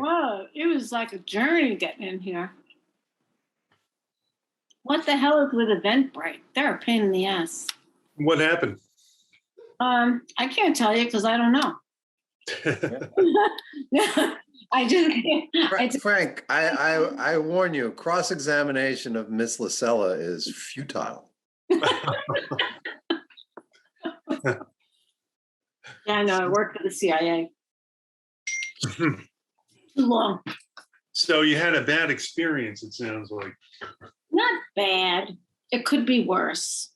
Whoa, it was like a journey getting in here. What the hell is with Eventbrite? They're a pain in the ass. What happened? I can't tell you because I don't know. I just Frank, I warn you, cross-examination of Miss Lacella is futile. Yeah, I know. I worked for the CIA. Too long. So you had a bad experience, it sounds like. Not bad. It could be worse.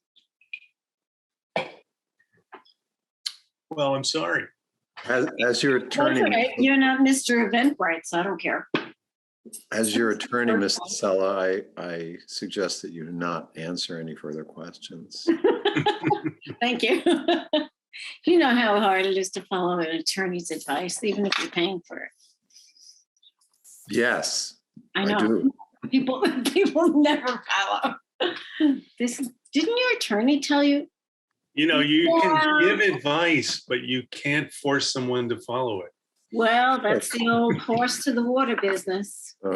Well, I'm sorry. As your attorney, Okay. You're not Mr. Eventbrite, so I don't care. as your attorney, Miss Lacella, I suggest that you not answer any further questions. Thank you. You know how hard it is to follow an attorney's advice, even if you're paying for it. Yes, I know. do. People never follow. Didn't your attorney tell you? You know, you can give advice, but you can't force someone to follow it. Well, that's the old horse to the water business. They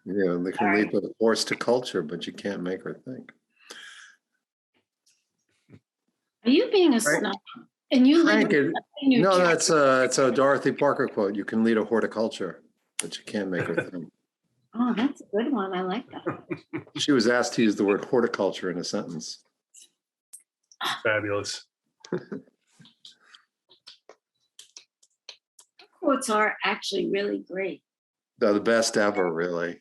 can lead with a horse to culture, but you can't make her think. Are you being a Frank- snob? And you live Frank, in New no, Jersey. it's a Dorothy Parker quote. You can lead a horticulture, but you can't make her think. Oh, that's a good one. I like that. She was asked to use the word horticulture in a sentence. Fabulous. Quotes are actually really great. They're the best ever, really.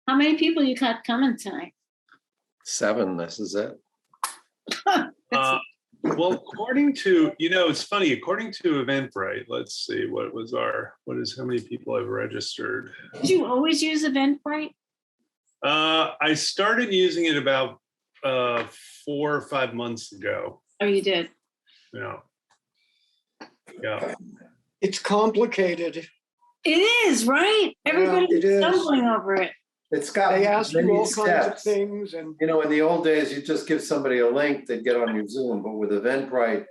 How many people you got coming tonight? 7, this is it. Well, according to, it's funny, according to Eventbrite, let's see, how many people I've registered. Did you always use Eventbrite? I started using it about 4 or 5 months ago. Oh, you did? Yeah. It's complicated. It is, right? Everybody's it is. stumbling over it. It's got They ask you many all kinds of steps. things, and In the old days, you just give somebody a link, they'd get on your Zoom, but with Eventbrite,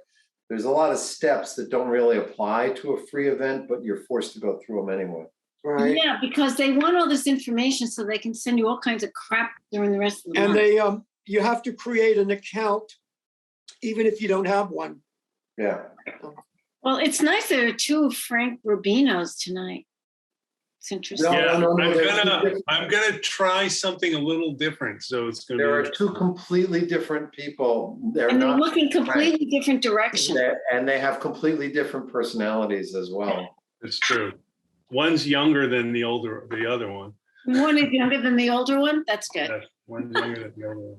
there's a lot of steps that don't really apply to a free event, but you're forced to go through them anyway. right, Yeah, because they want all this information so they can send you all kinds of crap during the rest of the and month. you have to create an account, even if you don't have one. Yeah. Well, it's nice there are 2 Frank Rubinos tonight. It's interesting. No, Yeah, no, there's I'm gonna try something a little different. So it's gonna There be are 2 completely different people. And they're not looking completely different direction. and they have completely different personalities as well. It's true. One's younger than the other one. One is younger than the older one. That's good. Yeah, one's younger than the other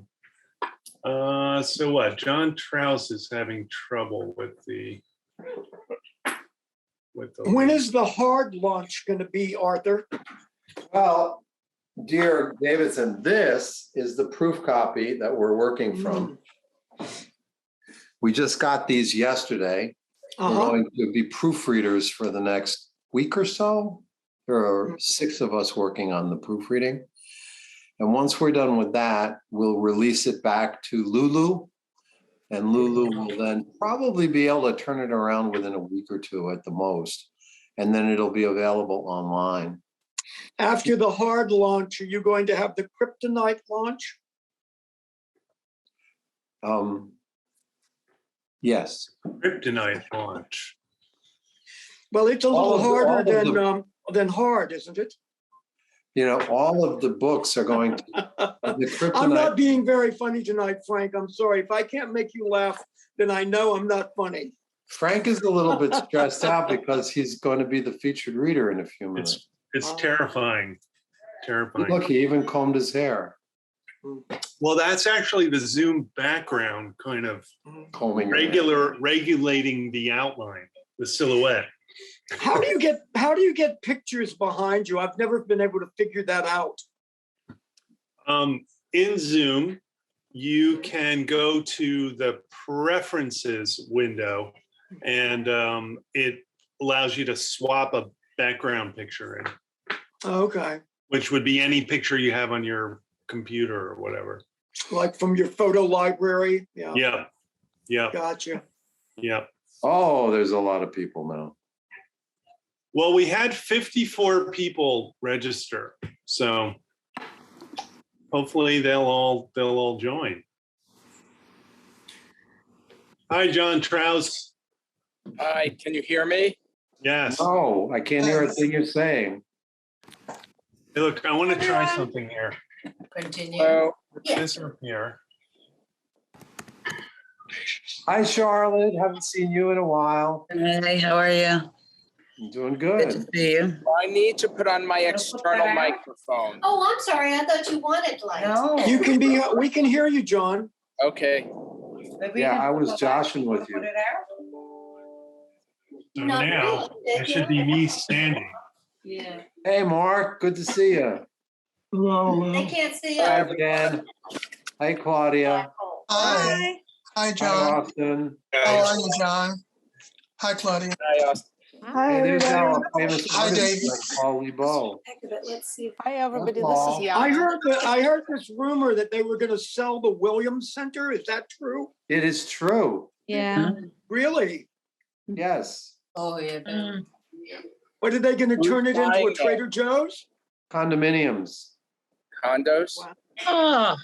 one. So what? John Trouse is having trouble with the. When is the hard launch going to be, Arthur? Well, dear Davidson, this is the proof copy that we're working from. We just got these yesterday. We're going to be proofreaders for the next week or so. There are 6 of us working on the proofreading. And once we're done with that, we'll release it back to Lulu. And Lulu will then probably be able to turn it around within a week or 2 at the most. And then it'll be available online. After the hard launch, are you going to have the kryptonite launch? Yes. Kryptonite launch. Well, it's a All little of harder the- than hard, isn't it? All of the books are going to the kryptonite. I'm not being very funny tonight, Frank. I'm sorry. If I can't make you laugh, then I know I'm not funny. Frank is a little bit stressed out because he's going to be the featured reader in a few minutes. It's terrifying. Terrifying. Look, he even combed his hair. Well, that's actually the Zoom background kind of Combing your hair. regulating the outline, the silhouette. How do you get pictures behind you? I've never been able to figure that out. In Zoom, you can go to the preferences window, and it allows you to swap a background picture in, Okay. which would be any picture you have on your computer or whatever. Like from your photo library? Yeah. Yeah. Gotcha. Yeah. Oh, there's a lot of people now. Well, we had 54 people register, so hopefully they'll all join. Hi, John Trouse. Hi, can you hear me? Yes. Oh, I can't hear a thing you're saying. Hey, look, I want to try something here. Continue. Hello. This up here. Hi, Charlotte. Haven't seen you in a while. Hey, how are you? I'm doing Good to good. see you. I need to put on my external microphone. Oh, I'm sorry. I thought you wanted light. No. You can be, we can hear you, John. Okay. Yeah, I was joshing with you. So Not now really. it should be me standing. Yeah. Hey, Mark. Good to see you. They can't see Hi, us. Dan. Hi, Claudia. Hi. Hi, Hi, John. Austin. How are you, John? Hi, Claudia. Hi, Austin. Hey, there's our famous Hi, artist, David. like Paul Lebo. Let's see. Hi, everybody. This Paul. is I Yana. heard this rumor that they were gonna sell the Williams Center. Is that true? It is true. Yeah. Really? Yes. Oh, yeah. What are they gonna Who's turn it into buying a it? Trader Joe's? Condominiums. Condos? Wow. Oh,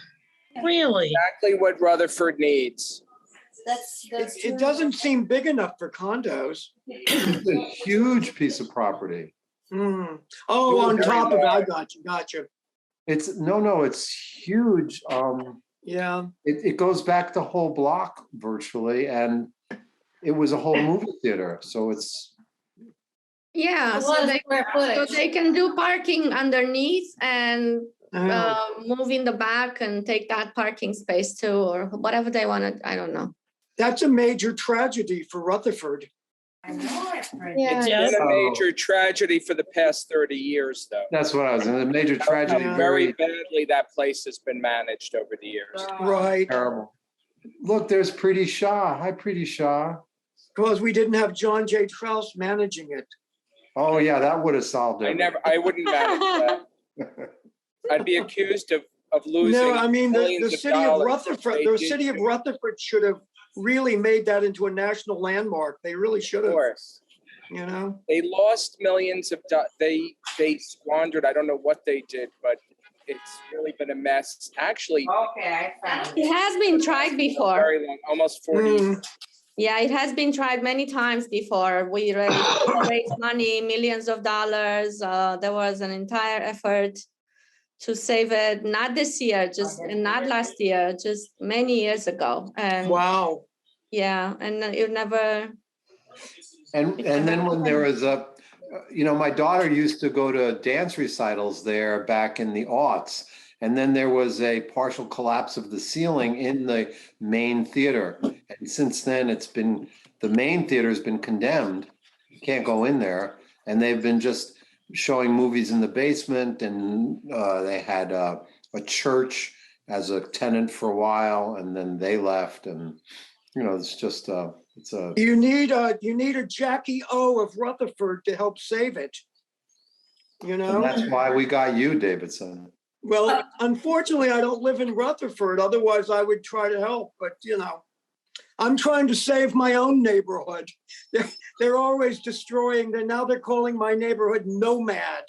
really? Exactly what Rutherford needs. It doesn't seem big enough for condos. It's a huge piece of property. Hmm. Oh, on Very top of it, I large. got you. It's it's huge. Yeah. It goes back the whole block virtually, and it was a whole movie theater. So it's Yeah, A so lot of they, square so footage. they can do parking underneath and Oh. move in the back and take that parking space too, or whatever they want to, I don't know. That's a major tragedy for Rutherford. I know it. Yeah. It's been a major tragedy for the past 30 years, though. that's what I was in. A major How tragedy. very badly that place has been managed over the years. Right. Terrible. Look, there's Preeti Shah. Hi, Preeti Shah. Because we didn't have John Jay Trouse managing it. Oh yeah, that would have solved it. I wouldn't manage that. I'd be accused of losing No, I mean, the millions of city of dollars. Rutherford, They the did city of do. Rutherford should have really made that into a national landmark. They really should Of have, course. you know? They lost millions of they squandered. I don't know what they did, but it's really been a mess. Actually, Okay, I found It has been tried before. very long, almost 40 years. Mm, Yeah, it has been tried many times before. We raised money, millions of dollars. There was an entire effort to save it, not this year, not last year, just many years ago. And wow. yeah, and it never, And then when there was my daughter used to go to dance recitals there back in the aughts. And then there was a partial collapse of the ceiling in the main theater. And since then the main theater's been condemned. You can't go in there. And they've been just showing movies in the basement, and they had a church as a tenant for a while, and then they left. And, it's just, You need a Jackie O of Rutherford to help save it. You and know? that's why we got you, Davidson. Well, unfortunately, I don't live in Rutherford. Otherwise, I would try to help. But, I'm trying to save my own neighborhood. They're always destroying. They're calling my neighborhood nomad.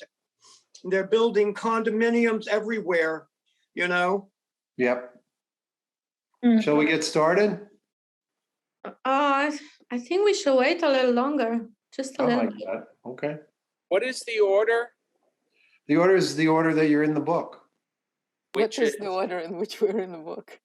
They're building condominiums everywhere, Yep. Shall we get started? I think we should wait a little longer, just a I little. like that. Okay. What is the order? The order is the order that you're in the book. Which is the order in which we're in the book?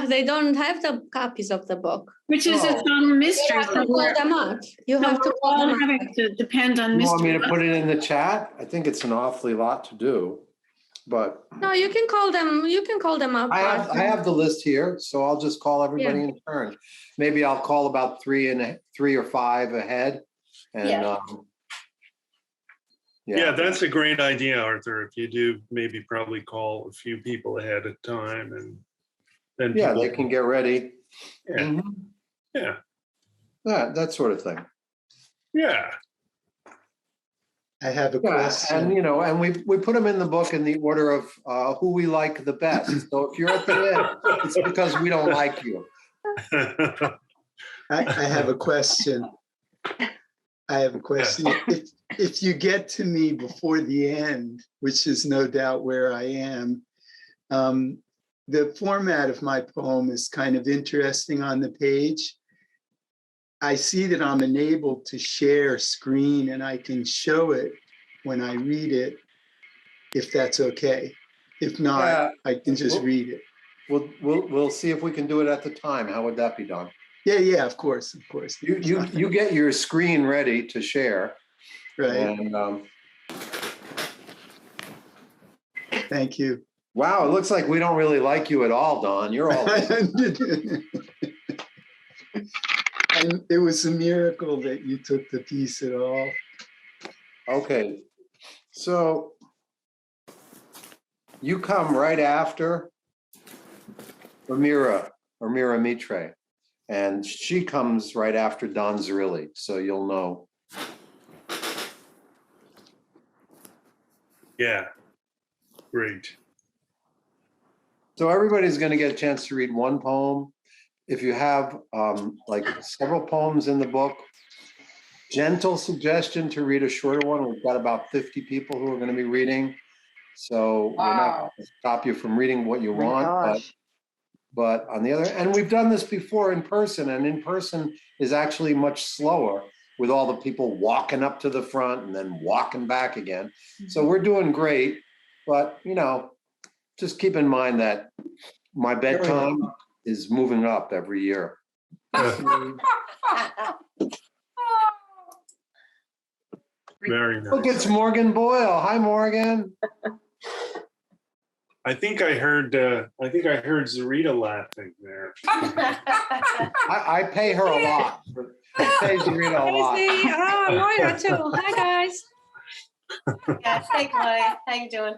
They don't have the copies of the book. Which is its own You mystery. have to pull them out. You have to pull all them out. having to depend on You want me to mystery. put it in the chat? I think it's an awfully lot to do, but No, you can call them. You can call them up. I have the list here, so I'll just call everybody in turn. Maybe I'll call about 3 or 5 ahead. And Yeah, that's a great idea, Arthur. If you do, maybe probably call a few people ahead of time, and then yeah, people, they can get ready. Yeah. Mhm. yeah, That sort of thing. yeah. I have a Yeah, question. and and we put them in the book in the order of who we like the best. So if you're at the end, it's because we don't like you. I have a question. I have a question. If you get to me before the end, which is no doubt where I am, the format of my poem is kind of interesting on the page. I see that I'm enabled to share screen and I can show it when I read it, if that's okay. If not, Yeah. I can just read it. We'll see if we can do it at the time. How would that be done? Yeah, of course. You get your screen ready to share. Right. And thank you. Wow, it looks like we don't really like you at all, Don. You're all. And it was a miracle that you took the piece at all. Okay, so you come right after Ramira Mitre, and she comes right after Don Zerilli, so you'll know. Yeah, great. So everybody's going to get a chance to read one poem. If you have like several poems in the book, gentle suggestion to read a shorter one. We've got about 50 people who are going to be reading. So we're not going to stop you from reading what you want. But on the other, and we've done this before in person, and in person is actually much slower with all the people walking up to the front and then walking back again. So we're doing great, but you know, just keep in mind that my bedtime is moving up every year. Very nice. Look, it's Morgan Boyle. Hi, Morgan. I think I heard Zarina laughing there. I pay her a lot. I pay Zarina a lot. Oh, Moira too. Hi, guys. Yeah, hey, Claudia. How you doing?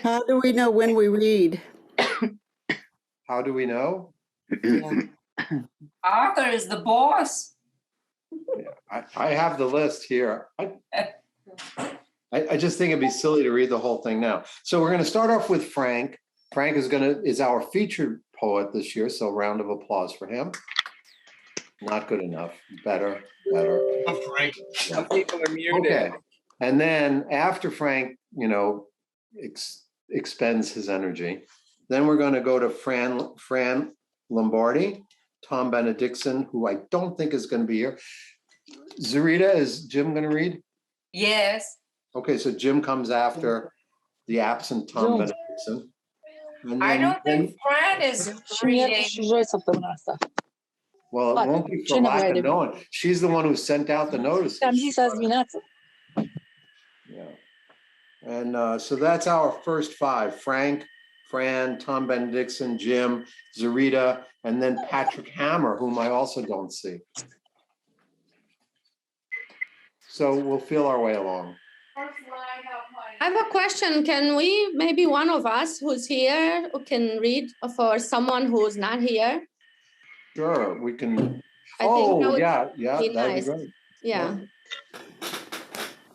How do we know when we read? How do we know? Yeah. Arthur is the boss. I have the list here. I just think it'd be silly to read the whole thing now. So we're going to start off with Frank. Frank is our featured poet this year, so round of applause for him. Not good enough. Better. Frank. Some people are muted. Okay. And then after Frank, you know, expends his energy, then we're going to go to Fran Lombardi, Tom Benedictson, who I don't think is going to be here. Zarina, is Jim going to read? Yes. Okay, so Jim comes after the absent Tom Benedictson. I don't think Fran is reading. Well, it won't be for lack of knowing. She's the one who sent out the notices. Yeah. And so that's our first five: Frank, Fran, Tom Benedictson, Jim, Zarina, and then Patrick Hammer, whom I also don't see. So we'll feel our way along. I have a question. Can we, maybe one of us who's here, who can read for someone who's not here? Sure, we can. I think that would yeah, be that'd nice. be great. Yeah.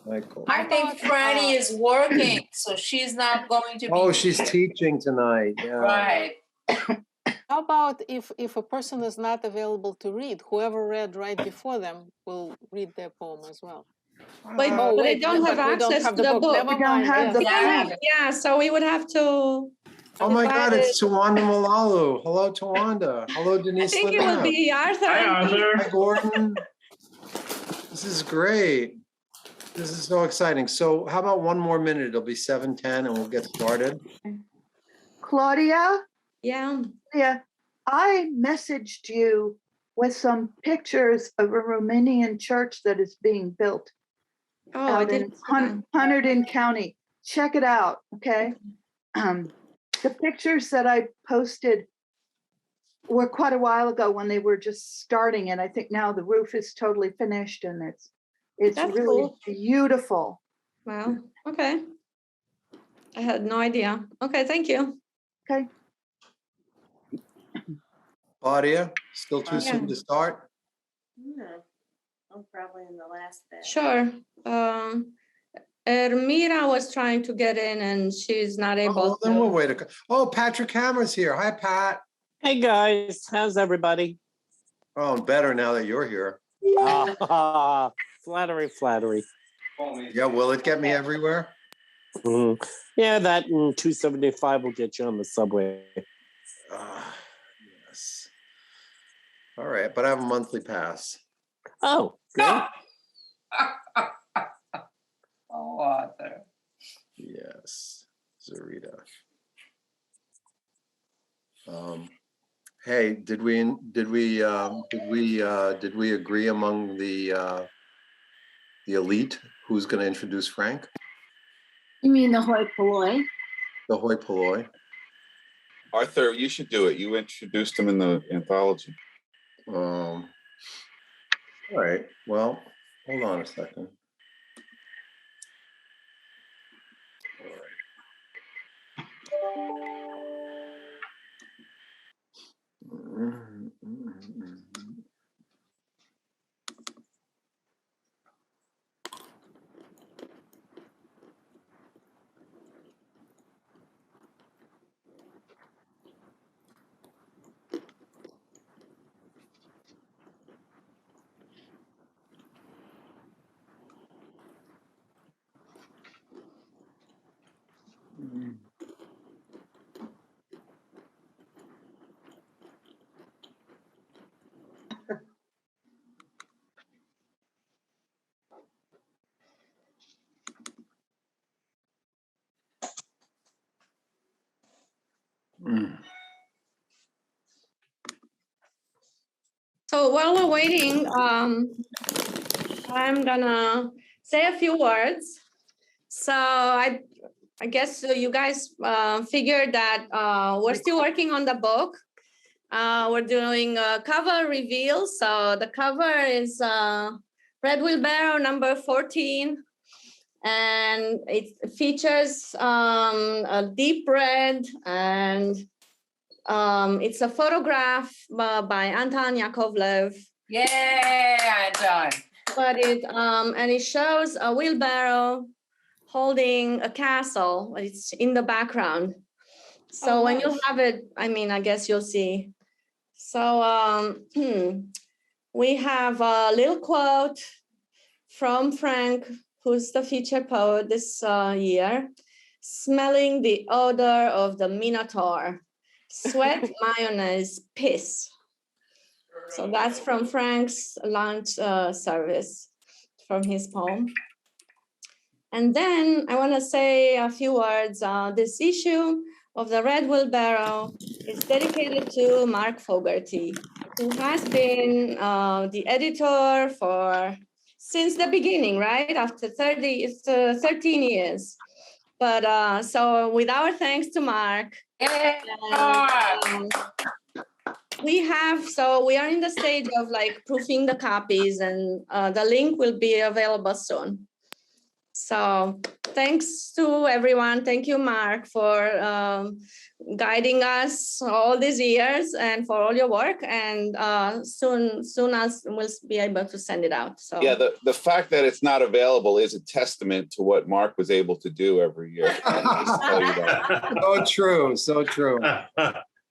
Very cool. I think Franny is working, so she's not going to be. Oh, she's teaching tonight. Yeah. Right. How about if a person is not available to read, whoever read right before them will read their poem as well. But they don't have access to the book. Never mind. Yeah, so we would have to. Oh my God, it's Tawanda Malalu. Hello, Tawanda. Hello, Denise. I think it would be Arthur. Hi, Arthur. Hi, Gordon. This is great. This is so exciting. So how about one more minute? It'll be 7:10 and we'll get started. Claudia? Yeah. Yeah. I messaged you with some pictures of a Romanian church that is being built out in Hunterdon County. Check it out, okay? The pictures that I posted were quite a while ago when they were just starting, and I think now the roof is totally finished and it's That's really cool. beautiful. Wow. Okay. I had no idea. Okay, thank you. Okay. Claudia, still too soon to start? No, I'm probably in the last bit. Sure. Ermira was trying to get in and she's not able Oh, then we'll wait. Oh, Patrick Hammer's here. Hi, Pat. Hey guys, how's everybody? Oh, better now that you're here. Flattery, flattery. Yeah, will it get me everywhere? Yeah, that and 275 will get you on the subway. Yes. All right, but I have a monthly pass. Oh, good. Oh, Arthur. Yes, Zarina. Hey, did we agree among the elite who's going to introduce Frank? You mean the hoi polloi? The hoi polloi. Arthur, you should do it. You introduced him in the anthology. All right. Well, hold on a second. So while we're waiting, I'm gonna say a few words. So I guess you guys figured that we're still working on the book. We're doing a cover reveal. So the cover is Red Wheelbarrow number 14. And it features a deep red, and it's a photograph by Anton Yakovlev. Yeah, John. But it shows a wheelbarrow holding a castle. It's in the background. So when you have it, I mean, I guess you'll see. So we have a little quote from Frank, who's the featured poet this year. Smelling the odor of the Minotaur, sweat, mayonnaise, piss. So that's from Frank's launch service from his poem. And then I want to say a few words. This issue of the Red Wheelbarrow is dedicated to Mark Fogarty, who has been the editor since the beginning, right? After 13 years. But so with our thanks to Mark, we are in the stage of like proofing the copies, and the link will be available soon. So thanks to everyone. Thank you, Mark, for guiding us all these years and for all your work. And soon as we'll be able to send it out. So yeah, the fact that it's not available is a testament to what Mark was able to do every year. I'll just tell you that. So true, so true.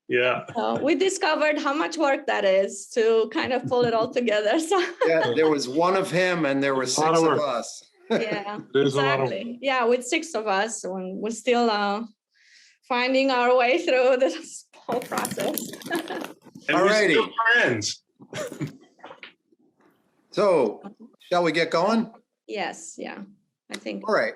Yeah. we discovered how much work that is to kind of pull it all together. So Yeah, there was one of him and there were 6 of us. yeah, exactly. Yeah, with 6 of us, when we're still finding our way through this whole process. And we're still friends. So, shall we get going? Yes, yeah, I think. All right.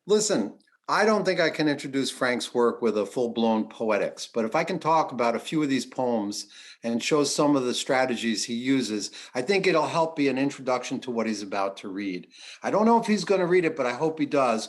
Listen, I don't think I can introduce Frank's work with a full-blown poetics, but if I can talk about a few of these poems and show some of the strategies he uses, I think it'll help be an introduction to what he's about to read. I don't know if he's going to read it, but I hope he does.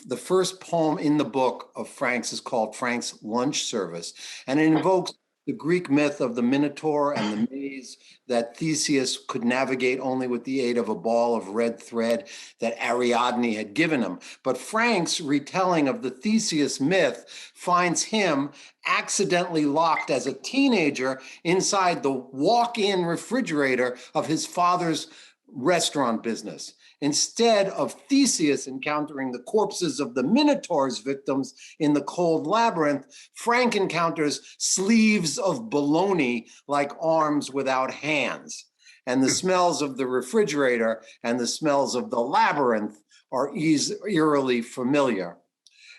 The first poem in the book of Frank's is called Frank's Lunch Service, and it invokes the Greek myth of the Minotaur and the maze that Theseus could navigate only with the aid of a ball of red thread that Ariadne had given him. But Frank's retelling of the Theseus myth finds him accidentally locked as a teenager inside the walk-in refrigerator of his father's restaurant business. Instead of Theseus encountering the corpses of the Minotaur's victims in the cold labyrinth, Frank encounters sleeves of bologna like arms without hands. And the smells of the refrigerator and the smells of the labyrinth are eerily familiar.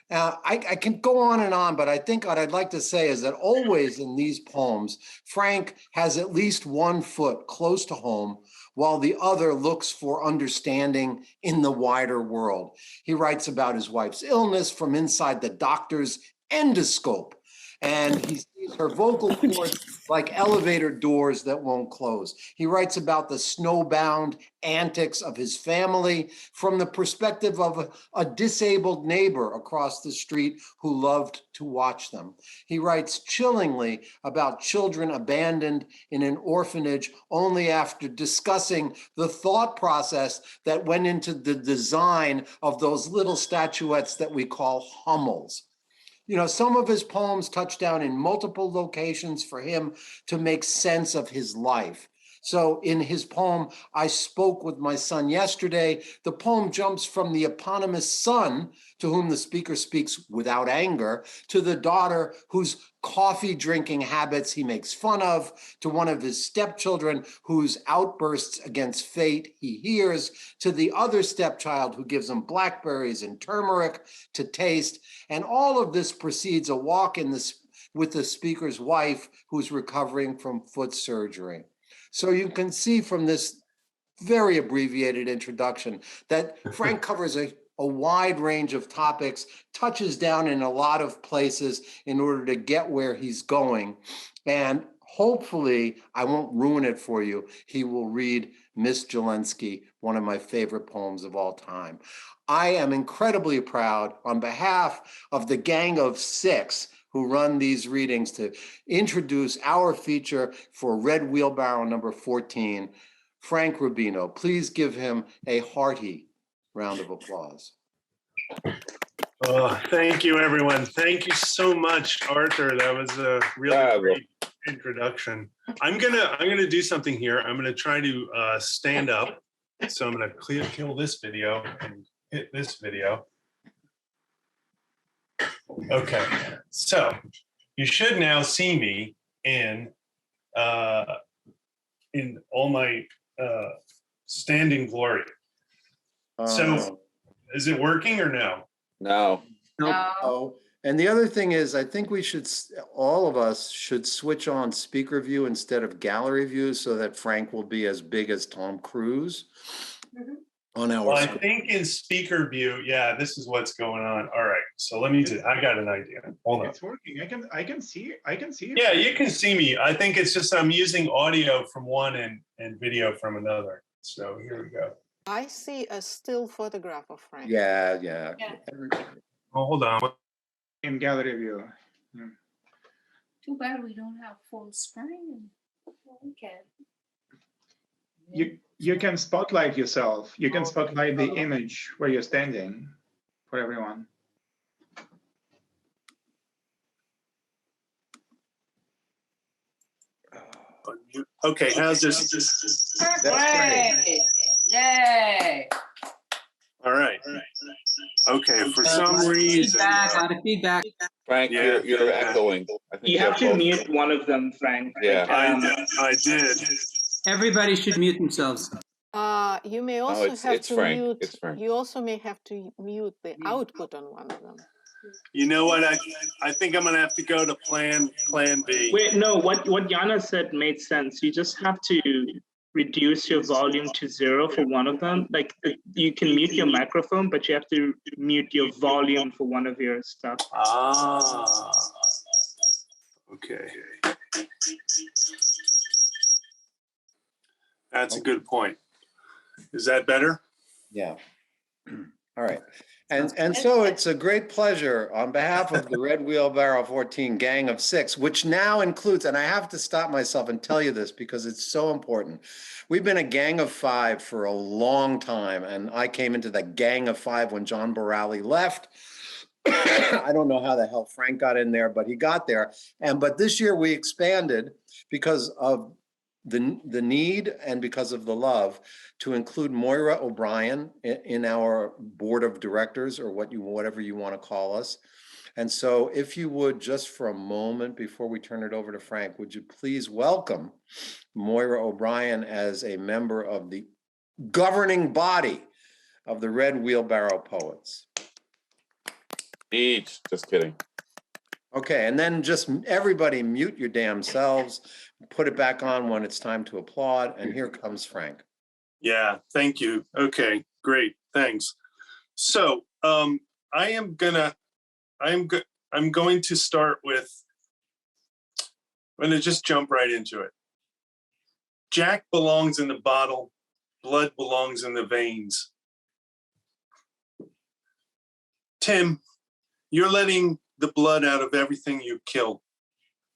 I can go on, but I think what I'd like to say is that always in these poems, Frank has at least one foot close to home, while the other looks for understanding in the wider world. He writes about his wife's illness from inside the doctor's endoscope, and he sees her vocal cords like elevator doors that won't close. He writes about the snowbound antics of his family from the perspective of a disabled neighbor across the street who loved to watch them. He writes chillingly about children abandoned in an orphanage only after discussing the thought process that went into the design of those little statuettes that we call Hummels. You know, some of his poems touch down in multiple locations for him to make sense of his life. So in his poem, I Spoke with My Son Yesterday, the poem jumps from the eponymous son, to whom the speaker speaks without anger, to the daughter whose coffee drinking habits he makes fun of, to one of his stepchildren whose outbursts against fate he hears, to the other stepchild who gives him blackberries and turmeric to taste. And all of this precedes a walk with the speaker's wife who's recovering from foot surgery. So you can see from this very abbreviated introduction that Frank covers a wide range of topics, touches down in a lot of places in order to get where he's going. And hopefully, I won't ruin it for you, he will read Miss Jalenski, one of my favorite poems of all time. I am incredibly proud on behalf of the Gang of Six who run these readings to introduce our feature for Red Wheelbarrow number 14, Frank Rubino. Please give him a hearty round of applause. Oh, thank you, everyone. Thank you so much, Arthur. That was a really great introduction. I'm gonna do something here. I'm gonna try to stand up. So I'm gonna kill this video and hit this video. Okay, so you should now see me in all my standing glory. So is it working or no? No. No. And the other thing is, I think we should, all of us should switch on speaker view instead of gallery view so that Frank will be as big as Tom Cruise on our Well, I screen. think in speaker view, yeah, this is what's going on. All right, so let me do, I got an idea. Hold on. It's working. I can see it. Yeah, you can see me. I think it's just I'm using audio from one and video from another. So here we go. I see a still photograph of Frank. Yeah. Oh, hold on. In gallery view. Too bad we don't have full screen. Okay. You can spotlight yourself. You can spotlight the image where you're standing for everyone. Okay, how's this? Great. Yay. All right. Okay, for some reason. A lot of feedback. Frank, you're echoing. I think You have to both. mute one of them, Frank. Yeah. I did. Everybody should mute themselves. You may also have it's to Frank. mute. It's Frank. You also may have to mute the output on one of them. You know what? I think I'm gonna have to go to plan B. Wait, no. What Yana said made sense. You just have to reduce your volume to 0 for one of them. Like you can mute your microphone, but you have to mute your volume for one of your stuff. Ah. Okay. That's a good point. Is that better? Yeah. All right. And so it's a great pleasure on behalf of the Red Wheelbarrow 14 Gang of Six, which now includes, and I have to stop myself and tell you this because it's so important. We've been a gang of 5 for a long time, and I came into the gang of 5 when John Borelli left. I don't know how the hell Frank got in there, but he got there. But this year we expanded because of the need and because of the love to include Moira O'Brien in our board of directors, or whatever you want to call us. And so if you would, just for a moment before we turn it over to Frank, would you please welcome Moira O'Brien as a member of the governing body of the Red Wheelbarrow Poets. Just kidding. Okay, and then just everybody mute your damn selves, put it back on when it's time to applaud, and here comes Frank. Yeah, thank you. Okay, great, thanks. So I'm going to start with, I'm gonna just jump right into it. Jack belongs in the bottle, blood belongs in the veins. Tim, you're letting the blood out of everything you kill,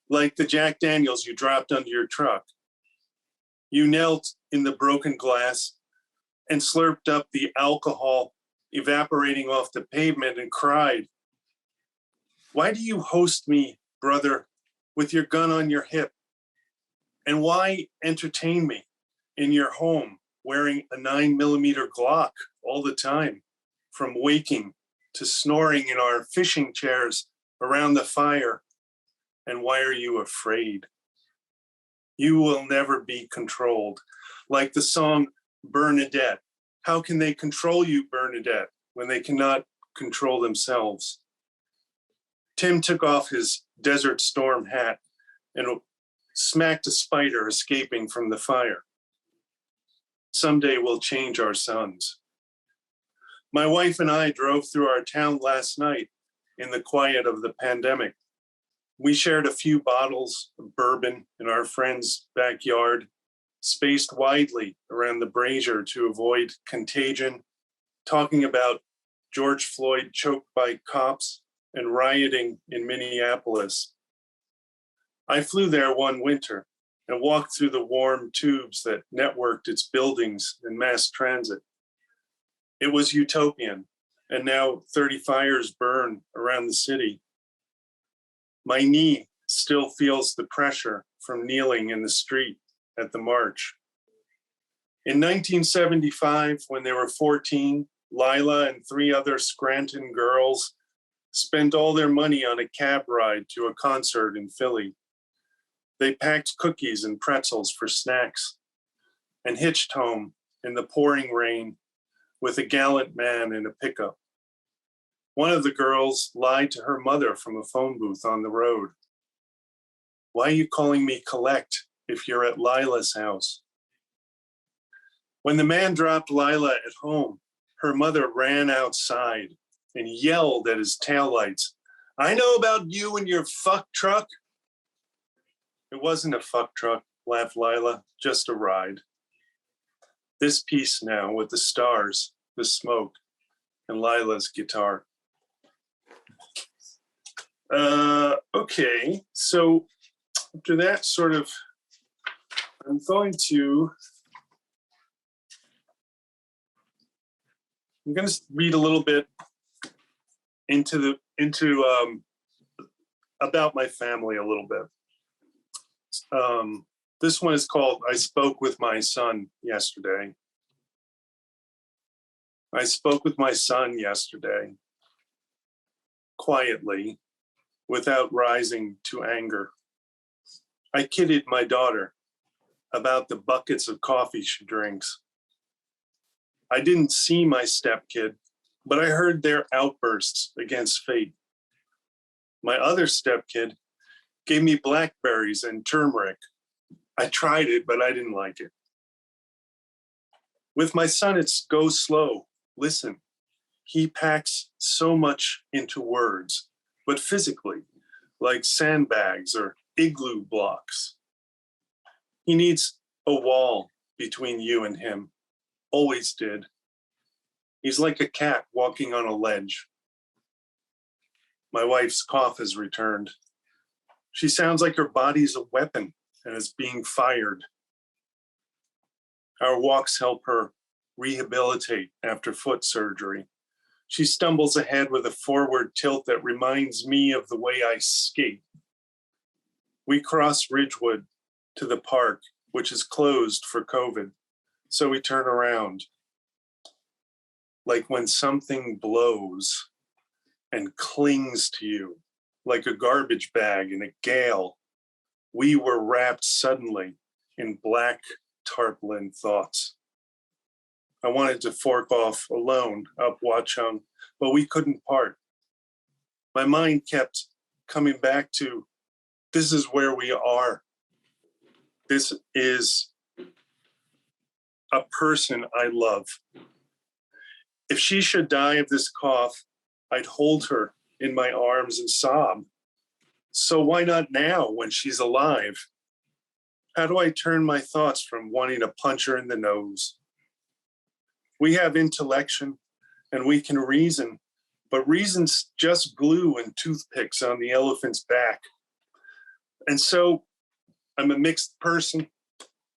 like the Jack Daniels you dropped under your truck. You knelt in the broken glass and slurped up the alcohol evaporating off the pavement and cried. Why do you host me, brother, with your gun on your hip? And why entertain me in your home wearing a 9mm Glock all the time, from waking to snoring in our fishing chairs around the fire? And why are you afraid? You will never be controlled. Like the song Bernadette. How can they control you, Bernadette, when they cannot control themselves? Tim took off his Desert Storm hat and smacked a spider escaping from the fire. Someday we'll change our sons. My wife and I drove through our town last night in the quiet of the pandemic. We shared a few bottles of bourbon in our friend's backyard, spaced widely around the brazier to avoid contagion, talking about George Floyd choked by cops and rioting in Minneapolis. I flew there one winter and walked through the warm tubes that networked its buildings and mass transit. It was utopian, and now 30 fires burn around the city. My knee still feels the pressure from kneeling in the street at the march. In 1975, when they were 14, Lila and 3 other Scranton girls spent all their money on a cab ride to a concert in Philly. They packed cookies and pretzels for snacks and hitched home in the pouring rain with a gallant man in a pickup. One of the girls lied to her mother from a phone booth on the road. Why are you calling me collect if you're at Lila's house? When the man dropped Lila at home, her mother ran outside and yelled at his taillights, I know about you and your fuck truck. It wasn't a fuck truck, laughed Lila, just a ride. This piece now with the stars, the smoke, and Lila's guitar. Okay, so after that sort of, I'm going to read a little bit into about my family a little bit. This one is called I Spoke with My Son Yesterday. I spoke with my son yesterday, quietly, without rising to anger. I kidded my daughter about the buckets of coffee she drinks. I didn't see my stepkid, but I heard their outbursts against fate. My other stepkid gave me blackberries and turmeric. I tried it, but I didn't like it. With my son, it's go slow. Listen, he packs so much into words, but physically, like sandbags or igloo blocks. He needs a wall between you and him, always did. He's like a cat walking on a ledge. My wife's cough has returned. She sounds like her body's a weapon and is being fired. Our walks help her rehabilitate after foot surgery. She stumbles ahead with a forward tilt that reminds me of the way I skate. We cross Ridgewood to the park which is closed for COVID. So we turn around. Like when something blows and clings to you like a garbage bag in a gale, we were wrapped suddenly in black tarpaulin thoughts. I wanted to fork off alone up Watchung, but we couldn't part. My mind kept coming back to, this is where we are. This is a person I love. If she should die of this cough, I'd hold her in my arms and sob. So why not now when she's alive? How do I turn my thoughts from wanting to punch her in the nose? We have intellection and we can reason, but reason's just glue and toothpicks on the elephant's back. And so I'm a mixed person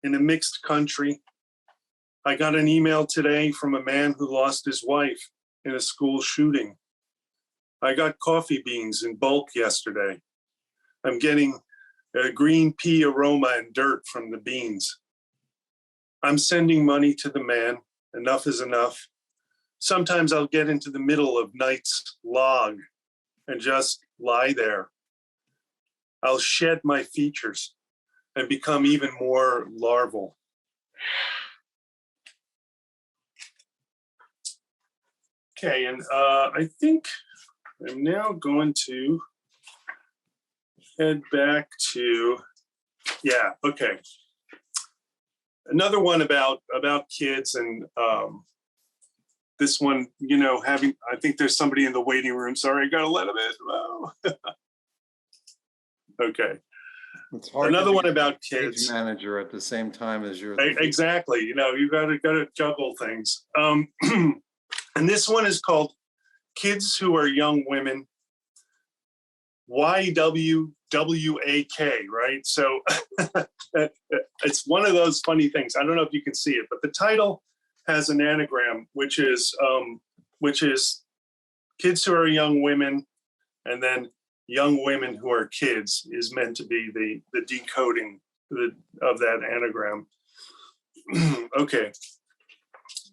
in a mixed country. I got an email today from a man who lost his wife in a school shooting. I got coffee beans in bulk yesterday. I'm getting a green pea aroma and dirt from the beans. I'm sending money to the man. Enough is enough. Sometimes I'll get into the middle of night's log and just lie there. I'll shed my features and become even more larval. Okay, and I think I'm now going to head back to, yeah, okay. Another one about kids, and this one, you know, having, I think there's somebody in the waiting room. Sorry, I gotta let him in. Oh. Okay. It's hard. Another one about kids. Manager at the same time as you're. Exactly. You know, you gotta juggle things. And this one is called Kids Who Are Young Women. YWWAK, right? So it's one of those funny things. I don't know if you can see it, but the title has an anagram, which is kids who are young women, and then young women who are kids is meant to be the decoding of that anagram. Okay.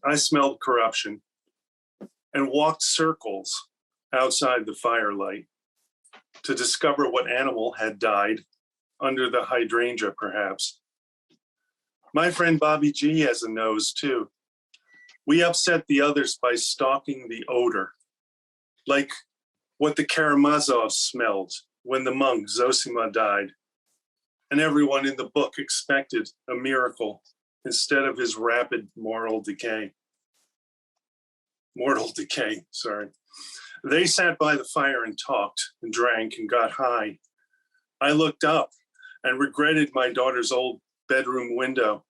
I smelled corruption and walked circles outside the firelight to discover what animal had died under the hydrangea, perhaps. My friend Bobby G has a nose too. We upset the others by stalking the odor, like what the Karamazovs smelled when the monk Zosima died. And everyone in the book expected a miracle instead of his rapid mortal decay. Mortal decay, sorry. They sat by the fire and talked and drank and got high. I looked up and regretted my daughter's old bedroom window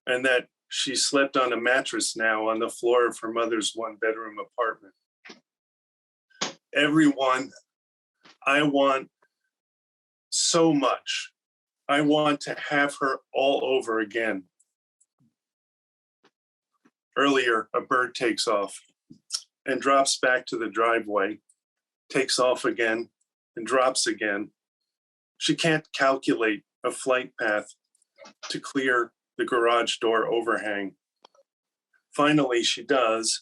and that she slept on a mattress now on the floor of her mother's one-bedroom apartment. Everyone, I want so much. I want to have her all over again. Earlier, a bird takes off and drops back to the driveway, takes off again and drops again. She can't calculate a flight path to clear the garage door overhang. Finally, she does,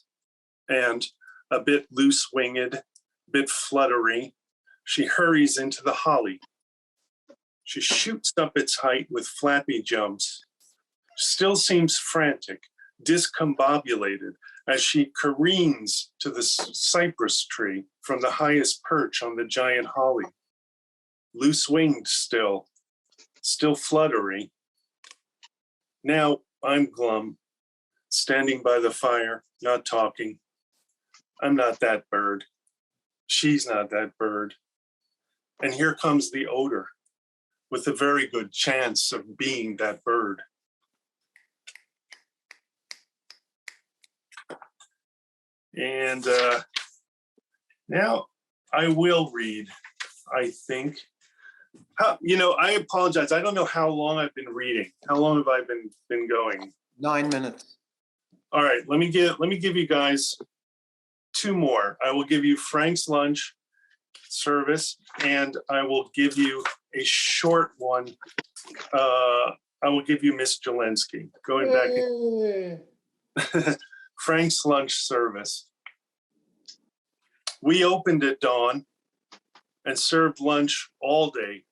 and a bit loose-winged, bit fluttery, she hurries into the holly. She shoots up its height with flappy jumps, still seems frantic, discombobulated, as she careens to the cypress tree from the highest perch on the giant holly. Loose-winged still fluttery. Now I'm glum, standing by the fire, not talking. I'm not that bird. She's not that bird. And here comes the odor, with a very good chance of being that bird. And now I will read, I think. I apologize. I don't know how long I've been reading. How long have I been going? 9 minutes. All right, let me give you guys 2 more. I will give you Frank's lunch service, and I will give you a short one. I will give you Miss Jalenski. Going back, Frank's lunch service. We opened at dawn and served lunch all day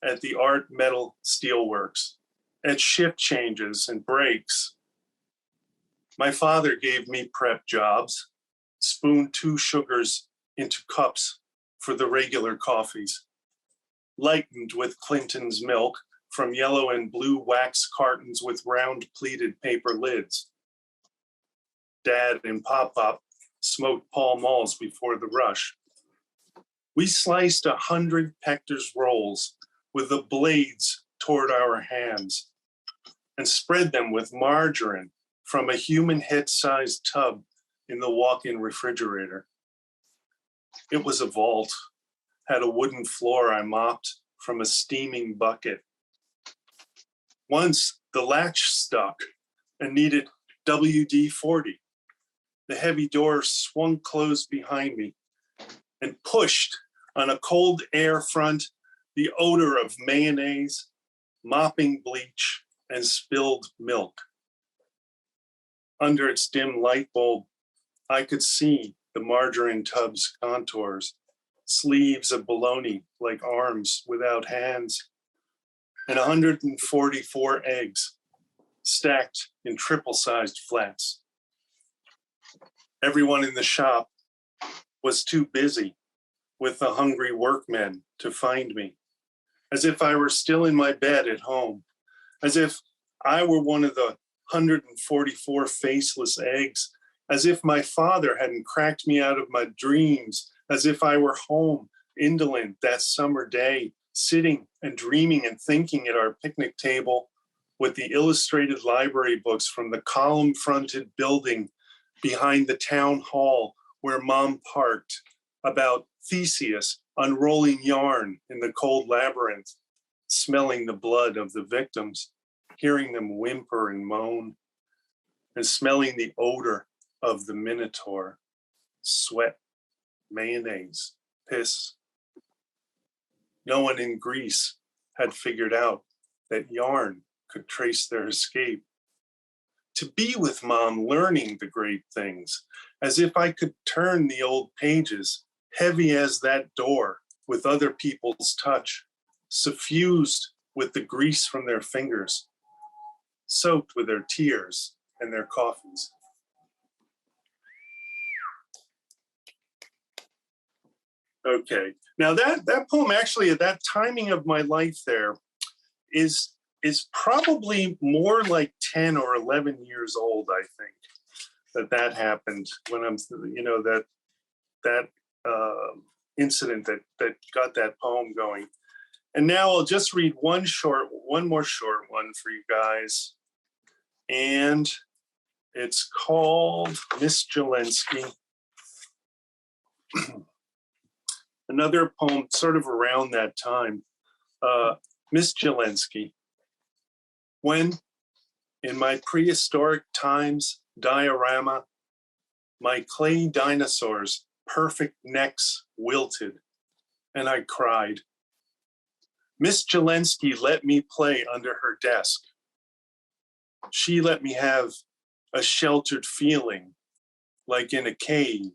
at the Art Metal Steelworks, at shift changes and breaks. My father gave me prep jobs, spooned 2 sugars into cups for the regular coffees, lightened with Clinton's milk from yellow and blue wax cartons with round pleated paper lids. Dad and Pop-Pop smoked Pall Malls before the rush. We sliced 100 Pector's rolls with the blades toward our hands and spread them with margarine from a human head-sized tub in the walk-in refrigerator. It was a vault, had a wooden floor I mopped from a steaming bucket. Once the latch stuck and needed WD-40. The heavy door swung closed behind me and pushed on a cold air front the odor of mayonnaise, mopping bleach, and spilled milk. Under its dim light bulb, I could see the margarine tub's contours, sleeves of bologna like arms without hands, and 144 eggs stacked in triple-sized flats. Everyone in the shop was too busy with the hungry workmen to find me, as if I were still in my bed at home, as if I were one of the 144 faceless eggs, as if my father hadn't cracked me out of my dreams, as if I were home, indolent that summer day, sitting and dreaming and thinking at our picnic table with the illustrated library books from the column-fronted building behind the town hall where Mom parked, about Theseus unrolling yarn in the cold labyrinth, smelling the blood of the victims, hearing them whimper and moan, and smelling the odor of the Minotaur, sweat, mayonnaise, piss. No one in Greece had figured out that yarn could trace their escape. To be with Mom learning the great things, as if I could turn the old pages, heavy as that door, with other people's touch, suffused with the grease from their fingers, soaked with their tears and their coffees. Okay, now that poem actually at that timing of my life there is probably more like 10 or 11 years old, I think, that happened when I'm, that incident that got that poem going. And now I'll just read one more short one for you guys. And it's called Miss Jalenski. Another poem sort of around that time. Miss Jalenski. When, in my prehistoric times diorama, my clay dinosaurs' perfect necks wilted, and I cried. Miss Jalenski let me play under her desk. She let me have a sheltered feeling, like in a cave,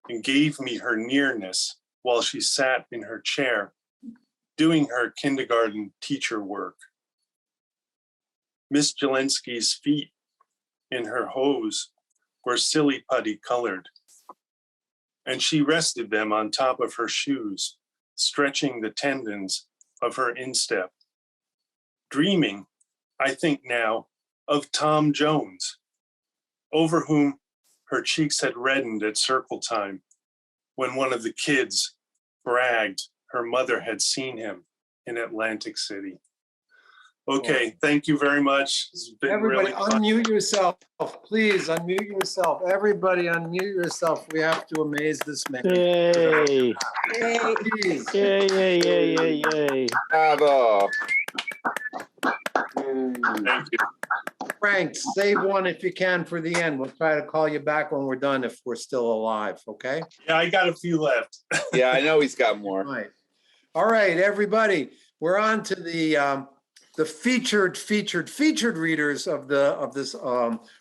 and gave me her nearness while she sat in her chair, doing her kindergarten teacher work. Miss Jalenski's feet in her hose were silly putty colored, and she rested them on top of her shoes, stretching the tendons of her instep. Dreaming, I think now, of Tom Jones, over whom her cheeks had reddened at circle time when one of the kids bragged her mother had seen him in Atlantic City. Okay, thank you very much. It's been Everybody really fun. unmute yourself. Please unmute yourself. Everybody unmute yourself. We have to amaze this man. Yay. Please. Yay, yay, yay, yay, yay. Bravo. Thank you. Frank, save one if you can for the end. We'll try to call you back when we're done if we're still alive, okay? Yeah, I got a few left. Yeah, I know he's got more. Right. All right, everybody. We're on to the the featured readers of this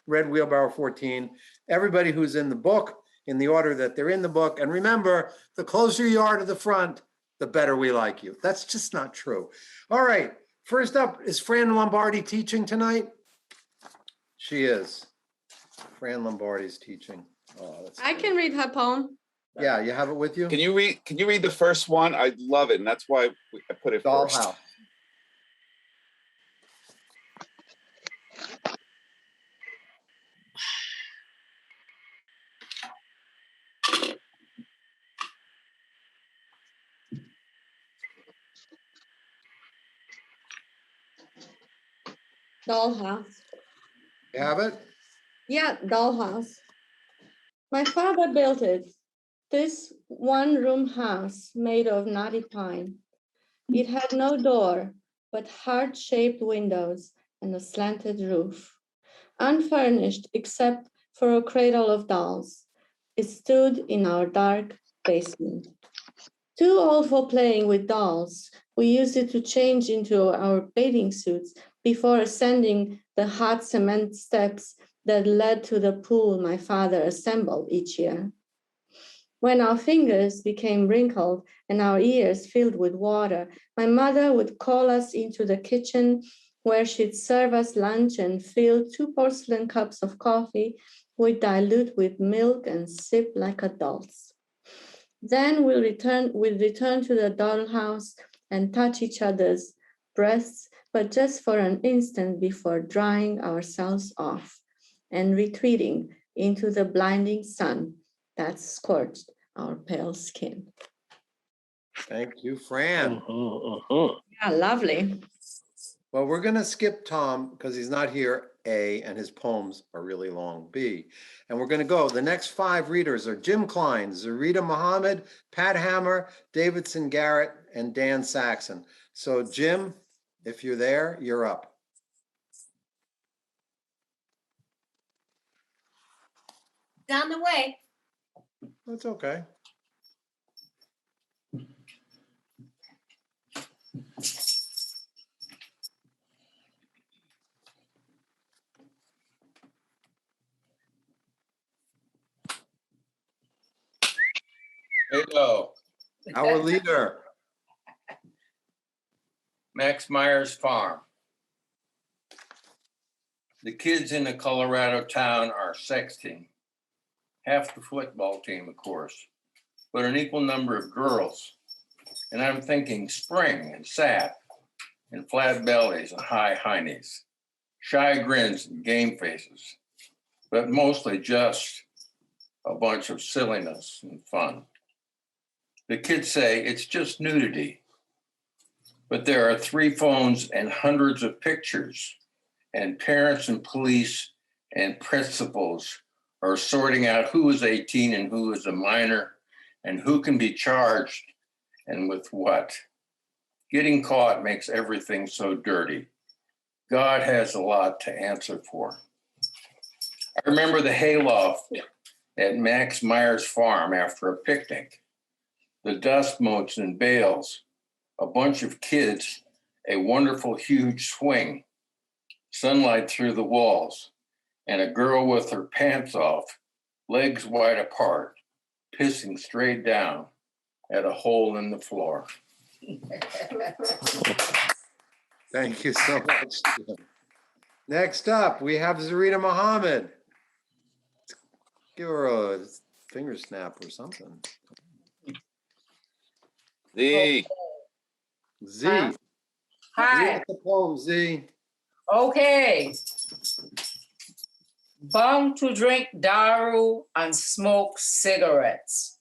Red Wheelbarrow 14. Everybody who's in the book, in the order that they're in the book. And remember, the closer you are to the front, the better we like you. That's just not true. All right, first up, is Fran Lombardi teaching tonight? She is. Fran Lombardi's teaching. Oh, I can read her poem. Yeah, you have it with you? Can you read the first one? I love it, and that's why I put it first. Dollhouse. Dollhouse. You have it? Yeah, dollhouse. My father built it. This one-room house made of knotty pine. It had no door, but heart-shaped windows and a slanted roof. Unfurnished except for a cradle of dolls, it stood in our dark basement. Too old for playing with dolls, we used it to change into our bathing suits before ascending the hot cement steps that led to the pool my father assembled each year. When our fingers became wrinkled and our ears filled with water, my mother would call us into the kitchen where she'd serve us lunch and fill 2 porcelain cups of coffee we'd dilute with milk and sip like adults. Then we'd return to the dollhouse and touch each other's breasts, but just for an instant before drying ourselves off and retreating into the blinding sun that scorched our pale skin. Thank you, Fran. Yeah, lovely. Well, we're going to skip Tom because he's not here, A, and his poems are really long, B. And we're going to go. The next 5 readers are Jim Klein, Zarina Mohammed, Pat Hammer, Davidson Garrett, and Dan Saxon. So, Jim, if you're there, you're up. Down the way. That's okay. Hello. Our leader. Max Myers Farm. The kids in the Colorado town are sexting. Half the football team, of course, but an equal number of girls. And I'm thinking spring and sap and flat bellies and high heinies, shy grins and game faces, but mostly just a bunch of silliness and fun. The kids say it's just nudity, but there are 3 phones and hundreds of pictures, and parents and police and principals are sorting out who is 18 and who is a minor and who can be charged and with what. Getting caught makes everything so dirty. God has a lot to answer for. I remember the hayloft at Max Myers Farm after a picnic. The dust motes and bales, a bunch of kids, a wonderful huge swing, sunlight through the walls, and a girl with her pants off, legs wide apart, pissing straight down at a hole in the floor. Thank you so much, Jim. Next up, we have Zarina Mohammed. Give her a finger snap or something. Z. Z. Hi. Read the poem, Z. Okay. Bound to drink daru and smoke cigarettes.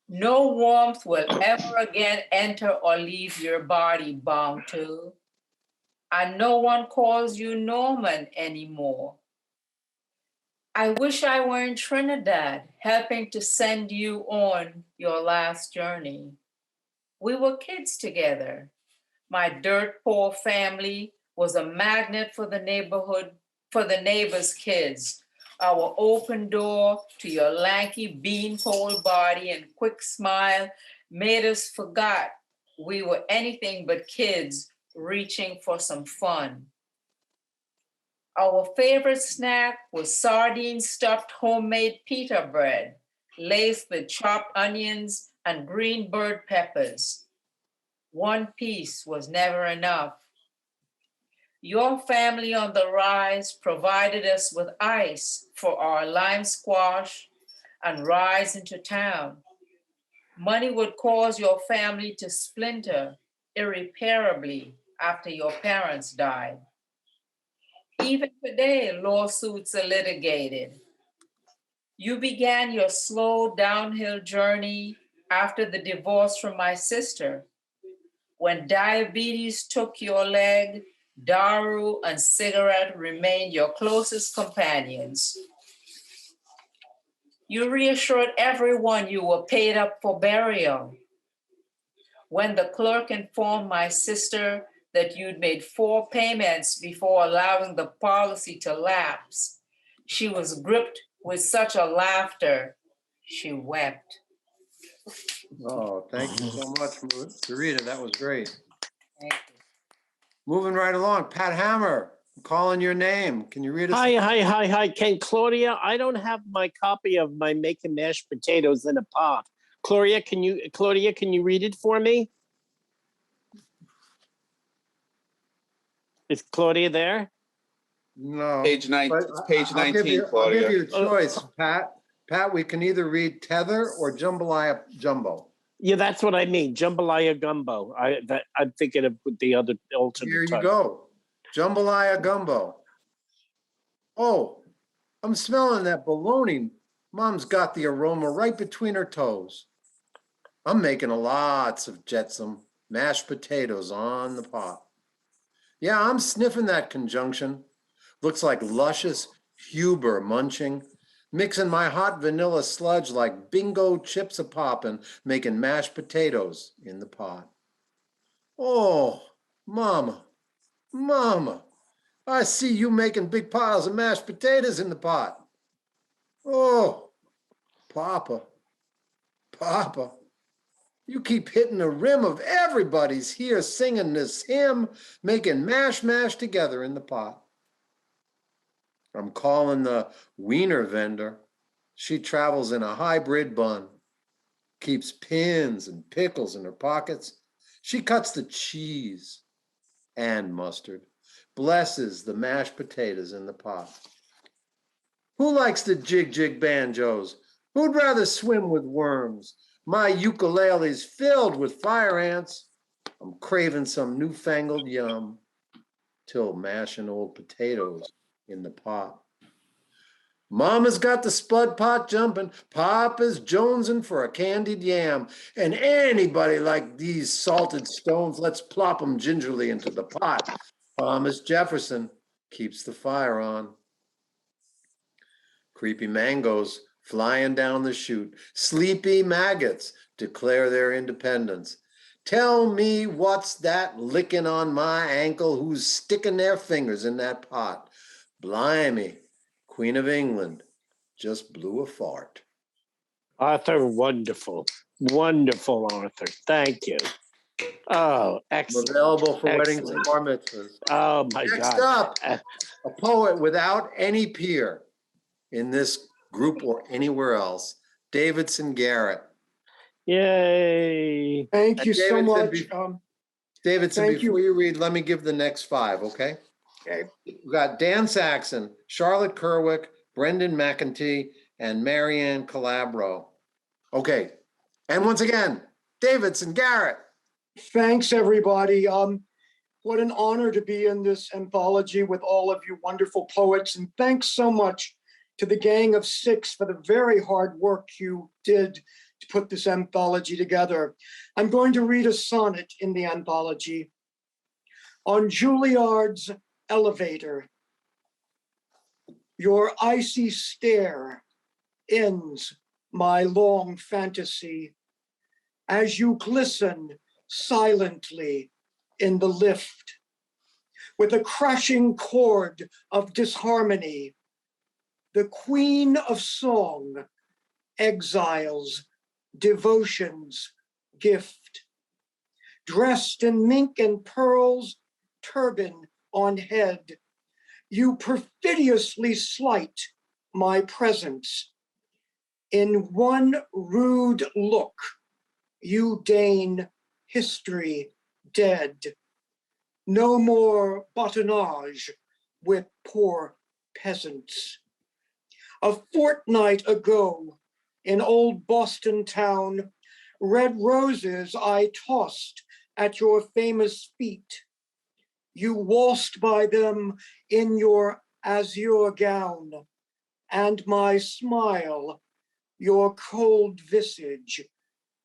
No warmth will ever again enter or leave your body, bound to. And no one calls you Norman anymore. I wish I were in Trinidad, helping to send you on your last journey. We were kids together. My dirt poor family was a magnet for the neighborhood, for the neighbors' kids. Our open door to your lanky beanpole body and quick smile made us forget we were anything but kids reaching for some fun. Our favorite snack was sardine stuffed homemade pita bread, laced with chopped onions and green bird peppers. One piece was never enough. Your family on the rise provided us with ice for our lime squash and rides into town. Money would cause your family to splinter irreparably after your parents died. Even today, lawsuits are litigated. You began your slow downhill journey after the divorce from my sister. When diabetes took your leg, daru and cigarette remained your closest companions. You reassured everyone you were paid up for burial. When the clerk informed my sister that you'd made 4 payments before allowing the policy to lapse, she was gripped with such a laughter, she wept. Oh, thank you so much, Zarina. That was great. Thank you. Moving right along, Pat Hammer, I'm calling your name. Can you read us? Hi. Can Claudia, I don't have my copy of my Making Mashed Potatoes in a Pot. Claudia, can you read it for me? Is Claudia there? No. Page 9, but it's page I'll 19, I'll Claudia. give you a choice, Pat. Pat, we can either read Tether or Jambalaya Jumbo. Yeah, that's what I mean. Jambalaya gumbo. I'm thinking of the other alternate. Here you type. go. Jambalaya Gumbo. Oh, I'm smelling that bologna. Mom's got the aroma right between her toes. I'm making lots of jetsam mashed potatoes on the pot. Yeah, I'm sniffing that conjunction. Looks like luscious Huber munching, mixing my hot vanilla sludge like bingo chips a-poppin', making mashed potatoes in the pot. Oh, Mama, I see you making big piles of mashed potatoes in the pot. Oh, Papa, you keep hitting the rim of everybody's here singing this hymn, making mash together in the pot. I'm calling the wiener vendor. She travels in a hybrid bun, keeps pins and pickles in her pockets. She cuts the cheese and mustard, blesses the mashed potatoes in the pot. Who likes the jig banjos? Who'd rather swim with worms? My ukulele's filled with fire ants. I'm craving some newfangled yum till mashing old potatoes in the pot. Mama's got the spud pot jumping, Papa's jonesing for a candied yam, and anybody like these salted stones, let's plop them gingerly into the pot. Thomas Jefferson keeps the fire on. Creepy mangoes flying down the chute, sleepy maggots declare their independence. Tell me what's that licking on my ankle, who's sticking their fingers in that pot? Blimey, Queen of England just blew a fart. Arthur, wonderful, Arthur. Thank you. Oh, excellent. Available for weddings and bar mitzvahs. Oh my God. Next up, a poet without any peer in this group or anywhere else, Davidson Garrett. Yay. Thank you so much. Davidson, before you read, let me give the next 5, okay? Okay. We've got Dan Saxon, Charlotte Kerwick, Brendan Mcentee, and Marianne Calabro. Okay, and once again, Davidson Garrett. Thanks, everybody. What an honor to be in this anthology with all of you wonderful poets. And thanks so much to the Gang of 6 for the very hard work you did to put this anthology together. I'm going to read a sonnet in the anthology. On Juilliard's elevator, your icy stare ends my long fantasy as you glisten silently in the lift with a crashing chord of disharmony. The queen of song exiles devotion's gift. dressed in mink and pearls, turban on head. You perfidiously slight my presence. In one rude look, you deign history dead. No more badinage with poor peasants. A fortnight ago, in old Boston town, red roses I tossed at your famous feet. You waltzed by them in your azure gown, and my smile, your cold visage,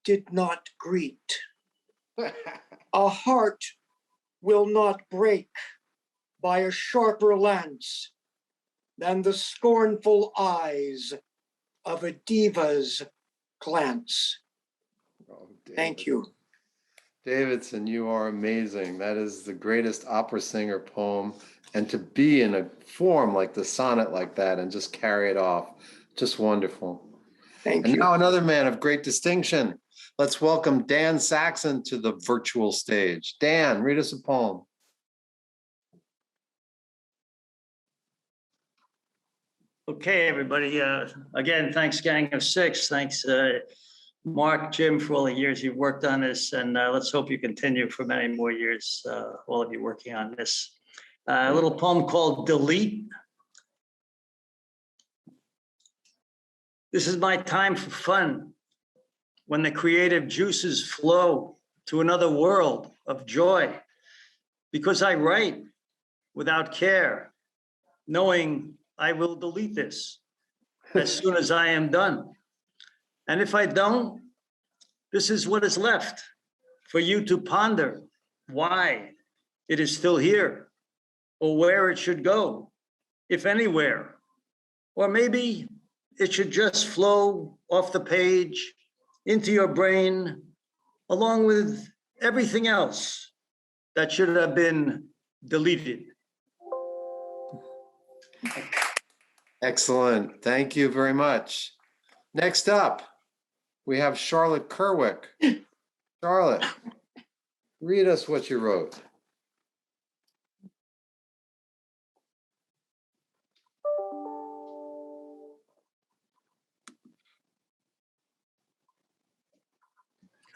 did not greet. A heart will not break by a sharper lance than the scornful eyes of a diva's glance. Thank you. Davidson, you are amazing. That is the greatest opera singer poem. And to be in a form like the sonnet like that and just carry it off, just wonderful. Thank you. And now another man of great distinction. Let's welcome Dan Saxon to the virtual stage. Dan, read us a poem. Okay, everybody. Again, thanks, Gang of Six. Thanks, Mark, Jim, for all the years you've worked on this. And let's hope you continue for many more years, all of you working on this. A little poem called Delete. This is my time for fun, when the creative juices flow to another world of joy, because I write without care, knowing I will delete this as soon as I am done. And if I don't, this is what is left for you to ponder why it is still here, or where it should go, if anywhere. Or maybe it should just flow off the page into your brain, along with everything else that should have been deleted. Excellent. Thank you very much. Next up, we have Charlotte Kerwick. Charlotte, read us what you wrote.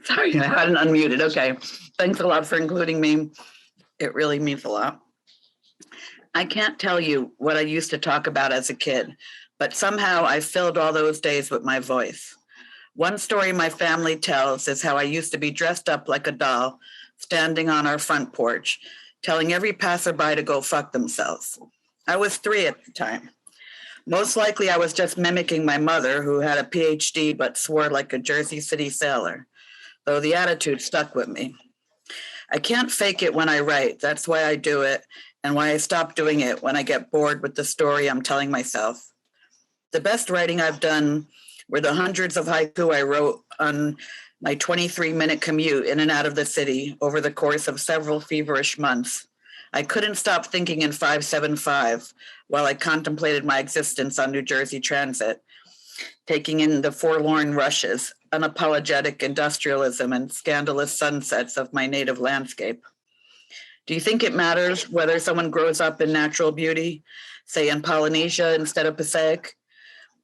Sorry, I hadn't unmuted. Okay. Thanks a lot for including me. It really means a lot. I can't tell you what I used to talk about as a kid, but somehow I filled all those days with my voice. One story my family tells is how I used to be dressed up like a doll, standing on our front porch, telling every passerby to go fuck themselves. I was 3 at the time. Most likely I was just mimicking my mother, who had a PhD but swore like a Jersey City sailor, though the attitude stuck with me. I can't fake it when I write. That's why I do it, and why I stop doing it when I get bored with the story I'm telling myself. The best writing I've done were the hundreds of haiku I wrote on my 23-minute commute in and out of the city over the course of several feverish months. I couldn't stop thinking in 575 while I contemplated my existence on New Jersey Transit, taking in the forlorn rushes, unapologetic industrialism, and scandalous sunsets of my native landscape. Do you think it matters whether someone grows up in natural beauty, say in Polynesia instead of Passaic?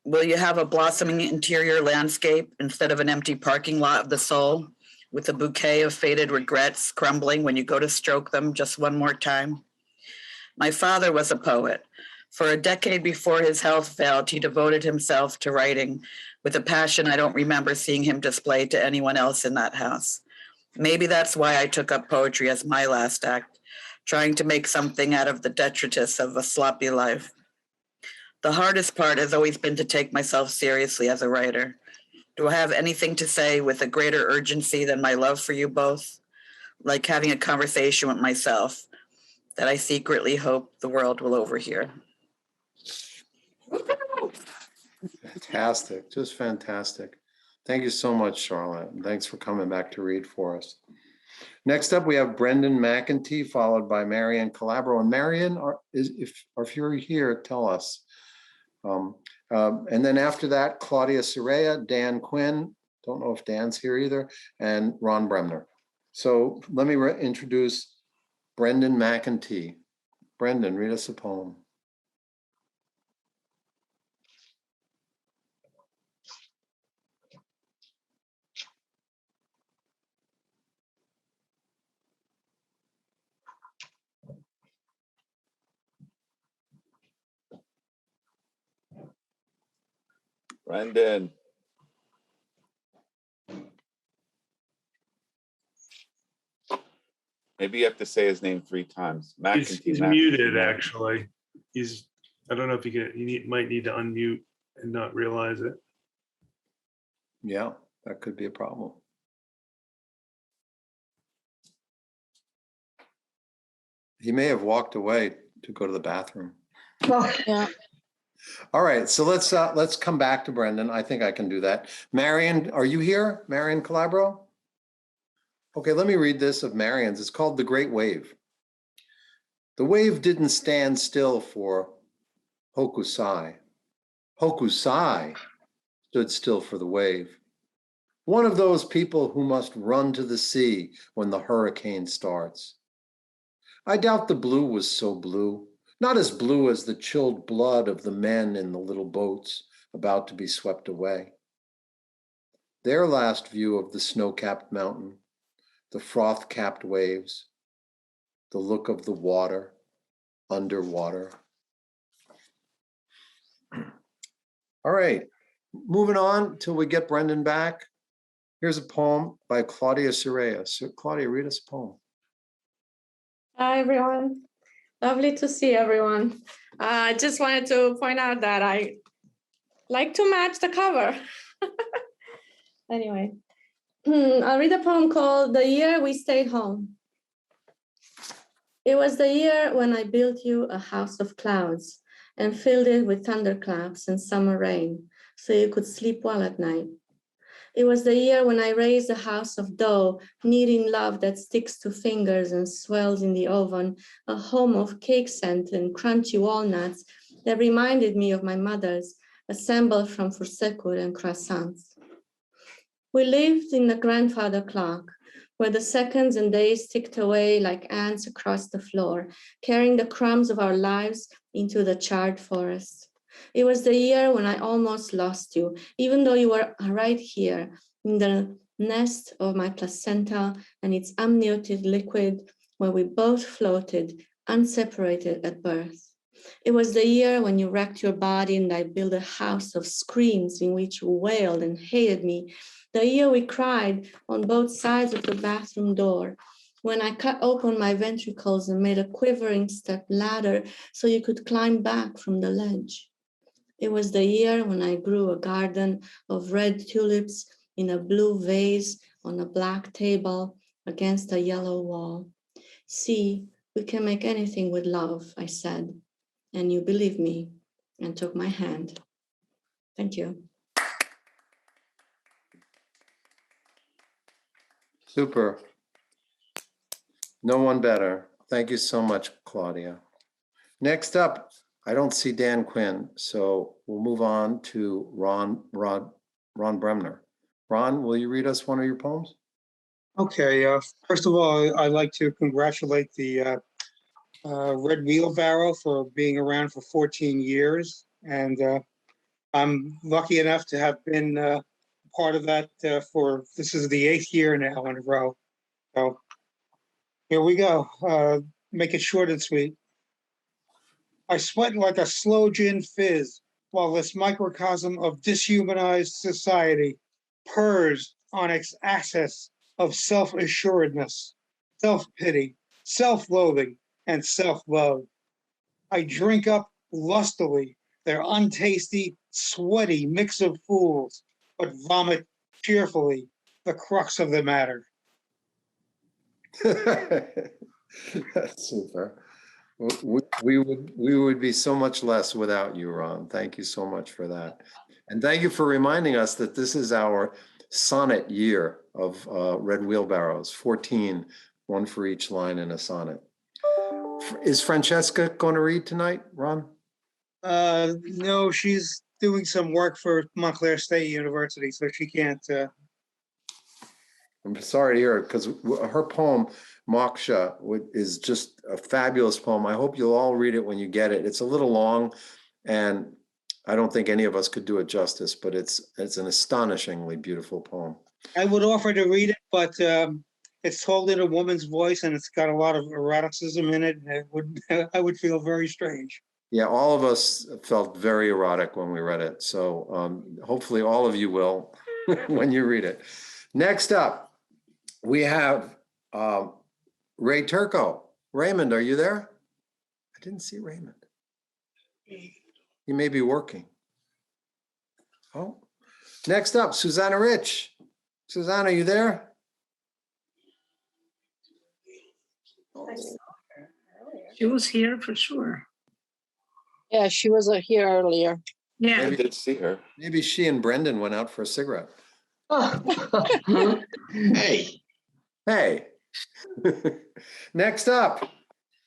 Will you have a blossoming interior landscape instead of an empty parking lot of the soul, with a bouquet of faded regrets crumbling when you go to stroke them just one more time? My father was a poet. For a decade before his health failed, he devoted himself to writing with a passion I don't remember seeing him display to anyone else in that house. Maybe that's why I took up poetry as my last act, trying to make something out of the detritus of a sloppy life. The hardest part has always been to take myself seriously as a writer. Do I have anything to say with a greater urgency than my love for you both? Like having a conversation with myself that I secretly hope the world will overhear. Fantastic, just fantastic. Thank you so much, Charlotte. And thanks for coming back to read for us. Next up, we have Brendan Mcentee, followed by Marianne Calabro. And Marianne, if you're here, tell us. And then after that, Claudia Soraya, Dan Quinn, don't know if Dan's here either, and Ron Bremner. So let me introduce Brendan Mcentee. Brendan, read us a poem. Brendan. Maybe you have to say his name 3 times. He's muted, actually. I don't know if he might need to unmute and not realize it. Yeah, that could be a problem. He may have walked away to go to the bathroom. Yeah. All right, so let's come back to Brendan. I think I can do that. Marion, are you here? Marion Calabro? Okay, let me read this of Marion's. It's called The Great Wave. The wave didn't stand still for Hokusai. Hokusai stood still for the wave. One of those people who must run to the sea when the hurricane starts. I doubt the blue was so blue, not as blue as the chilled blood of the men in the little boats about to be swept away. Their last view of the snow-capped mountain, the froth-capped waves, the look of the water, underwater. All right, moving on till we get Brendan back. Here's a poem by Claudia Soraya. So Claudia, read us a poem. Hi, everyone. Lovely to see everyone. I just wanted to point out that I like to match the cover. Anyway, I'll read a poem called The Year We Stayed Home. It was the year when I built you a house of clouds and filled it with thunderclaps and summer rain so you could sleep well at night. It was the year when I raised a house of dough, kneading love that sticks to fingers and swells in the oven, a home of cake scent and crunchy walnuts that reminded me of my mother's, assembled from fursekur and croissants. We lived in the grandfather clock, where the seconds and days ticked away like ants across the floor, carrying the crumbs of our lives into the charred forest. It was the year when I almost lost you, even though you were right here in the nest of my placenta and its amniotic liquid, where we both floated, unseparated at birth. It was the year when you wrecked your body and I built a house of screams in which you wailed and hated me. The year we cried on both sides of the bathroom door, when I cut open my ventricles and made a quivering step ladder so you could climb back from the ledge. It was the year when I grew a garden of red tulips in a blue vase on a black table against a yellow wall. See, we can make anything with love, I said, and you believed me and took my hand. Thank you. Super. No one better. Thank you so much, Claudia. Next up, I don't see Dan Quinn, so we'll move on to Ron Bremner. Ron, will you read us one of your poems? Okay, first of all, I'd like to congratulate the Red Wheelbarrow for being around for 14 years. And I'm lucky enough to have been part of that this is the 8th year now in a row. So here we go. Make it short and sweet. I sweat like a slow gin fizz while this microcosm of dishumanized society purrs on its axis of self-assuredness, self-pity, self-loathing, and self-love. I drink up lustily their untasty, sweaty mix of fools, but vomit cheerfully the crux of the matter. That's super. We would be so much less without you, Ron. Thank you so much for that. And thank you for reminding us that this is our sonnet year of Red Wheelbarrows, 14, one for each line in a sonnet. Is Francesca going to read tonight, Ron? No, she's doing some work for Montclair State University, so she can't. I'm sorry to hear it, because her poem, Moksha, is just a fabulous poem. I hope you'll all read it when you get it. It's a little long, and I don't think any of us could do it justice, but it's an astonishingly beautiful poem. I would offer to read it, but it's told in a woman's voice and it's got a lot of eroticism in it. I would feel very strange. Yeah, all of us felt very erotic when we read it. So hopefully all of you will when you read it. Next up, we have Ray Turco. Raymond, are you there? I didn't see Raymond. He may be working. Oh, next up, Susanna Rich. Susanna, are you there? She was here for sure. Yeah, she was here earlier. Yeah. I did see her. Maybe she and Brendan went out for a cigarette. Hey. Hey. Next up.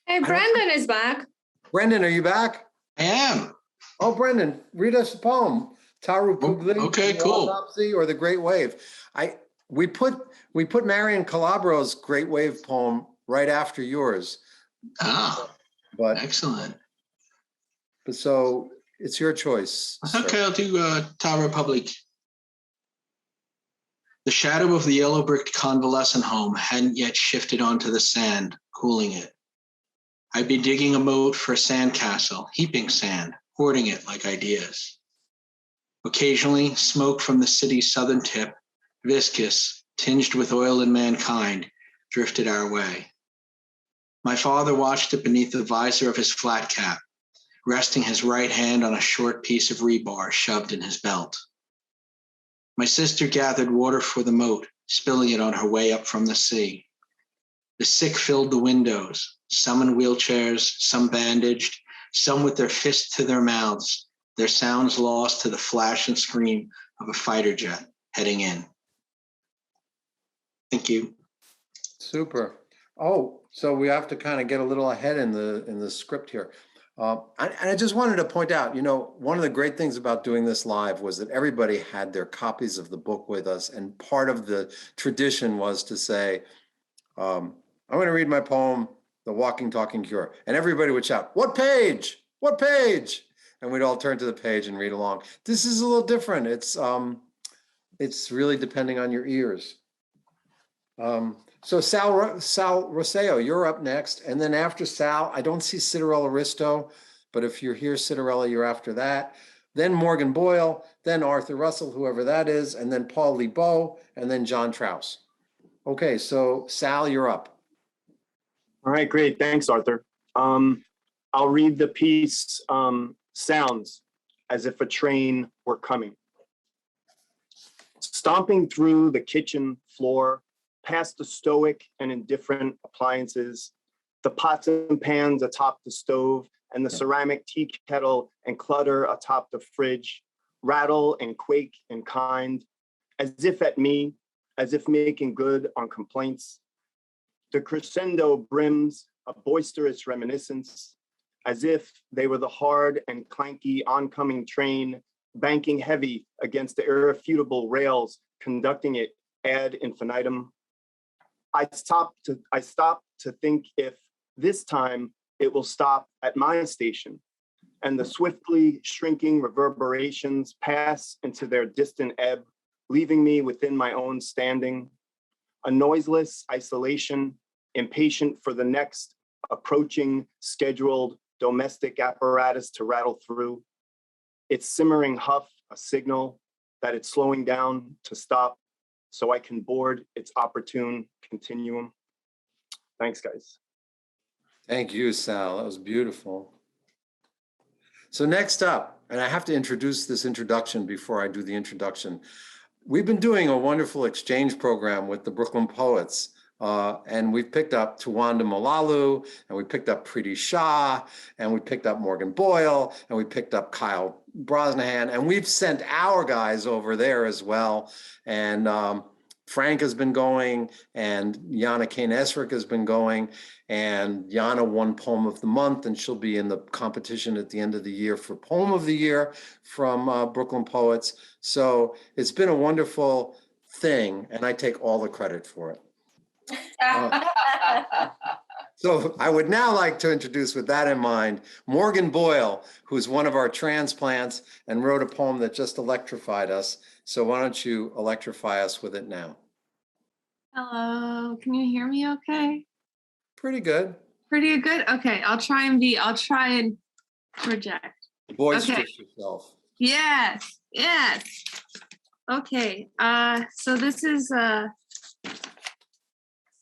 Hey, Brendan is back. Brendan, are you back? I am. Oh, Brendan, read us a poem. Taru Pugli, okay, The cool. Autopsy, or The Great Wave. We put Marion Calabro's Great Wave poem right after yours. Ah, but excellent. But so it's your choice. Okay, I'll do Tower Republic. The shadow of the yellow brick convalescent home hadn't yet shifted onto the sand, cooling it. I'd be digging a moat for a sandcastle, heaping sand, hoarding it like ideas. Occasionally, smoke from the city's southern tip, viscous, tinged with oil and mankind, drifted our way. My father watched it beneath the visor of his flat cap, resting his right hand on a short piece of rebar shoved in his belt. My sister gathered water for the moat, spilling it on her way up from the sea. The sick filled the windows, some in wheelchairs, some bandaged, some with their fists to their mouths, their sounds lost to the flash and scream of a fighter jet heading in. Thank you. Super. Oh, so we have to kind of get a little ahead in the script here. And I just wanted to point out, one of the great things about doing this live was that everybody had their copies of the book with us. And part of the tradition was to say, I'm going to read my poem, The Walking, Talking Cure. And everybody would shout, what page? What page? And we'd all turn to the page and read along. This is a little different. It's really depending on your ears. So Sal Rosseo, you're up next. And then after Sal, I don't see Citarella Risto, but if you're here, Citarella, you're after that. Then Morgan Boyle, then Arthur Russell, whoever that is, and then Paul Lebo, and then John Trouse. Okay, so Sal, you're up. All right, great. Thanks, Arthur. I'll read the piece, Sounds as if a train were coming. Stomping through the kitchen floor, past the stoic and indifferent appliances, the pots and pans atop the stove, and the ceramic tea kettle and clutter atop the fridge, rattle and quake in kind, as if at me, as if making good on complaints. The crescendo brims a boisterous reminiscence, as if they were the hard and clanky oncoming train, banking heavy against the irrefutable rails, conducting it ad infinitum. I stop to think if this time it will stop at my station, and the swiftly shrinking reverberations pass into their distant ebb, leaving me within my own standing, a noiseless isolation, impatient for the next approaching scheduled domestic apparatus to rattle through. Its simmering huff, a signal that it's slowing down to stop so I can board its opportune continuum. Thanks, guys. Thank you, Sal. That was beautiful. So next up, and I have to introduce this introduction before I do the introduction. We've been doing a wonderful exchange program with the Brooklyn Poets. And we've picked up Tawanda Malalu, and we picked up Preeti Shah, and we picked up Morgan Boyle, and we picked up Kyle Brosnahan, and we've sent our guys over there as well. And Frank has been going, and Yana Kane-Esrick has been going, and Yana won Poem of the Month, and she'll be in the competition at the end of the year for Poem of the Year from Brooklyn Poets. So it's been a wonderful thing, and I take all the credit for it. So I would now like to introduce, with that in mind, Morgan Boyle, who's one of our transplants and wrote a poem that just electrified us. So why don't you electrify us with it now? Hello, can you hear me okay? Pretty good. Pretty good? Okay, I'll try and project. Boisterous yourself. Yes, yes. Okay, so this is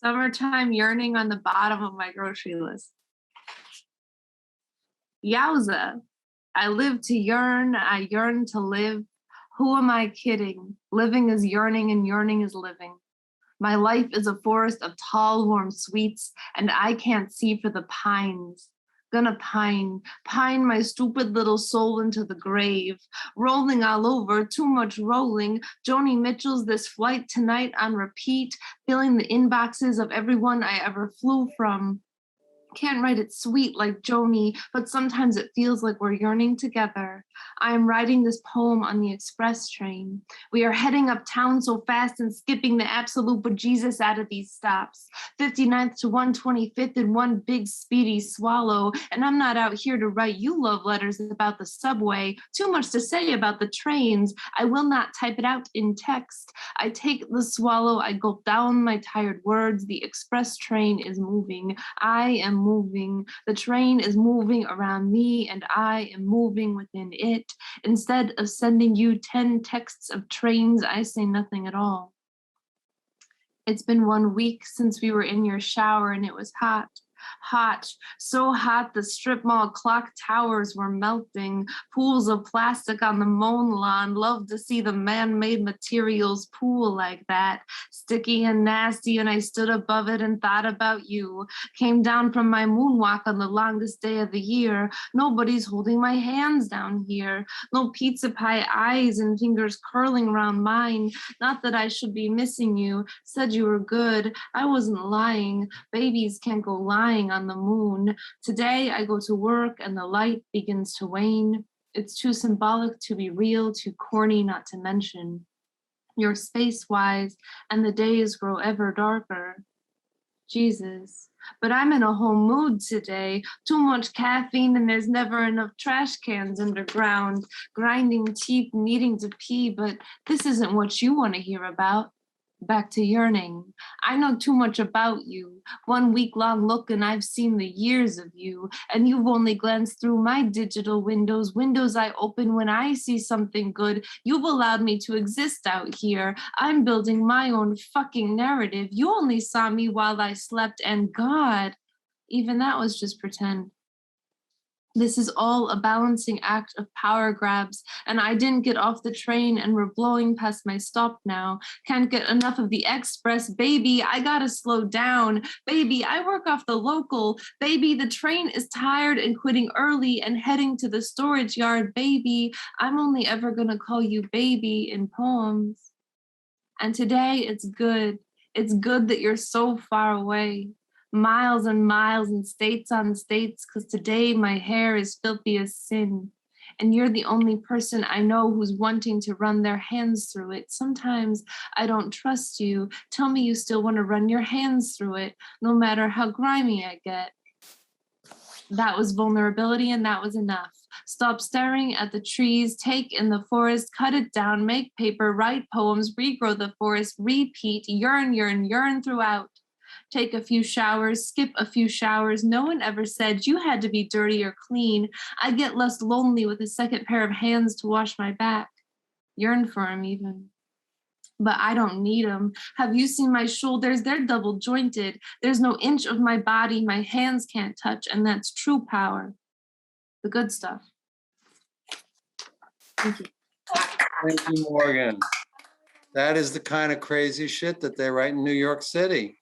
summertime yearning on the bottom of my grocery list. Yowza, I live to yearn, I yearn to live. Who am I kidding? Living is yearning and yearning is living. My life is a forest of tall, warm sweets, and I can't see for the pines. Gonna pine my stupid little soul into the grave. Rolling all over, too much rolling. Joni Mitchell's This Flight Tonight on repeat, filling the inboxes of everyone I ever flew from. Can't write it sweet like Joni, but sometimes it feels like we're yearning together. I am writing this poem on the express train. We are heading uptown so fast and skipping the absolute bejesus out of these stops. 59th to 125th in one big speedy swallow. And I'm not out here to write you love letters about the subway. Too much to say about the trains. I will not type it out in text. I take the swallow, I gulp down my tired words. The express train is moving. I am moving. The train is moving around me and I am moving within it. Instead of sending you 10 texts of trains, I say nothing at all. It's been 1 week since we were in your shower and it was hot. Hot, so hot the strip mall clock towers were melting. Pools of plastic on the mown lawn. Love to see the man-made materials pool like that. Sticky and nasty, and I stood above it and thought about you. Came down from my moonwalk on the longest day of the year. Nobody's holding my hands down here. No pizza pie eyes and fingers curling around mine. Not that I should be missing you. Said you were good. I wasn't lying. Babies can't go lying on the moon. Today I go to work and the light begins to wane. It's too symbolic to be real, too corny not to mention. You're space-wise and the days grow ever darker. Jesus, but I'm in a whole mood today. Too much caffeine and there's never enough trash cans underground. Grinding teeth, needing to pee, but this isn't what you want to hear about. Back to yearning. I know too much about you. 1 week-long look and I've seen the years of you. And you've only glanced through my digital windows I open when I see something good. You've allowed me to exist out here. I'm building my own fucking narrative. You only saw me while I slept, and God, even that was just pretend. This is all a balancing act of power grabs, and I didn't get off the train and we're blowing past my stop now. Can't get enough of the express. Baby, I gotta slow down. Baby, I work off the local. Baby, the train is tired and quitting early and heading to the storage yard. Baby, I'm only ever gonna call you baby in poems. And today it's good. It's good that you're so far away. Miles and miles and states on states, because today my hair is filthy as sin. And you're the only person I know who's wanting to run their hands through it. Sometimes I don't trust you. Tell me you still want to run your hands through it, no matter how grimy I get. That was vulnerability and that was enough. Stop staring at the trees, take in the forest, cut it down, make paper, write poems, regrow the forest, repeat, yearn, yearn, yearn throughout. Take a few showers, skip a few showers. No one ever said you had to be dirty or clean. I get less lonely with a second pair of hands to wash my back. Yearn for him even. But I don't need them. Have you seen my shoulders? They're double jointed. There's no inch of my body my hands can't touch, and that's true power. The good stuff. Thank you. Thank you, Morgan. That is the kind of crazy shit that they write in New York City.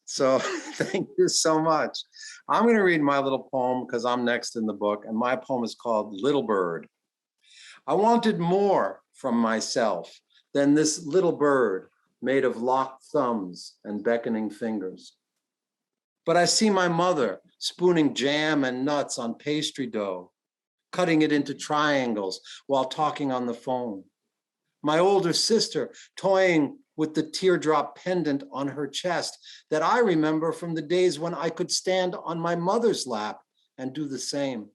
So thank you so much. I'm going to read my little poem because I'm next in the book, and my poem is called Little Bird. I wanted more from myself than this little bird made of locked thumbs and beckoning fingers. But I see my mother spooning jam and nuts on pastry dough, cutting it into triangles while talking on the phone. My older sister toying with the teardrop pendant on her chest that I remember from the days when I could stand on my mother's lap and do the same.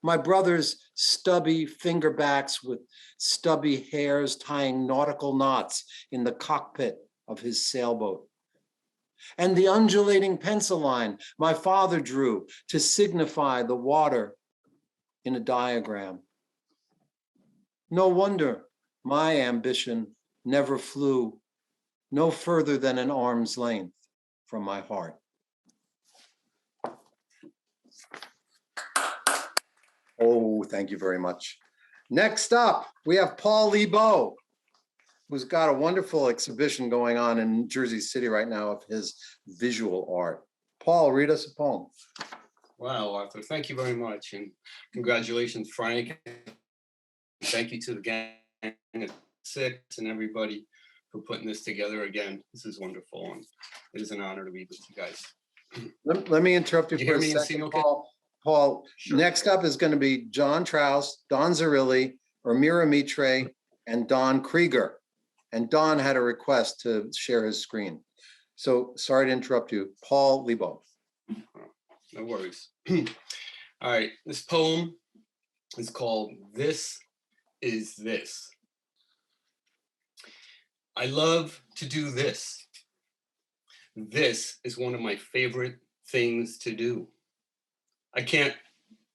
My brother's stubby fingerbacks with stubby hairs tying nautical knots in the cockpit of his sailboat. And the undulating pencil line my father drew to signify the water in a diagram. No wonder my ambition never flew no further than an arm's length from my heart. Oh, thank you very much. Next up, we have Paul Lebo, who's got a wonderful exhibition going on in Jersey City right now of his visual art. Paul, read us a poem. Wow, Arthur, thank you very much. And congratulations, Frank. Thank you to the gang at Six and everybody for putting this together again. This is wonderful. And it is an honor to be with you guys. Let me interrupt you You for hear a me and see second, me okay? Paul, next up is going to be John Trouse, Don Zarilli, Ramira Mitre, and Don Krieger. And Don had a request to share his screen. So sorry to interrupt you. Paul Lebo. No worries. All right, this poem is called This Is This. I love to do this. This is one of my favorite things to do. I can't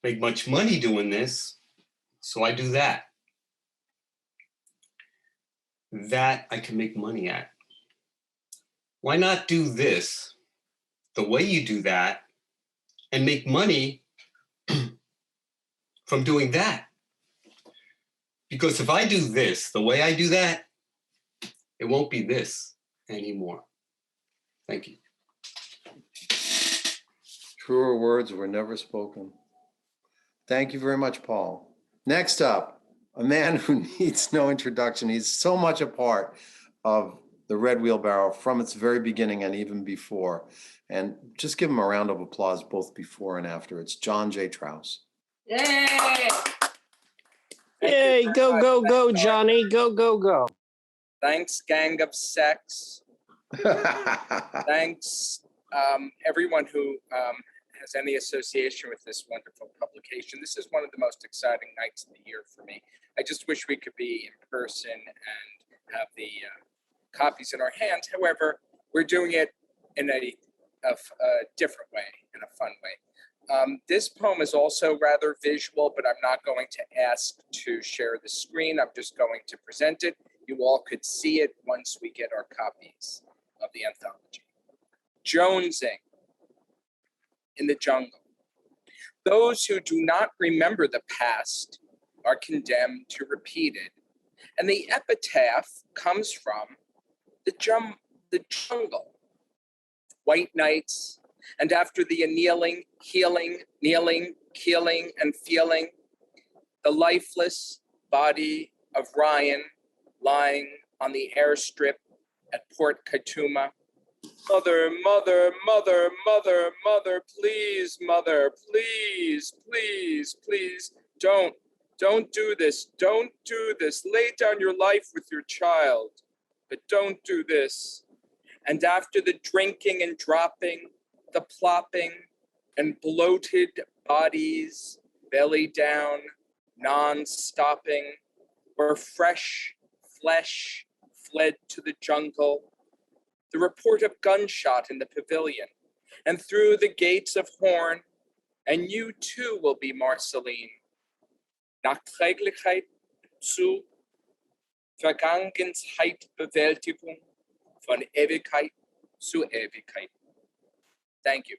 make much money doing this, so I do that. That I can make money at. Why not do this the way you do that and make money from doing that? Because if I do this the way I do that, it won't be this anymore. Thank you. Truer words were never spoken. Thank you very much, Paul. Next up, a man who needs no introduction. He's so much a part of the Red Wheelbarrow from its very beginning and even before. And just give him a round of applause both before and after. It's John Jay Trouse. Yay! Yay, go, go, go, Johnny. Go, go, go. Thanks, Gang of Sex. Thanks, everyone who has any association with this wonderful publication. This is one of the most exciting nights of the year for me. I just wish we could be in person and have the copies in our hands. However, we're doing it in a different way, in a fun way. This poem is also rather visual, but I'm not going to ask to share the screen. I'm just going to present it. You all could see it once we get our copies of the anthology. Jonesing in the jungle. Those who do not remember the past are condemned to repeat it. And the epitaph comes from the jungle. White nights, and after the annealing, healing, kneeling, keeling, and feeling, the lifeless body of Ryan lying on the airstrip at Port Katuma. Mother, mother, mother, mother, mother, please, mother, please, please, please, don't do this, don't do this. Lay down your life with your child, but don't do this. And after the drinking and dropping, the plopping and bloated bodies, belly down, non-stopping, where fresh flesh fled to the jungle, the report of gunshot in the pavilion, and through the gates of horn, and you too will be Marceline. Nachträglichkeit zu Vergangenheitsbewältigung von Ewigkeit zu Ewigkeit. Thank you.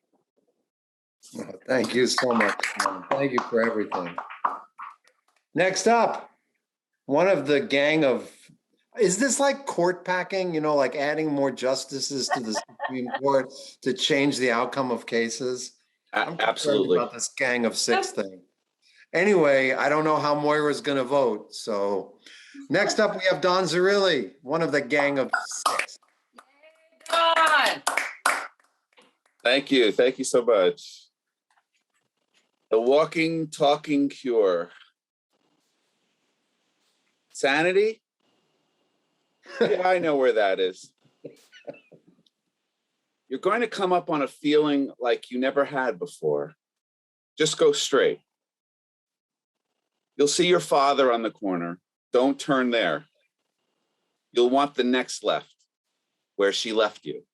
Oh, thank you so much, man. Thank you for everything. Next up, one of the gang of, is this like court packing, you know, like adding more justices to the Supreme Court to change the outcome of cases? I'm Absolutely. about this gang of six thing. Anyway, I don't know how Moira's going to vote. So next up, we have Don Zarilli, one of the gang of six. Don! Thank you. Thank you so much. The walking, talking cure. Sanity? Yeah, I know where that is. You're going to come up on a feeling like you never had before. Just go straight. You'll see your father on the corner. Don't turn there. You'll want the next left, where she left you.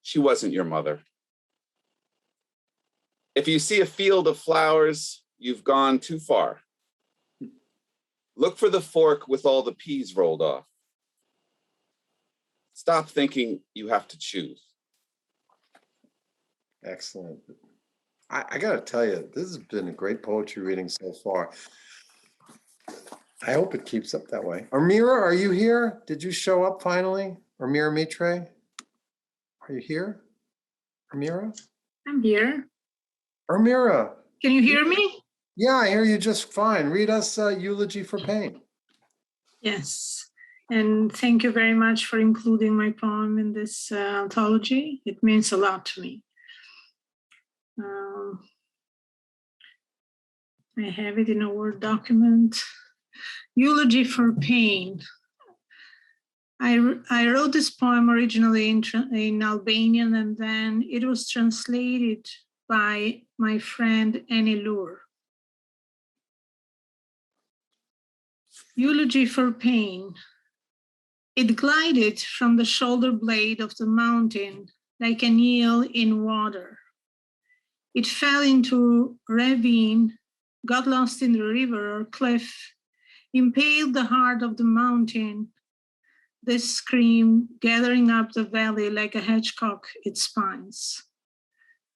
She wasn't your mother. If you see a field of flowers, you've gone too far. Look for the fork with all the peas rolled off. Stop thinking you have to choose. Excellent. I got to tell you, this has been a great poetry reading so far. I hope it keeps up that way. Amira, are you here? Did you show up finally? Amira Mitre? Are you here? Amira? I'm here. Amira. Can you hear me? Yeah, I hear you just fine. Read us Eulogy for Pain. Yes. And thank you very much for including my poem in this anthology. It means a lot to me. I have it in a Word document. Eulogy for Pain. I wrote this poem originally in Albanian, and then it was translated by my friend Annie Lure. Eulogy for Pain. It glided from the shoulder blade of the mountain like an eel in water. It fell into a ravine, got lost in the river or cliff, impaled the heart of the mountain. This scream gathering up the valley like a hedgecock its spines.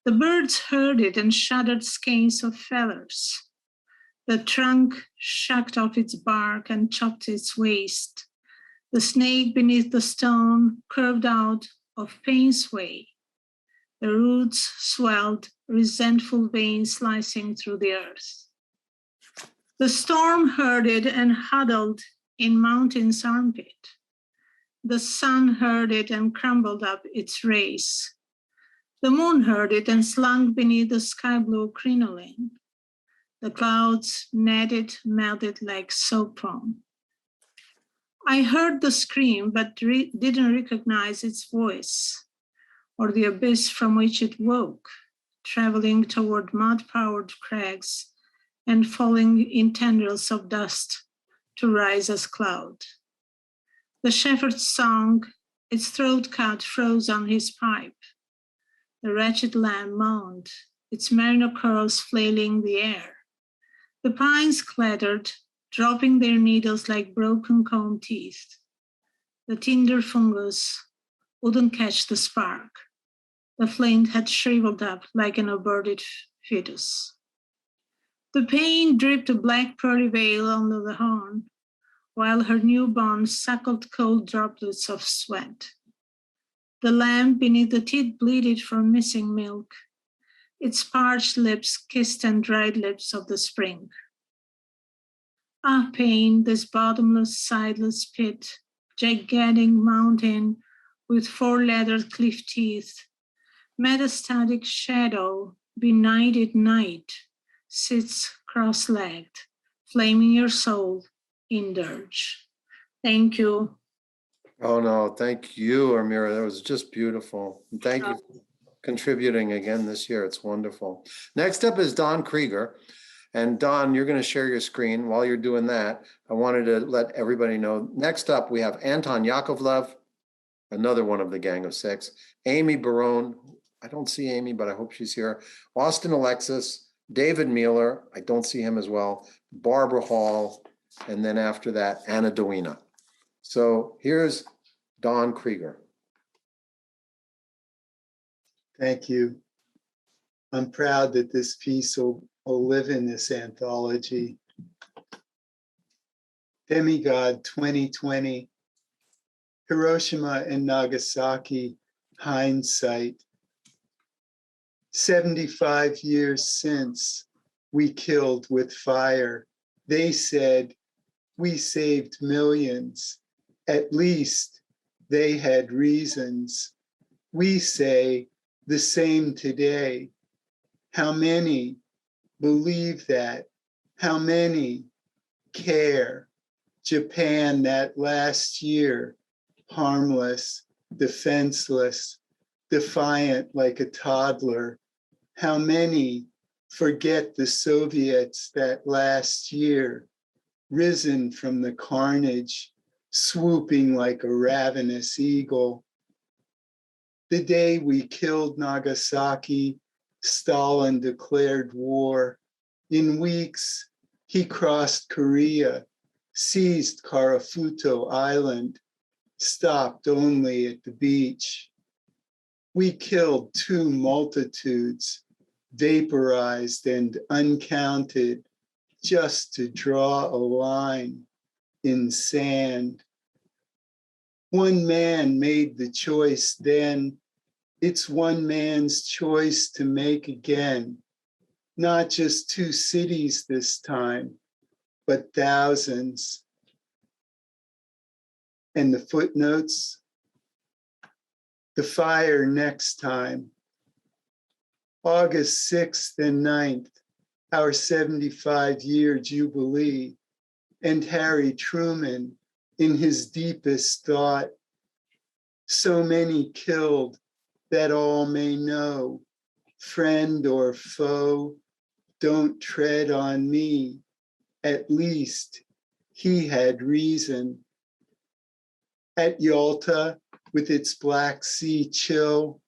The birds heard it and shuddered skeins of feathers. The trunk shucked off its bark and chopped its waist. The snake beneath the stone curved out of pain's way. The roots swelled, resentful veins slicing through the earth. The storm heard it and huddled in mountain's armpit. The sun heard it and crumbled up its rays. The moon heard it and slunk beneath the sky blue crinoline. The clouds netted, melted like soap foam. I heard the scream, but didn't recognize its voice or the abyss from which it woke, traveling toward mud-powered crags and falling in tendrils of dust to rise as cloud. The shepherd's song, its throat cut, froze on his pipe. The wretched lamb moaned, its merino curls flailing the air. The pines clattered, dropping their needles like broken comb teeth. The tinder fungus wouldn't catch the spark. The flint had shriveled up like an aborted fetus. The pain dripped a black pearly veil under the horn, while her newborn suckled cold droplets of sweat. The lamb beneath the teat bleated for missing milk. Its parched lips kissed and dried lips of the spring. Ah, pain, this bottomless, sideless pit, gigantic mountain with four-leathered cliff teeth, metastatic shadow, benighted night, sits cross-legged, flaming your soul in dirge. Thank you. Oh, no, thank you, Amira. That was just beautiful. And thank you for contributing again this year. It's wonderful. Next up is Don Krieger. And Don, you're going to share your screen. While you're doing that, I wanted to let everybody know. Next up, we have Anton Yakovlev, another one of the Gang of Six. Amy Barone. I don't see Amy, but I hope she's here. Austin Alexis, David Mueller. I don't see him as well. Barbara Hall. And then after that, Anna Dowina. So here's Don Krieger. Thank you. I'm proud that this piece will live in this anthology. Demigod 2020, Hiroshima and Nagasaki, hindsight. 75 years since we killed with fire. They said we saved millions. At least they had reasons. We say the same today. How many believe that? How many care? Japan that last year, harmless, defenseless, defiant like a toddler. How many forget the Soviets that last year, risen from the carnage, swooping like a ravenous eagle? The day we killed Nagasaki, Stalin declared war. In weeks, he crossed Korea, seized Karafuto Island, stopped only at the beach. We killed two multitudes, vaporized and uncounted, just to draw a line in sand. One man made the choice then. It's one man's choice to make again. Not just two cities this time, but thousands. And the footnotes, the fire next time. August 6th and 9th, our 75-year jubilee, and Harry Truman in his deepest thought. So many killed that all may know, friend or foe, don't tread on me. At least he had reason. At Yalta, with its Black Sea chill,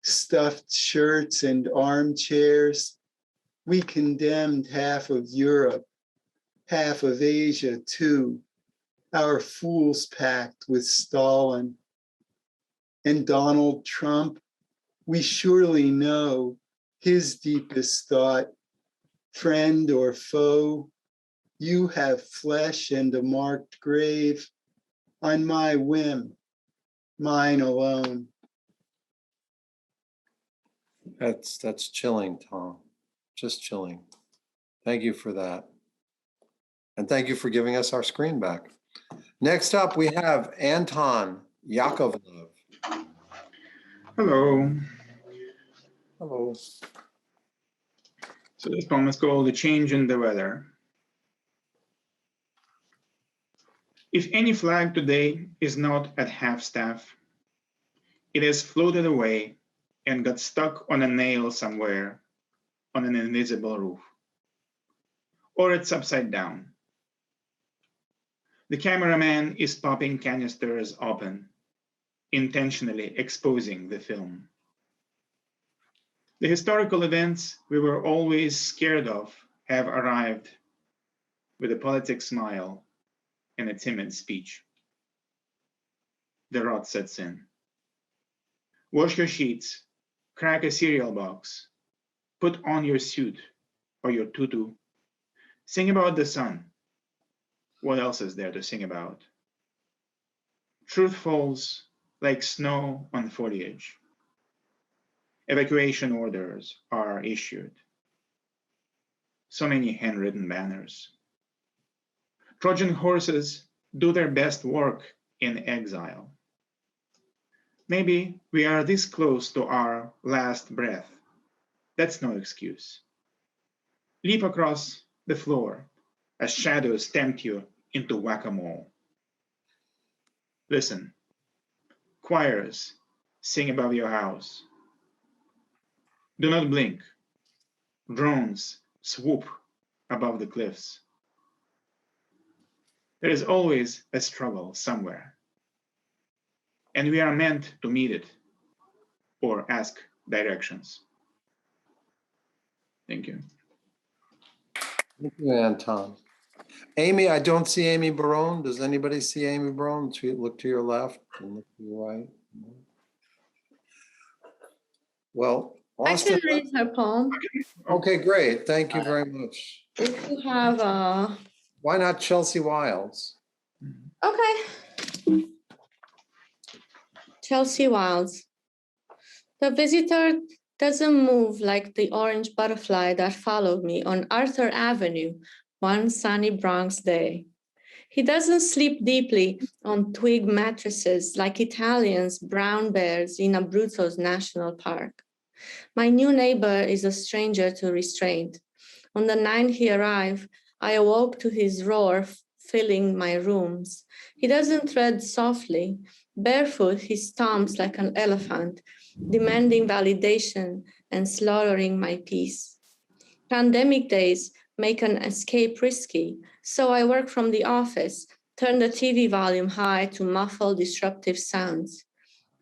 stuffed shirts and armchairs, we condemned half of Europe, half of Asia too, our fools packed with Stalin. And Donald Trump, we surely know his deepest thought, friend or foe, you have flesh and a marked grave on my whim, mine alone. That's chilling, Tom. Just chilling. Thank you for that. And thank you for giving us our screen back. Next up, we have Anton Yakovlev. Hello. Hello. So this poem is called The Change in the Weather. If any flag today is not at half-staff, it has floated away and got stuck on a nail somewhere on an invisible roof. Or it's upside down. The cameraman is popping canisters open, intentionally exposing the film. The historical events we were always scared of have arrived with a politic smile and a timid speech. The rot sets in. Wash your sheets, crack a cereal box, put on your suit or your tutu, sing about the sun. What else is there to sing about? Truth falls like snow on foliage. Evacuation orders are issued. So many handwritten banners. Trojan horses do their best work in exile. Maybe we are this close to our last breath. That's no excuse. Leap across the floor as shadows tempt you into whack-a-mole. Listen, choirs sing above your house. Do not blink. Drones swoop above the cliffs. There is always a struggle somewhere, and we are meant to meet it or ask directions. Thank you. Thank you, Anton. Amy, I don't see Amy Barone. Does anybody see Amy Barone? Look to your left and look to your right. Well, Austin. I can read her poem. Okay, great. Thank you very much. If you have Why not Chelsea Wilds? Okay. Chelsea Wilds. The visitor doesn't move like the orange butterfly that followed me on Arthur Avenue one sunny Bronx day. He doesn't sleep deeply on twig mattresses like Italians' brown bears in Abruzzo's National Park. My new neighbor is a stranger to restraint. On the night he arrived, I awoke to his roar filling my rooms. He doesn't tread softly. Barefoot, he stomps like an elephant, demanding validation and slaughtering my peace. Pandemic days make an escape risky, so I work from the office, turn the TV volume high to muffle disruptive sounds.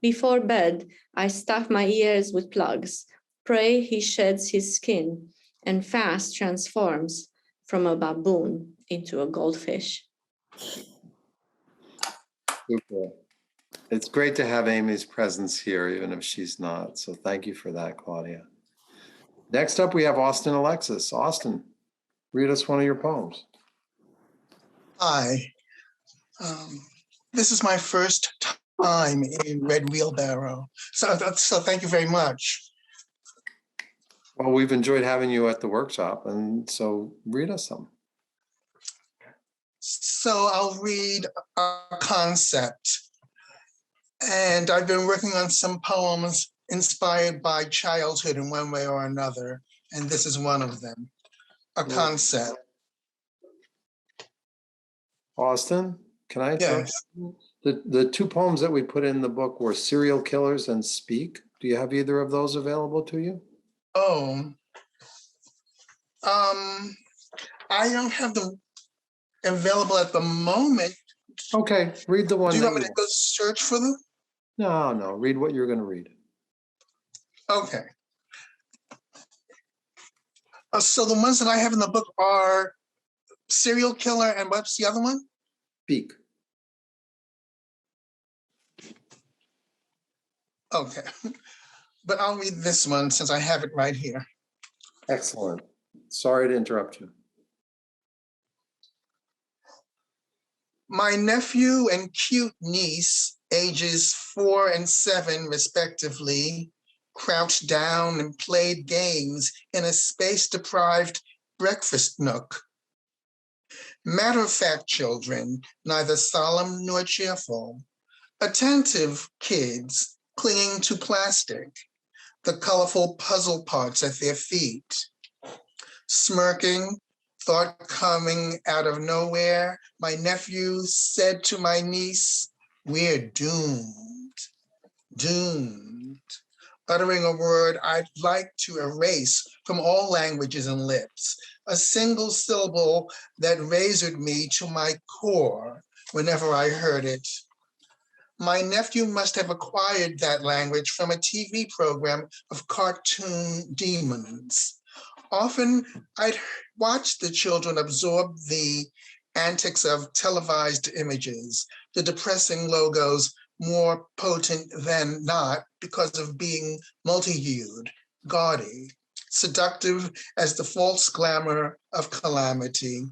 Before bed, I stuff my ears with plugs, pray he sheds his skin, and fast transforms from a baboon into a goldfish. Super. It's great to have Amy's presence here, even if she's not. So thank you for that, Claudia. Next up, we have Austin Alexis. Austin, read us one of your poems. Hi. This is my first time in Red Wheelbarrow. So thank you very much. Well, we've enjoyed having you at the workshop, and so read us some. So I'll read a concept. And I've been working on some poems inspired by childhood in one way or another. And this is one of them, a concept. Austin, can I interrupt? Yes. The two poems that we put in the book were Serial Killers and Speak. Do you have either of those available to you? Oh, I don't have them available at the moment. Okay, read the one. Do you want me to go search for them? No, read what you're going to read. Okay. So the ones that I have in the book are Serial Killer and what's the other one? Speak. Okay. But I'll read this one since I have it right here. Excellent. Sorry to interrupt you. My nephew and cute niece, ages 4 and 7 respectively, crouched down and played games in a space-deprived breakfast nook. Matter-of-fact children, neither solemn nor cheerful. Attentive kids clinging to plastic, the colorful puzzle parts at their feet. Smirking, thought coming out of nowhere, my nephew said to my niece, "We're doomed, doomed," uttering a word I'd like to erase from all languages and lips, a single syllable that razored me to my core whenever I heard it. My nephew must have acquired that language from a TV program of cartoon demons. Often I'd watch the children absorb the antics of televised images, the depressing logos more potent than not because of being multi-hued, gaudy, seductive as the false glamour of calamity.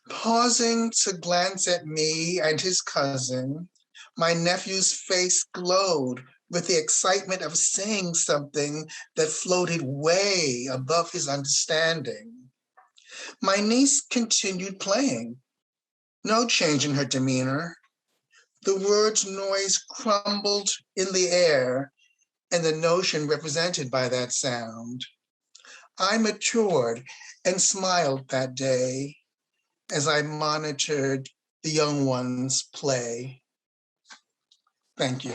Pausing to glance at me and his cousin, my nephew's face glowed with the excitement of saying something that floated way above his understanding. My niece continued playing. No change in her demeanor. The word's noise crumbled in the air and the notion represented by that sound. I matured and smiled that day as I monitored the young ones play. Thank you.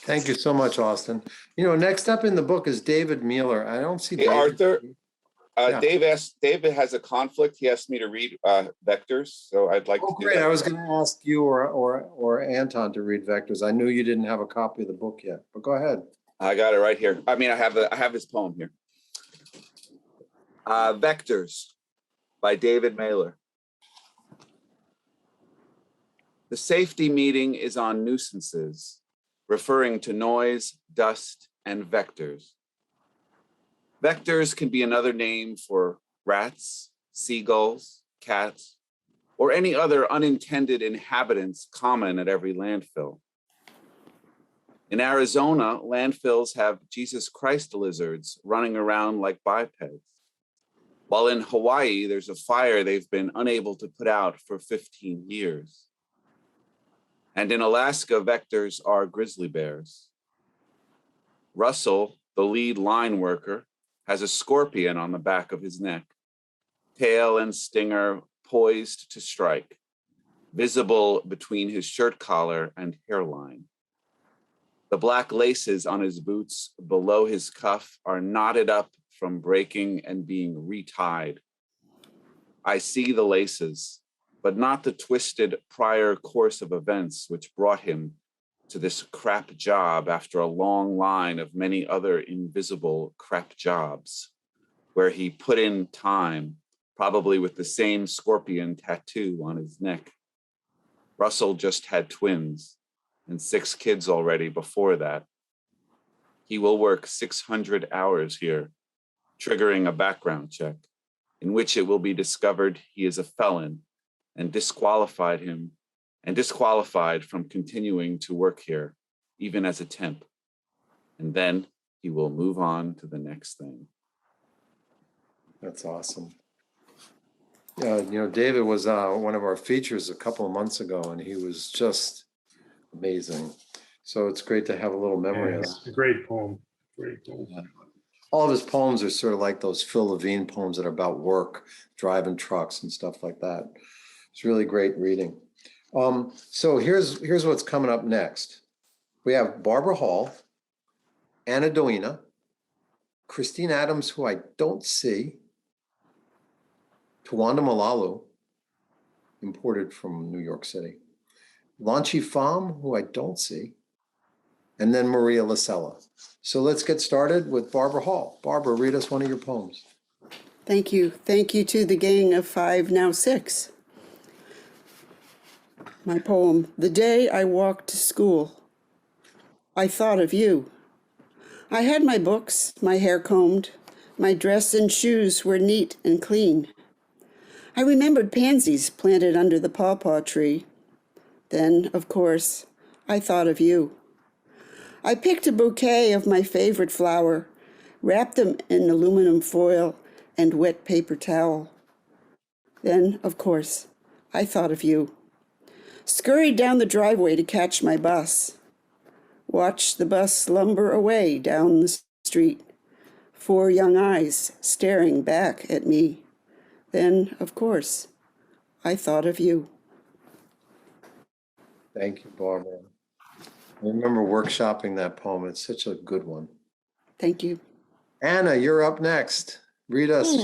Thank you so much, Austin. You know, next up in the book is David Mueller. I don't see Hey, David. Arthur, Yeah. David has a conflict. He asked me to read Vectors, so I'd like to do Great. that. I was going to ask you or Anton to read Vectors. I knew you didn't have a copy of the book yet, but go ahead. I got it right here. I mean, I have his poem here. Vectors by David Mueller. The safety meeting is on nuisances, referring to noise, dust, and vectors. Vectors can be another name for rats, seagulls, cats, or any other unintended inhabitants common at every landfill. In Arizona, landfills have Jesus Christ lizards running around like bipeds. While in Hawaii, there's a fire they've been unable to put out for 15 years. And in Alaska, vectors are grizzly bears. Russell, the lead line worker, has a scorpion on the back of his neck, tail and stinger poised to strike, visible between his shirt collar and hairline. The black laces on his boots below his cuff are knotted up from breaking and being retied. I see the laces, but not the twisted prior course of events which brought him to this crap job after a long line of many other invisible crap jobs, where he put in time, probably with the same scorpion tattoo on his neck. Russell just had twins and 6 kids already before that. He will work 600 hours here, triggering a background check, in which it will be discovered he is a felon and disqualified from continuing to work here, even as a temp. And then he will move on to the next thing. That's awesome. David was one of our features a couple of months ago, and he was just amazing. So it's great to have a little memory of that. It's a great poem. Great poem. Yeah. All of his poems are sort of like those Phil Levine poems that are about work, driving trucks and stuff like that. It's really great reading. So here's what's coming up next. We have Barbara Hall, Anna Doina, Christine Adams, who I don't see, Tawanda Malalu, imported from New York City, Lanchi Pham, who I don't see, and then Maria Lasella. So let's get started with Barbara Hall. Barbara, read us one of your poems. Thank you. Thank you to the gang of 5, now 6. My poem, The Day I Walked to School. I thought of you. I had my books, my hair combed, my dress and shoes were neat and clean. I remembered pansies planted under the pawpaw tree. Then, of course, I thought of you. I picked a bouquet of my favorite flower, wrapped them in aluminum foil and wet paper towel. Then, of course, I thought of you. Scurried down the driveway to catch my bus. Watched the bus slumber away down the street. 4 young eyes staring back at me. Then, of course, I thought of you. Thank you, Barbara. I remember workshopping that poem. It's such a good one. Thank you. Anna, you're up next. Read us.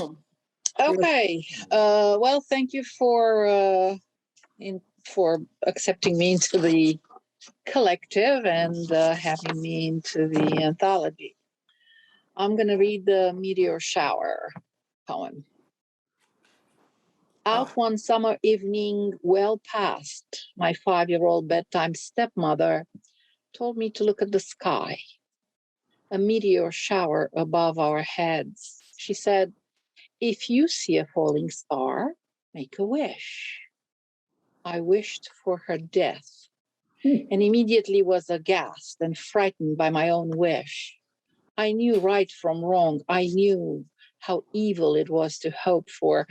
Okay. Well, thank you for accepting me into the collective and having me into the anthology. I'm going to read the Meteor Shower poem. Out one summer evening, well past, my 5-year-old bedtime stepmother told me to look at the sky. A meteor shower above our heads. She said, if you see a falling star, make a wish. I wished for her death and immediately was aghast and frightened by my own wish. I knew right from wrong. I knew how evil it was to hope for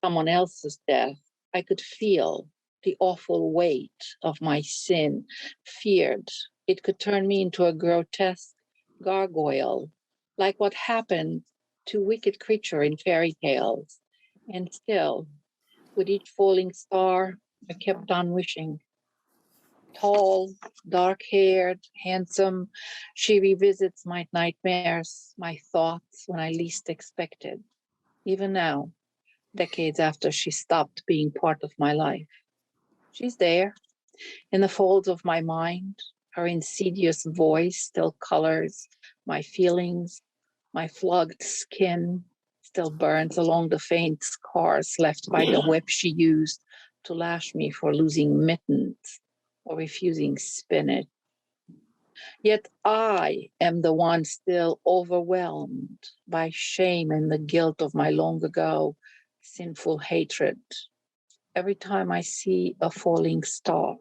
someone else's death. I could feel the awful weight of my sin, feared it could turn me into a grotesque gargoyle, like what happened to wicked creature in fairy tales. And still, with each falling star, I kept on wishing. Tall, dark-haired, handsome, she revisits my nightmares, my thoughts when I least expected. Even now, decades after she stopped being part of my life. She's there, in the folds of my mind. Her insidious voice still colors my feelings. My flugged skin still burns along the faint scars left by the whip she used to lash me for losing mittens or refusing spinach. Yet I am the one still overwhelmed by shame and the guilt of my long ago sinful hatred every time I see a falling star.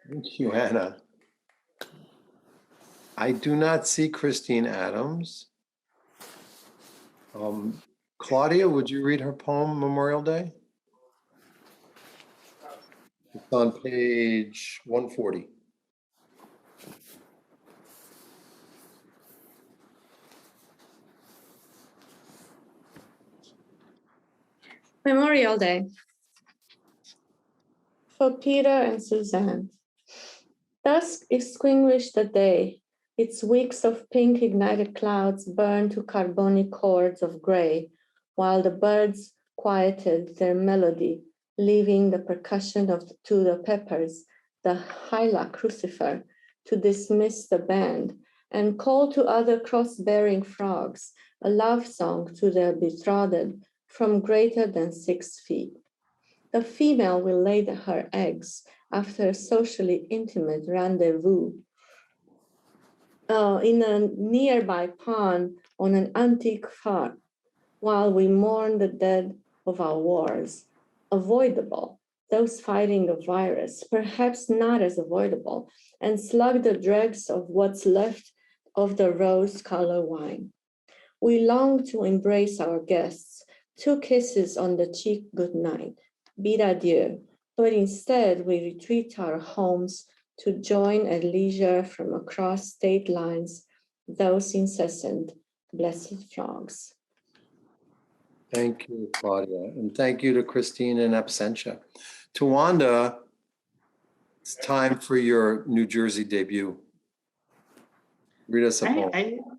Thank you, Anna. I do not see Christine Adams. Claudia, would you read her poem, Memorial Day? It's on page 140. Memorial Day. For Peter and Suzanne. Dusk extinguished the day. Its weeks of pink ignited clouds burned to carbonic chords of gray, while the birds quieted their melody, leaving the percussion to the peppers, the hyla crucifer, to dismiss the band, and call to other cross-bearing frogs, a love song to their betrothed from greater than 6 feet. The female will lay her eggs after a socially intimate rendezvous in a nearby pond on an antique farm, while we mourn the dead of our wars. Avoidable, those fighting the virus, perhaps not as avoidable, and slug the dregs of what's left of the rose-colored wine. We long to embrace our guests, 2 kisses on the cheek goodnight, bid adieu, but instead we retreat to our homes to join at leisure from across state lines those incessant blessed frogs. Thank you, Claudia, and thank you to Christine in absentia. Tawanda, it's time for your New Jersey debut. Read us a poem.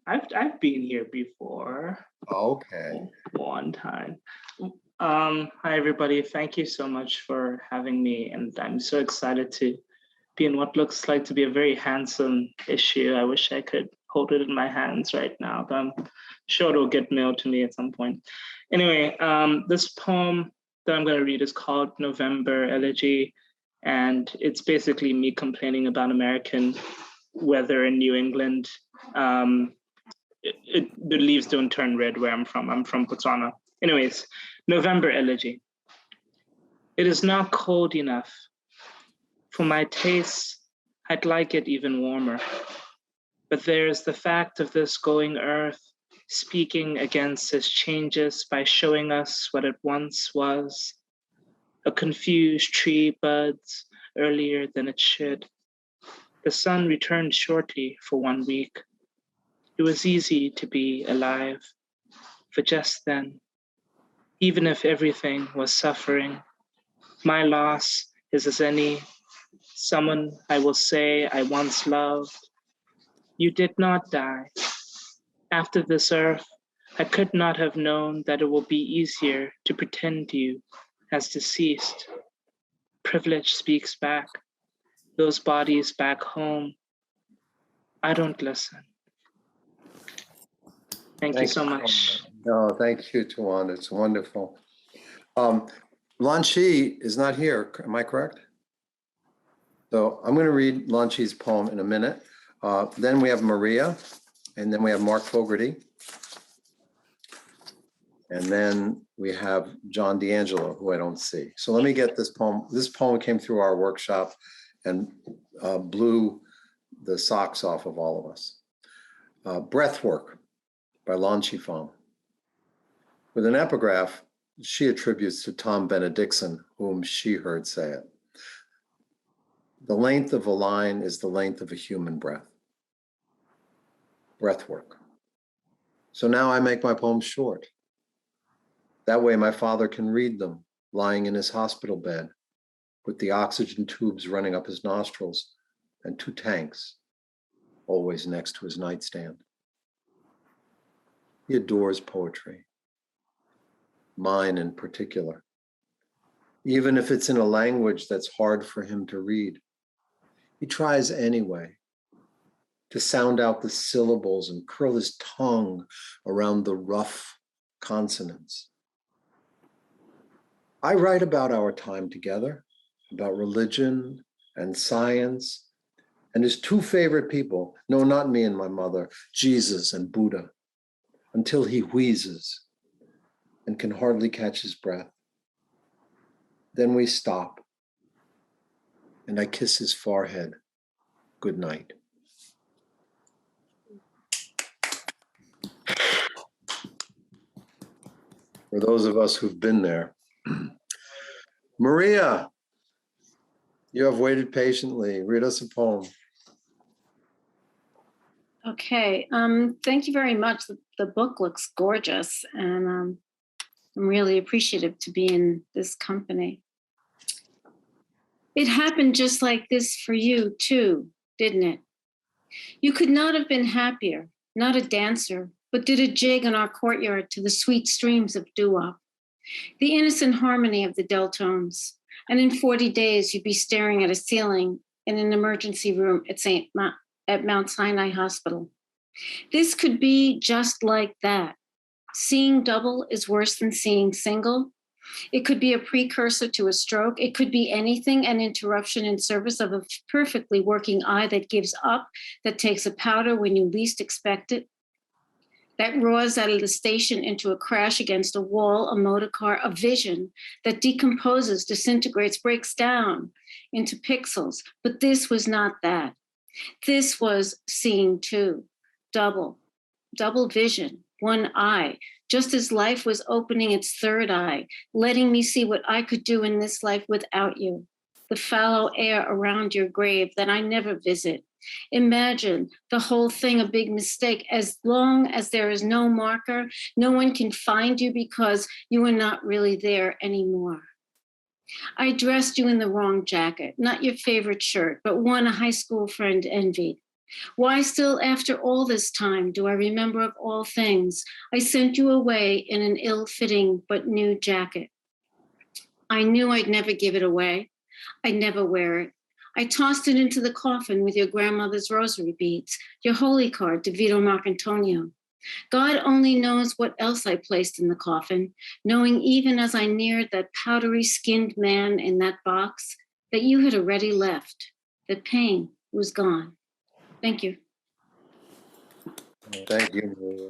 I've been here before. Okay. One time. Hi everybody. Thank you so much for having me, and I'm so excited to be in what looks like to be a very handsome issue. I wish I could hold it in my hands right now, but I'm sure it'll get mailed to me at some point. Anyway, this poem that I'm going to read is called November Elegy, and it's basically me complaining about American weather in New England. The leaves don't turn red where I'm from. I'm from Botswana. Anyways, November Elegy. It is not cold enough. For my taste, I'd like it even warmer. But there's the fact of this going earth speaking against its changes by showing us what it once was. A confused tree buds earlier than it should. The sun returned shortly for 1 week. It was easy to be alive for just then. Even if everything was suffering, my loss is as any someone I will say I once loved. You did not die. After this earth, I could not have known that it will be easier to pretend you as deceased. Privilege speaks back. Those bodies back home. I don't listen. Thank you so much. No, thank you, Tawanda. It's wonderful. Lanchi is not here. Am I correct? So I'm going to read Lanchi's poem in a minute. Then we have Maria, and then we have Mark Fogarty. And then we have John Deangelo, who I don't see. So let me get this poem. This poem came through our workshop and blew the socks off of all of us. Breathwork by Lanchi Pham. With an epigraph she attributes to Tom Benedictson, whom she heard say it. The length of a line is the length of a human breath. Breathwork. So now I make my poems short. That way my father can read them lying in his hospital bed with the oxygen tubes running up his nostrils and 2 tanks always next to his nightstand. He adores poetry, mine in particular, even if it's in a language that's hard for him to read. He tries anyway to sound out the syllables and curl his tongue around the rough consonants. I write about our time together, about religion and science, and his 2 favorite people, no, not me and my mother, Jesus and Buddha, until he wheezes and can hardly catch his breath. Then we stop, and I kiss his forehead good night. For those of us who've been there. Maria, you have waited patiently. Read us a poem. Okay, thank you very much. The book looks gorgeous, and I'm really appreciative to be in this company. It happened just like this for you too, didn't it? You could not have been happier, not a dancer, but did a jig in our courtyard to the sweet streams of doo-wop, the innocent harmony of the deltones. And in 40 days, you'd be staring at a ceiling in an emergency room at Mount Sinai Hospital. This could be just like that. Seeing double is worse than seeing single. It could be a precursor to a stroke. It could be anything, an interruption in service of a perfectly working eye that gives up, that takes a powder when you least expect it, that roars out of the station into a crash against a wall, a motor car, a vision that decomposes, disintegrates, breaks down into pixels. But this was not that. This was seeing two, double vision, one eye, just as life was opening its third eye, letting me see what I could do in this life without you. The fallow air around your grave that I never visit. Imagine the whole thing a big mistake. As long as there is no marker, no one can find you because you are not really there anymore. I dressed you in the wrong jacket, not your favorite shirt, but one a high school friend envied. Why still, after all this time, do I remember of all things? I sent you away in an ill-fitting but new jacket. I knew I'd never give it away. I'd never wear it. I tossed it into the coffin with your grandmother's rosary beads, your holy card to Vito Marcantonio. God only knows what else I placed in the coffin, knowing even as I neared that powdery-skinned man in that box, that you had already left, that pain was gone. Thank you. Thank you, Maria.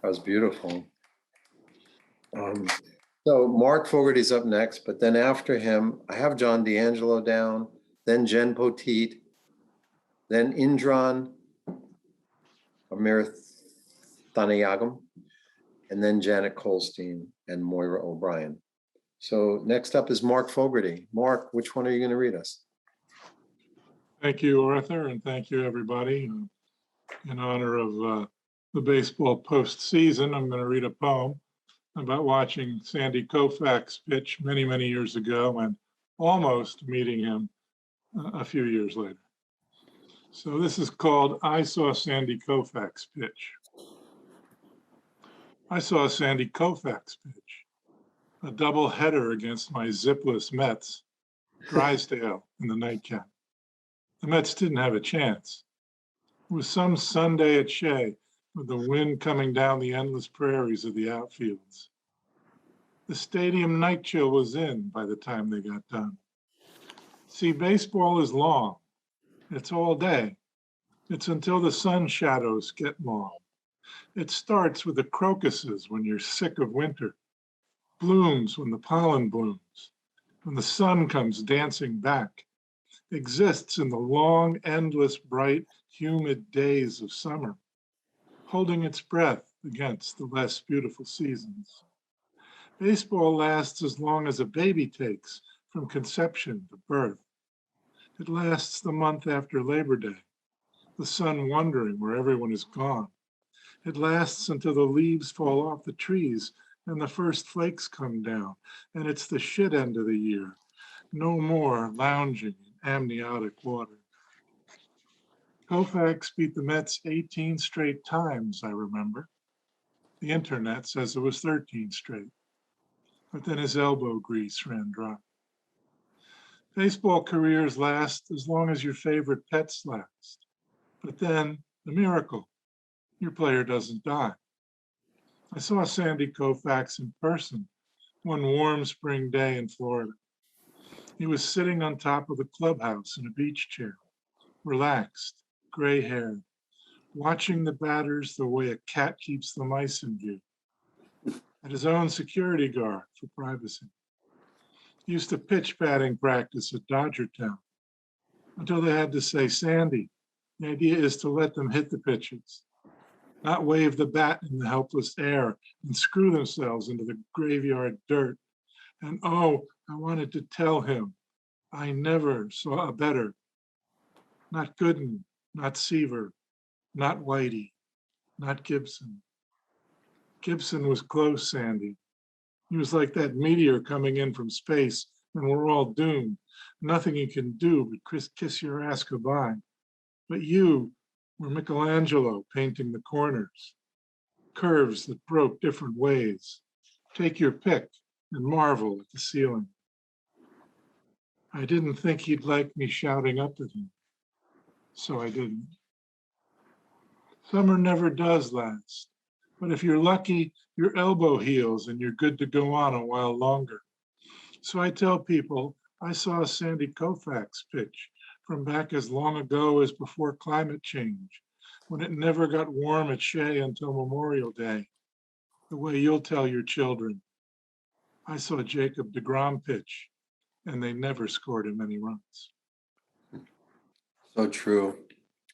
That was beautiful. So Mark Fogarty's up next, but then after him, I have John Deangelo down, then Jen Poteet, then Indran Amirthanayagam, and then Janet Colstein and Moira O'Brien. So next up is Mark Fogarty. Mark, which one are you going to read us? Thank you, Arthur, and thank you, everybody. In honor of the baseball postseason, I'm going to read a poem about watching Sandy Koufax pitch many, many years ago and almost meeting him a few years later. So this is called I Saw Sandy Koufax Pitch. I saw Sandy Koufax pitch, a double header against my zipless Mets, Drysdale in the nightcap. The Mets didn't have a chance. It was some Sunday at Shea with the wind coming down the endless prairies of the outfields. The stadium night chill was in by the time they got done. See, baseball is long. It's all day. It's until the sun shadows get long. It starts with the crocuses when you're sick of winter, blooms when the pollen blooms, when the sun comes dancing back, exists in the long, endless, bright, humid days of summer, holding its breath against the less beautiful seasons. Baseball lasts as long as a baby takes from conception to birth. It lasts the month after Labor Day, the sun wondering where everyone is gone. It lasts until the leaves fall off the trees and the first flakes come down, and it's the shit end of the year. No more lounging in amniotic water. Koufax beat the Mets 18 straight times, I remember. The internet says it was 13 straight, but then his elbow grease ran dry. Baseball careers last as long as your favorite pets last. But then, the miracle, your player doesn't die. I saw Sandy Koufax in person one warm spring day in Florida. He was sitting on top of the clubhouse in a beach chair, relaxed, gray-haired, watching the batters the way a cat keeps the mice in view, at his own security guard for privacy. He used to pitch batting practice at Dodgertown until they had to say, Sandy, the idea is to let them hit the pitches, not wave the bat in the helpless air and screw themselves into the graveyard dirt. And oh, I wanted to tell him, I never saw a better. Not Gooden, not Seaver, not Whitey, not Gibson. Gibson was close, Sandy, He was like that meteor coming in from space, and we're all doomed. Nothing he can do but kiss your ass goodbye. But you were Michelangelo painting the corners, curves that broke different ways. Take your pick and marvel at the ceiling. I didn't think he'd like me shouting up at him, so I didn't. Summer never does last, but if you're lucky, your elbow heals and you're good to go on a while longer. So I tell people I saw Sandy Koufax pitch from back as long ago as before climate change, when it never got warm at Shea until Memorial Day, the way you'll tell your children. I saw Jacob deGrom pitch, and they never scored him any runs. So true.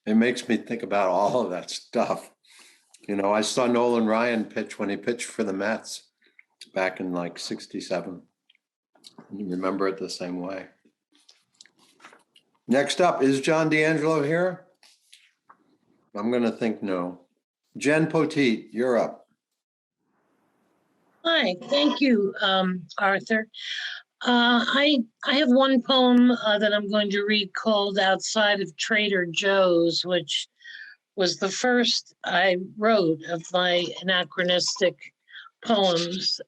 It makes me think about all of that stuff. You know, I saw Nolan Ryan pitch when he pitched for the Mets back in like 67. You remember it the same way. Next up, is John Deangelo here? I'm going to think no. Jen Poteet, you're up. Hi, thank you, Arthur. I have one poem that I'm going to read called Outside of Trader Joe's, which was the first I wrote of my anachronistic poems.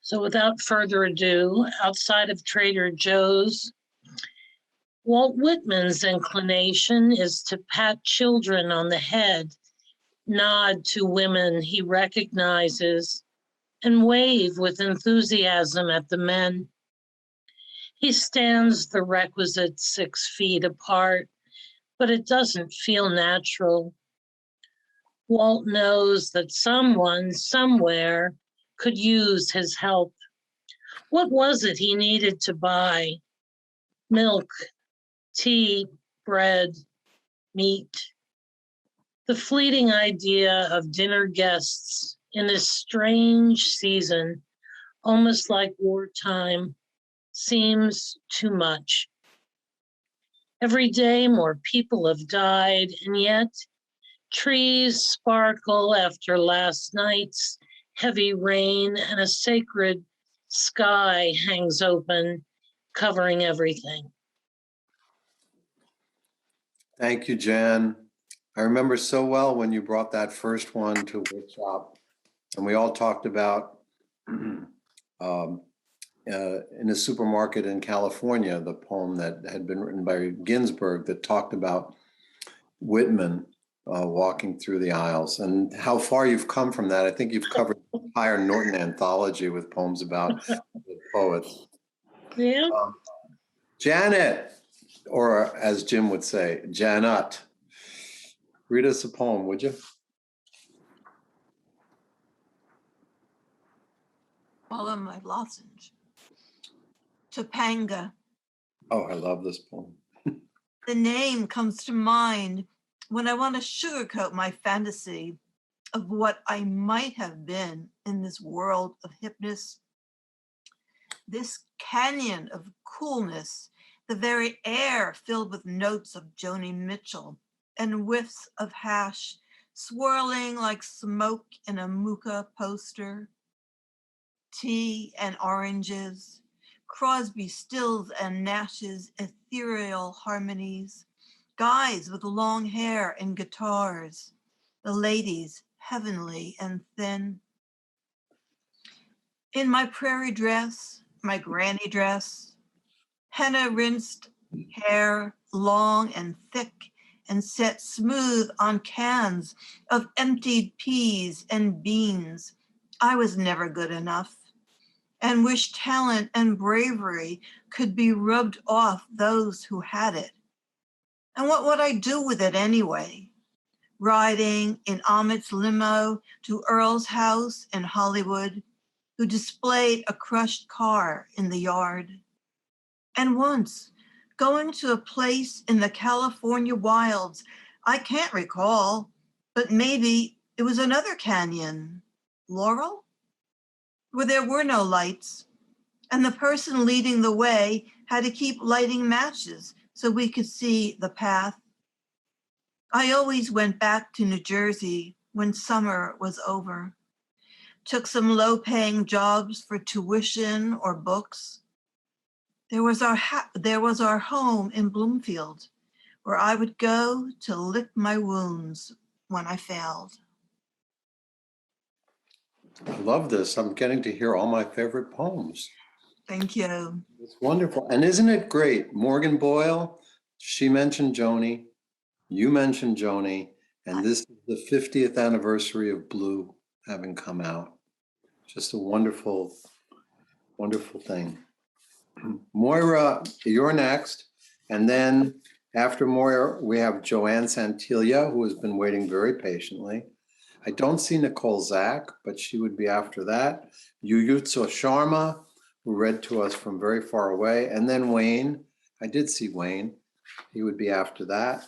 So without further ado, Outside of Trader Joe's, Walt Whitman's inclination is to pat children on the head, nod to women he recognizes, and wave with enthusiasm at the men. He stands the requisite 6 feet apart, but it doesn't feel natural. Walt knows that someone, somewhere, could use his help. What was it he needed to buy? Milk, tea, bread, meat. The fleeting idea of dinner guests in this strange season, almost like wartime, seems too much. Every day more people have died, and yet trees sparkle after last night's heavy rain, and a sacred sky hangs open, covering everything. Thank you, Jan. I remember so well when you brought that first one to a workshop, and we all talked about in a supermarket in California, the poem that had been written by Ginsberg that talked about Whitman walking through the aisles, and how far you've come from that. I think you've covered the entire Norton anthology with poems about the poets. Yeah. Janet, or as Jim would say, Janet, read us a poem, would you? Poem by Lozenge. Topanga. Oh, I love this poem. The name comes to mind when I want to sugarcoat my fantasy of what I might have been in this world of hipness. This canyon of coolness, the very air filled with notes of Joni Mitchell and whiffs of hash swirling like smoke in a Mooka poster. Tea and oranges, Crosby, Stills and Nash's ethereal harmonies, guys with long hair and guitars, the ladies heavenly and thin. In my prairie dress, my granny dress, henna rinsed hair long and thick and set smooth on cans of emptied peas and beans, I was never good enough, and wished talent and bravery could be rubbed off those who had it. And what would I do with it anyway? Riding in Amit's limo to Earl's house in Hollywood, who displayed a crushed car in the yard. And once, going to a place in the California wilds, I can't recall, but maybe it was another canyon, Laurel, where there were no lights, and the person leading the way had to keep lighting matches so we could see the path. I always went back to New Jersey when summer was over, took some low-paying jobs for tuition or books. There was our home in Bloomfield, where I would go to lick my wounds when I failed. I love this. I'm getting to hear all my favorite poems. Thank you. It's wonderful. And isn't it great? Morgan Boyle, she mentioned Joni, you mentioned Joni, and this is the 50th anniversary of Blue having come out. Just a wonderful, wonderful thing. Moira, you're next. And then after Moira, we have Joanne Santilia, who has been waiting very patiently. I don't see Nicole Zach, but she would be after that. Yuyutsu Sharma, who read to us from very far away. And then Wayne, I did see Wayne. He would be after that.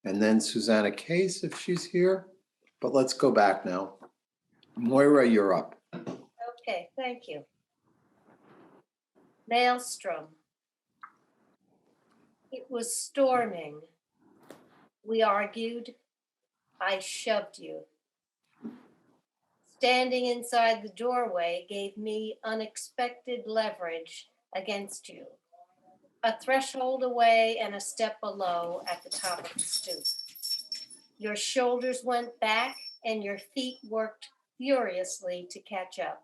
And then Susanna Case, if she's here. But let's go back now. Moira, you're up. Okay, thank you. Maelstrom. It was storming. We argued. I shoved you. Standing inside the doorway gave me unexpected leverage against you. A threshold away and a step below at the top of the stoop. Your shoulders went back and your feet worked furiously to catch up,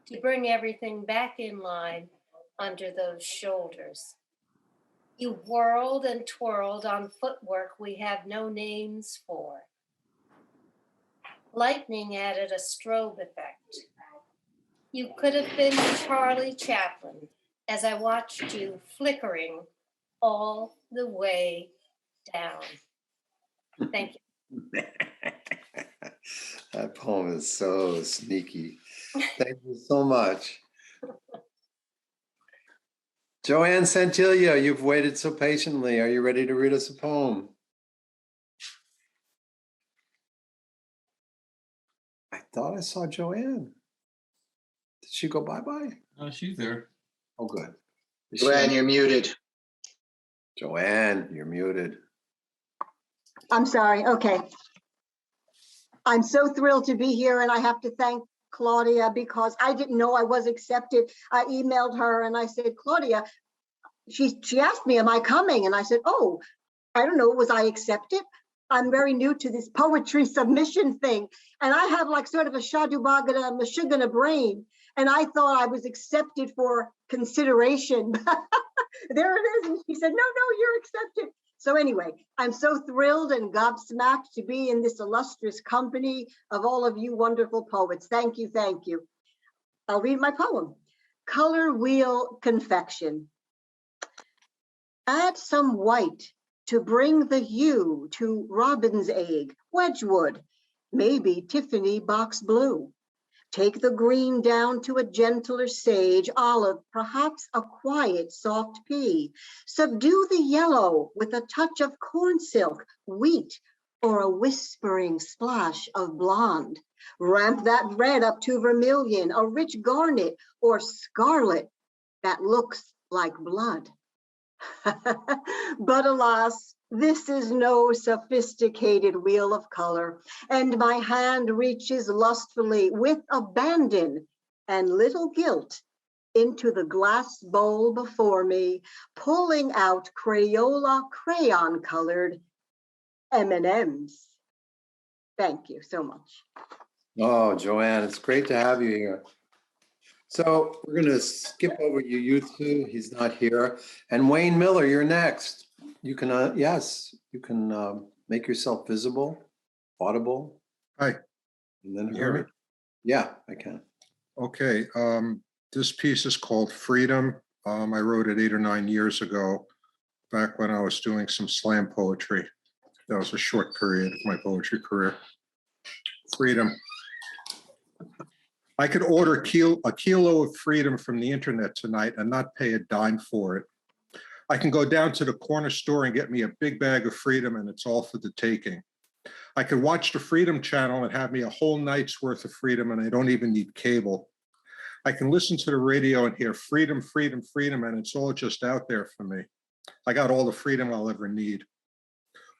to bring everything back in line under those shoulders. You whirled and twirled on footwork we have no names for. Lightning added a strobe effect. You could have been Charlie Chaplin as I watched you flickering all the way down. Thank you. That poem is so sneaky. Thank you so much. Joanne Santilia, you've waited so patiently. Are you ready to read us a poem? I thought I saw Joanne. Did she go bye-bye? Oh, she's there. Oh, good. Joanne, you're muted. Joanne, you're muted. I'm sorry. Okay. I'm so thrilled to be here, and I have to thank Claudia because I didn't know I was accepted. I emailed her and I said, Claudia, she asked me, am I coming? And I said, oh, I don't know, was I accepted? I'm very new to this poetry submission thing. And I have like sort of a Shadubagada Mashugana brain. And I thought I was accepted for consideration. There it is. And she said, no, you're accepted. So anyway, I'm so thrilled and gobsmacked to be in this illustrious company of all of you wonderful poets. Thank you, thank you. I'll read my poem. Color Wheel Confection. Add some white to bring the hue to robin's egg, Wedgwood, maybe Tiffany box blue. Take the green down to a gentler sage, olive, perhaps a quiet soft pea. Subdue the yellow with a touch of corn silk, wheat, or a whispering splash of blonde. Ramp that red up to vermilion, a rich garnet or scarlet that looks like blood. But alas, this is no sophisticated wheel of color, and my hand reaches lustfully with abandon and little guilt into the glass bowl before me, pulling out Crayola crayon-colored M&Ms. Thank you so much. Oh, Joanne, it's great to have you here. So we're going to skip over Yuyutsu. He's not here. And Wayne Miller, you're next. You can, yes, you can make yourself visible, audible. Hi. And then hear me? Yeah, I can. Okay. This piece is called Freedom. I wrote it 8 or 9 years ago, back when I was doing some slam poetry. That was a short period of my poetry career. Freedom. I could order a kilo of freedom from the internet tonight and not pay a dime for it. I can go down to the corner store and get me a big bag of freedom and it's all for the taking. I could watch the Freedom Channel and have me a whole night's worth of freedom and I don't even need cable. I can listen to the radio and hear freedom, freedom, freedom, and it's all just out there for me. I got all the freedom I'll ever need.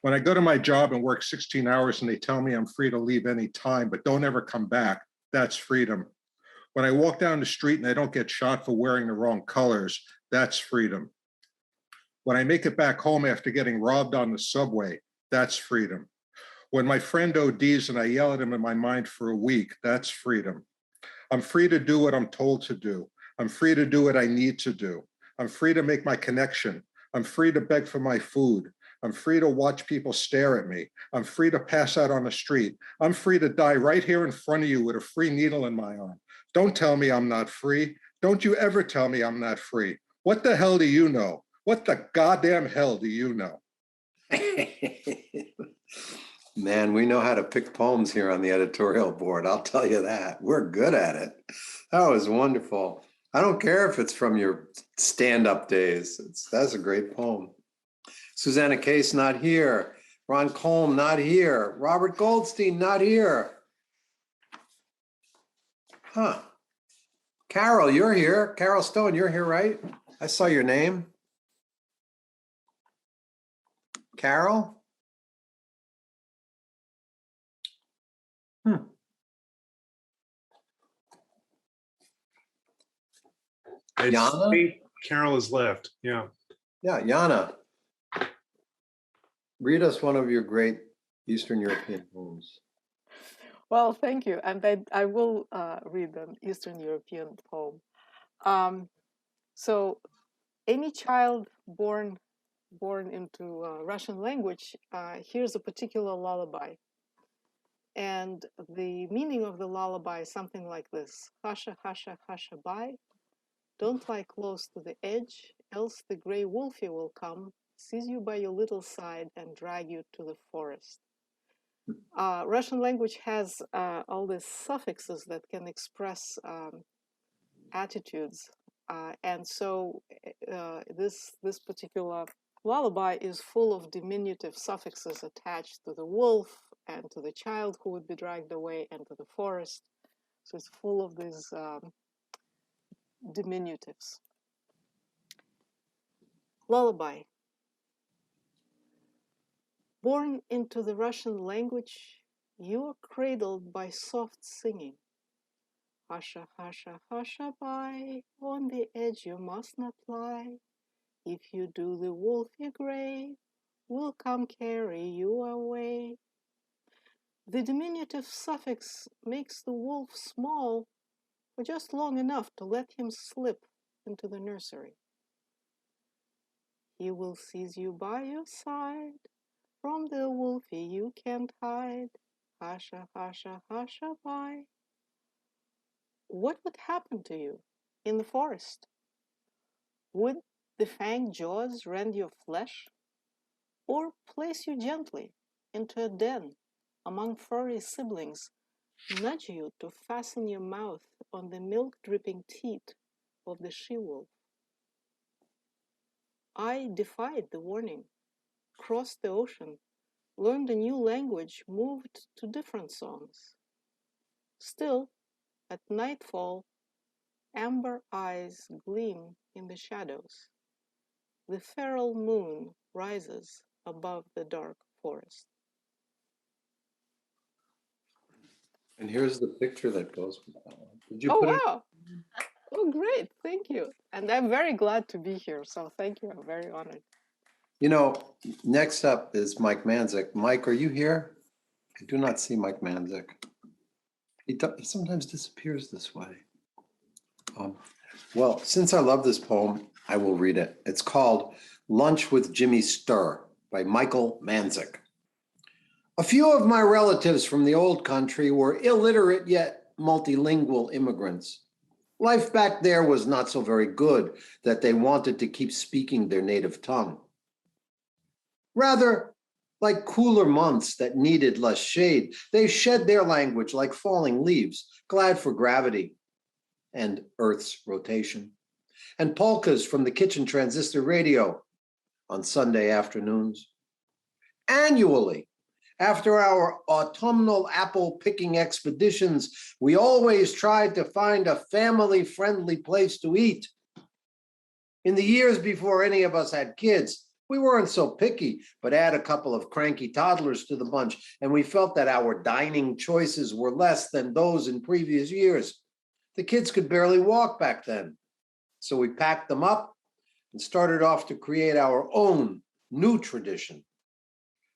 When I go to my job and work 16 hours and they tell me I'm free to leave any time, but don't ever come back, that's freedom. When I walk down the street and I don't get shot for wearing the wrong colors, that's freedom. When I make it back home after getting robbed on the subway, that's freedom. When my friend ODs and I yell at him in my mind for a week, that's freedom. I'm free to do what I'm told to do. I'm free to do what I need to do. I'm free to make my connection. I'm free to beg for my food. I'm free to watch people stare at me. I'm free to pass out on the street. I'm free to die right here in front of you with a free needle in my arm. Don't tell me I'm not free. Don't you ever tell me I'm not free. What the hell do you know? What the goddamn hell do you know? Man, we know how to pick poems here on the editorial board. I'll tell you that. We're good at it. That was wonderful. I don't care if it's from your stand-up days. That's a great poem. Susanna Case, not here. Ron Colm, not here. Robert Goldstein, not here. Huh. Carol, you're here. Carol Stone, you're here, right? I saw your name. Carol? I Yana? think Carol has left. Yeah. Yeah, Yana. Read us one of your great Eastern European poems. Well, thank you. And I will read an Eastern European poem. So any child born into Russian language hears a particular lullaby. And the meaning of the lullaby is something like this. Hasha, hasha, hasha, bye. Don't lie close to the edge, else the gray wolfie will come, seize you by your little side and drag you to the forest. Russian language has all these suffixes that can express attitudes. And so this particular lullaby is full of diminutive suffixes attached to the wolf and to the child who would be dragged away and to the forest. So it's full of these diminutives. Lullaby. Born into the Russian language, you are cradled by soft singing. Hasha, hasha, hasha, bye. On the edge you must not lie. If you do, the wolfy gray will come carry you away. The diminutive suffix makes the wolf small for just long enough to let him slip into the nursery. He will seize you by your side. From the wolfie you can't hide. Hasha, hasha, hasha, bye. What would happen to you in the forest? Would the fanged jaws rend your flesh? Or place you gently into a den among furry siblings, nudge you to fasten your mouth on the milk-dripping teat of the she-wolf? I defied the warning, crossed the ocean, learned a new language, moved to different songs. Still, at nightfall, amber eyes gleam in the shadows. The feral moon rises above the dark forest. And here's the picture that goes with that one. Did you Oh, put it? wow. Oh, great. Thank you. And I'm very glad to be here. So thank you. I'm very honored. You know, next up is Mike Manzik. Mike, are you here? I do not see Mike Manzik. He sometimes disappears this way. Well, since I love this poem, I will read it. It's called Lunch with Jimmy Sturr by Michael Manzik. A few of my relatives from the old country were illiterate yet multilingual immigrants. Life back there was not so very good that they wanted to keep speaking their native tongue. Rather, like cooler months that needed less shade, they shed their language like falling leaves, glad for gravity and Earth's rotation, and polkas from the kitchen transistor radio on Sunday afternoons. Annually, after our autumnal apple-picking expeditions, we always tried to find a family-friendly place to eat. In the years before any of us had kids, We weren't so picky, but add a couple of cranky toddlers to the bunch, and we felt that our dining choices were less than those in previous years. The kids could barely walk back then. So we packed them up and started off to create our own new tradition.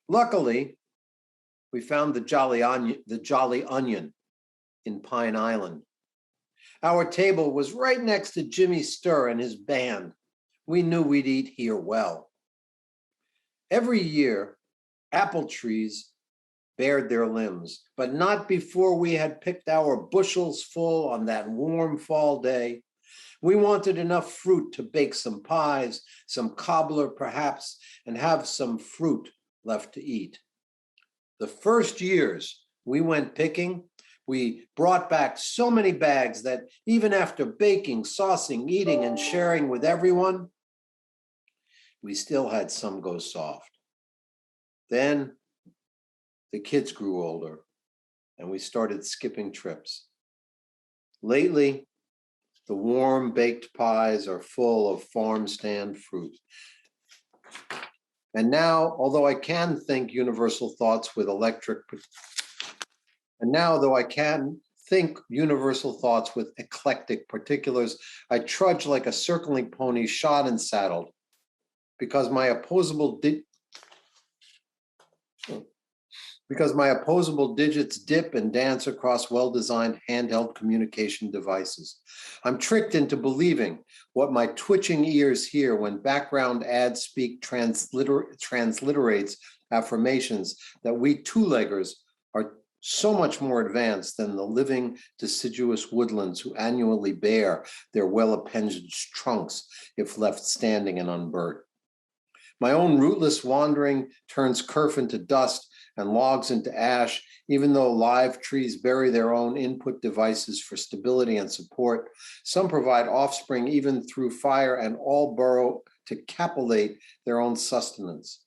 Luckily, we found the Jolly Onion in Pine Island. Our table was right next to Jimmy Sturr and his band. We knew we'd eat here well. Every year, apple trees bared their limbs, but not before we had picked our bushels full on that warm fall day. We wanted enough fruit to bake some pies, some cobbler perhaps, and have some fruit left to eat. The first years we went picking, we brought back so many bags that even after baking, saucing, eating, and sharing with everyone, we still had some go soft. Then the kids grew older and we started skipping trips. Lately, the warm baked pies are full of farm stand fruit. And now, although I can think universal thoughts with eclectic particulars, I trudge like a circling pony shod and saddled, because my opposable digits dip and dance across well-designed handheld communication devices. I'm tricked into believing what my twitching ears hear when background ad speak transliterates affirmations that we two-leggers are so much more advanced than the living deciduous woodlands who annually bare their well-appendaged trunks if left standing and unburnt. My own rootless wandering turns kerf into dust and logs into ash, even though live trees bury their own input devices for stability and support. Some provide offspring even through fire, and all burrow to capillate their own sustenance.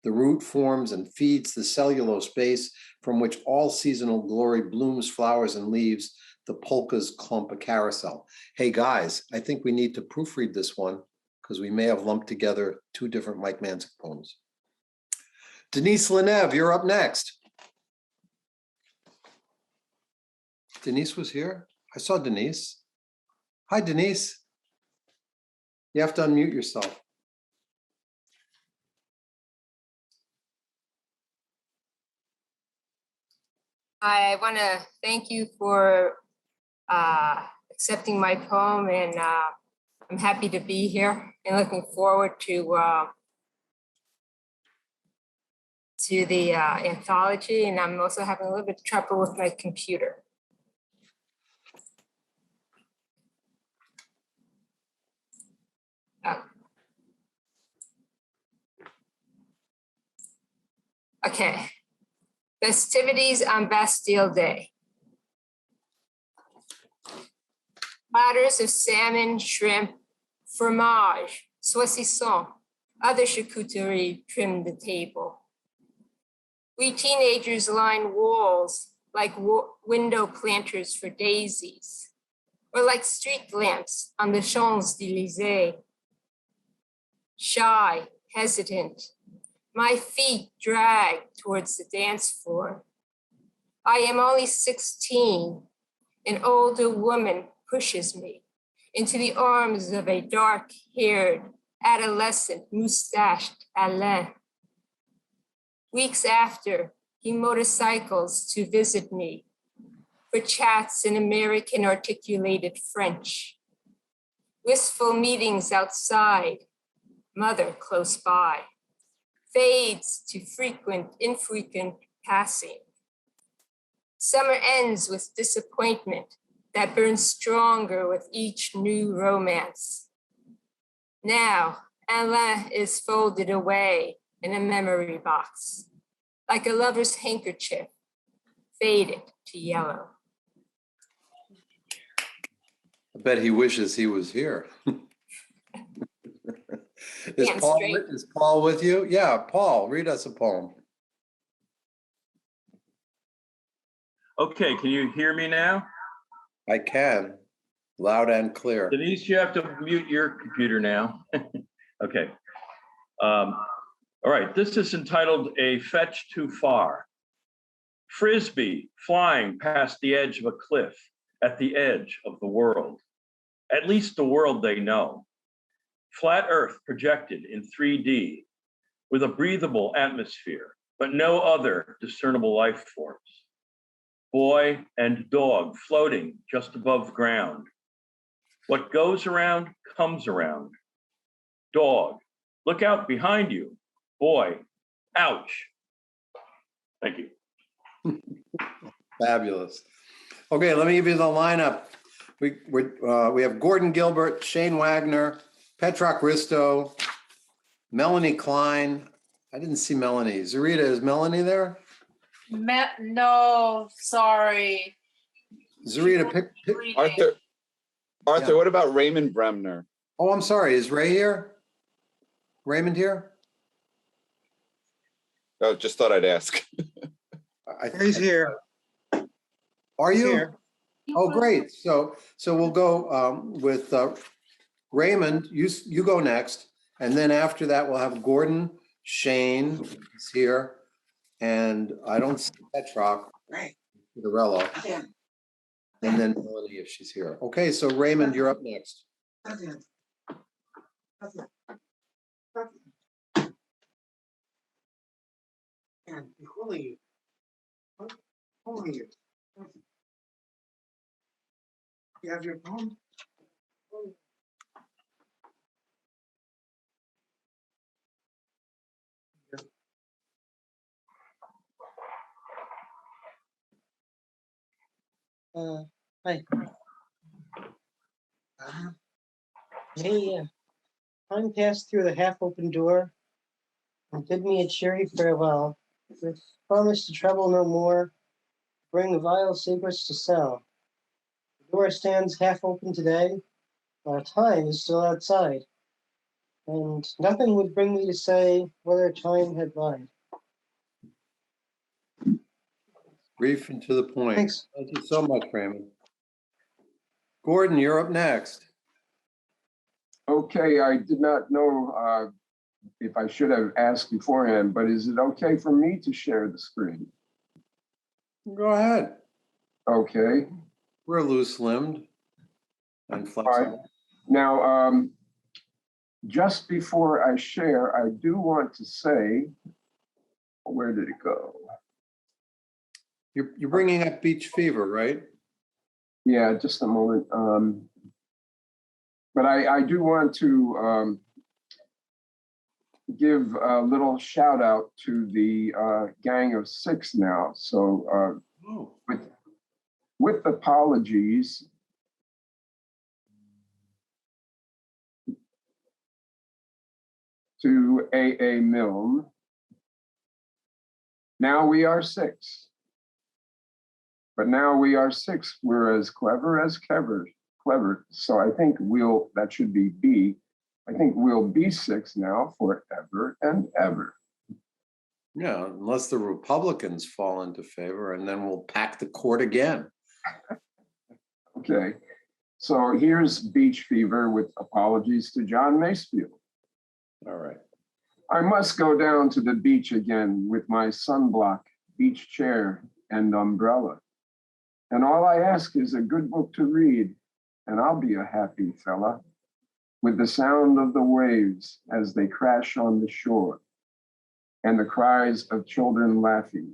The root forms and feeds the cellulose base from which all seasonal glory blooms, flowers, and leaves. The polkas clump a carousel. Hey guys, I think we need to proofread this one because we may have lumped together two different Mike Manzik poems. Denise Lenev, you're up next. Denise was here? I saw Denise. Hi, Denise. You have to unmute yourself. I want to thank you for accepting my poem, and I'm happy to be here and looking forward to the anthology, and I'm also having a little bit of trouble with my computer. Okay. Festivities on Bastille Day. Platters of salmon, shrimp, fromage, saucisson, other charcuterie trim the table. We teenagers line walls like window planters for daisies, or like street lamps on the Champs-Élysées. Shy, hesitant, my feet drag towards the dance floor. I am only 16. An older woman pushes me into the arms of a dark-haired, adolescent, mustached Alain. Weeks after, he motorcycles to visit me for chats in American articulated French. Wistful meetings outside, mother close by. Fades to infrequent passing. Summer ends with disappointment that burns stronger with each new romance. Now, Alain is folded away in a memory box, like a lover's handkerchief, faded to yellow. I bet he wishes he was here. Is Paul with you? Yeah, Paul, read us a poem. Okay, can you hear me now? I can, loud and clear. Denise, you have to mute your computer now. Okay. All right, this is entitled A Fetch Too Far. Frisbee flying past the edge of a cliff at the edge of the world, at least the world they know. Flat Earth projected in 3D with a breathable atmosphere, but no other discernible life forms. Boy and dog floating just above ground. What goes around comes around. Dog, look out behind you. Boy, ouch. Thank you. Fabulous. Okay, let me give you the lineup. We have Gordon Gilbert, Shane Wagner, Petroc Risto, Melanie Klein. I didn't see Melanie. Zarina, is Melanie there? No, sorry. Zarina, pick. Arthur, Yeah. what about Raymond Bremner? Oh, I'm sorry. Is Ray here? Raymond here? Oh, just thought I'd ask. He's here. Are He's you? here. Oh, great. So we'll go with Raymond. You go next, and then after that we'll have Gordon, Shane is here, and I don't see Petroc, Dorello, and then Melanie if she's here. Okay, so Raymond, you're up next. Who are you? Who are you? You have your phone? Hi. Hey, time passed through the half-open door and bid me a cheery farewell, with promise to trouble no more, bring vile secrets to sell. The door stands half open today, while time is still outside, and nothing would bring me to say whether time had lied. Brief and to the point. Thanks. Thank you so much, Raymond. Gordon, you're up next. Okay, I did not know if I should have asked beforehand, but is it okay for me to share the screen? Go ahead. Okay. We're loose-limbed and flexible. Now, just before I share, I do want to say, where did it go? You're bringing up Beach Fever, right? Yeah, just a moment. But I do want to give a little shout out to the Gang of Six now. So with apologies, to A.A. Milne, now we are six. But now we are six. We're as clever as clever. So I think that should be B. I think we'll be six now forever and ever. Yeah, unless the Republicans fall into favor, and then we'll pack the court again. Okay, so here's Beach Fever with apologies to John Masefield. All right. I must go down to the beach again with my sunblock, beach chair, and umbrella. And all I ask is a good book to read, and I'll be a happy fella, with the sound of the waves as they crash on the shore, and the cries of children laughing,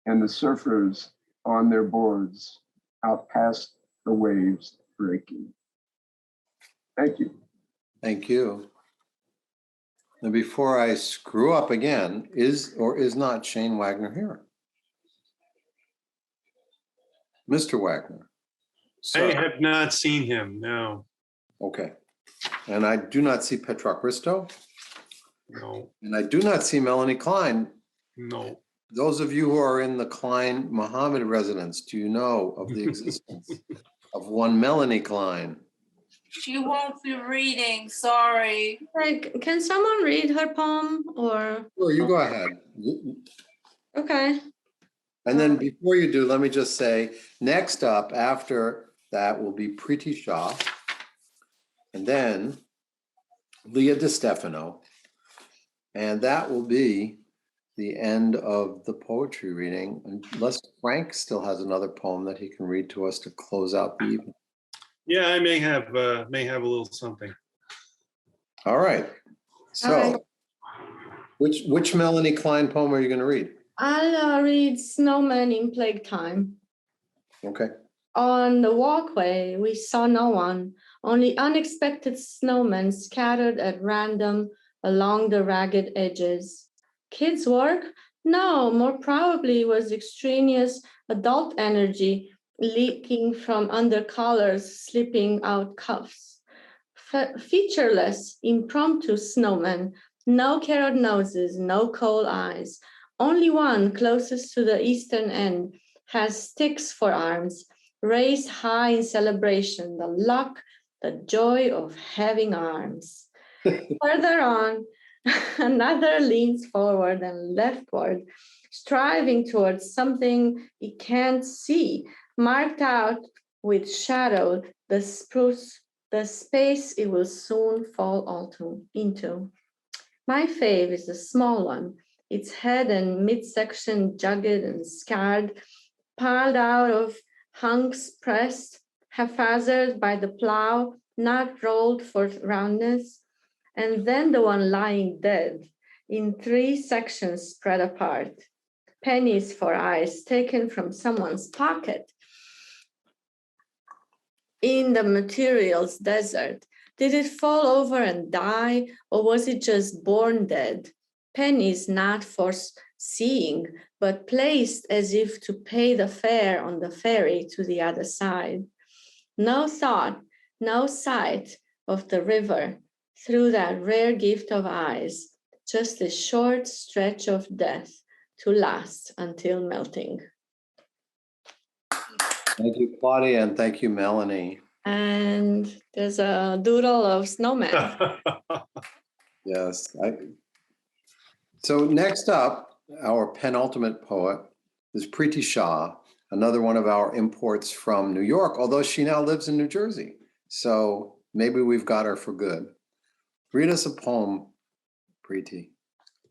and the surfers on their boards out past the waves breaking. Thank you. Thank you. And before I screw up again, is or is not Shane Wagner here? Mr. Wagner. I have not seen him, no. Okay. And I do not see Petroc Risto. No. And I do not see Melanie Klein. No. Those of you who are in the Klein Mohammed residence, do you know of the existence of one Melanie Klein? She won't be reading, sorry. Like, can someone read her poem or? Sure, you go ahead. Okay. And then before you do, let me just say, next up after that will be Preeti Shah, and then Leah DiStefano, And that will be the end of the poetry reading, unless Frank still has another poem that he can read to us to close out the evening. Yeah, I may have a little something. All right. So, which Melanie Klein poem are you going to read? I'll read Snowman in Plague Time. Okay. On the walkway, we saw no one, only unexpected snowmen scattered at random along the ragged edges. Kids' work? No, more probably was extraneous adult energy leaking from under collars, slipping out cuffs. Featureless, impromptu snowmen, no carrot noses, no coal eyes. Only one, closest to the eastern end, has sticks for arms, raised high in celebration, the luck, the joy of having arms. Further on, another leans forward and leftward, striving towards something he can't see, marked out with shadow, the space it will soon fall into. My fave is the small one, its head and midsection jagged and scarred, piled out of hunks pressed haphazard by the plow, not rolled for roundness, and then the one lying dead in 3 sections spread apart, pennies for eyes taken from someone's pocket. In the materials desert, did it fall over and die, or was it just born dead? Pennies not for seeing, but placed as if to pay the fare on the ferry to the other side. No thought, no sight of the river through that rare gift of eyes, just a short stretch of death to last until melting. Thank you, Claudia, and thank you, Melanie. And there's a doodle of snowman. Yes. So next up, our penultimate poet is Preeti Shah, another one of our imports from New York, although she now lives in New Jersey. So maybe we've got her for good. Read us a poem, Preeti.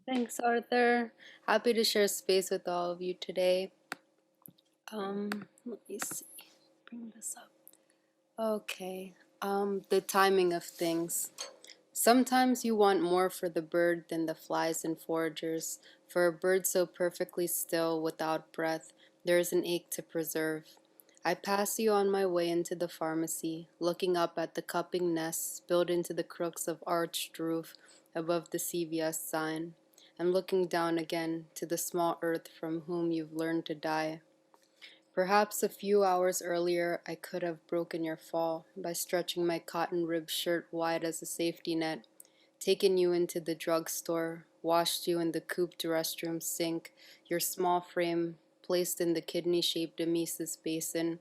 Thanks, Arthur. Happy to share space with all of you today. Let me see. Bring this up. Okay. The timing of things. Sometimes you want more for the bird than the flies and foragers. For a bird so perfectly still, without breath, there is an ache to preserve. I pass you on my way into the pharmacy, looking up at the cupping nests built into the crooks of arched roof above the CVS sign, and looking down again to the small earth from whom you've learned to die. Perhaps a few hours earlier I could have broken your fall by stretching my cotton ribbed shirt wide as a safety net, taken you into the drugstore, washed you in the cooped restroom sink, your small frame placed in the kidney-shaped emesis basin,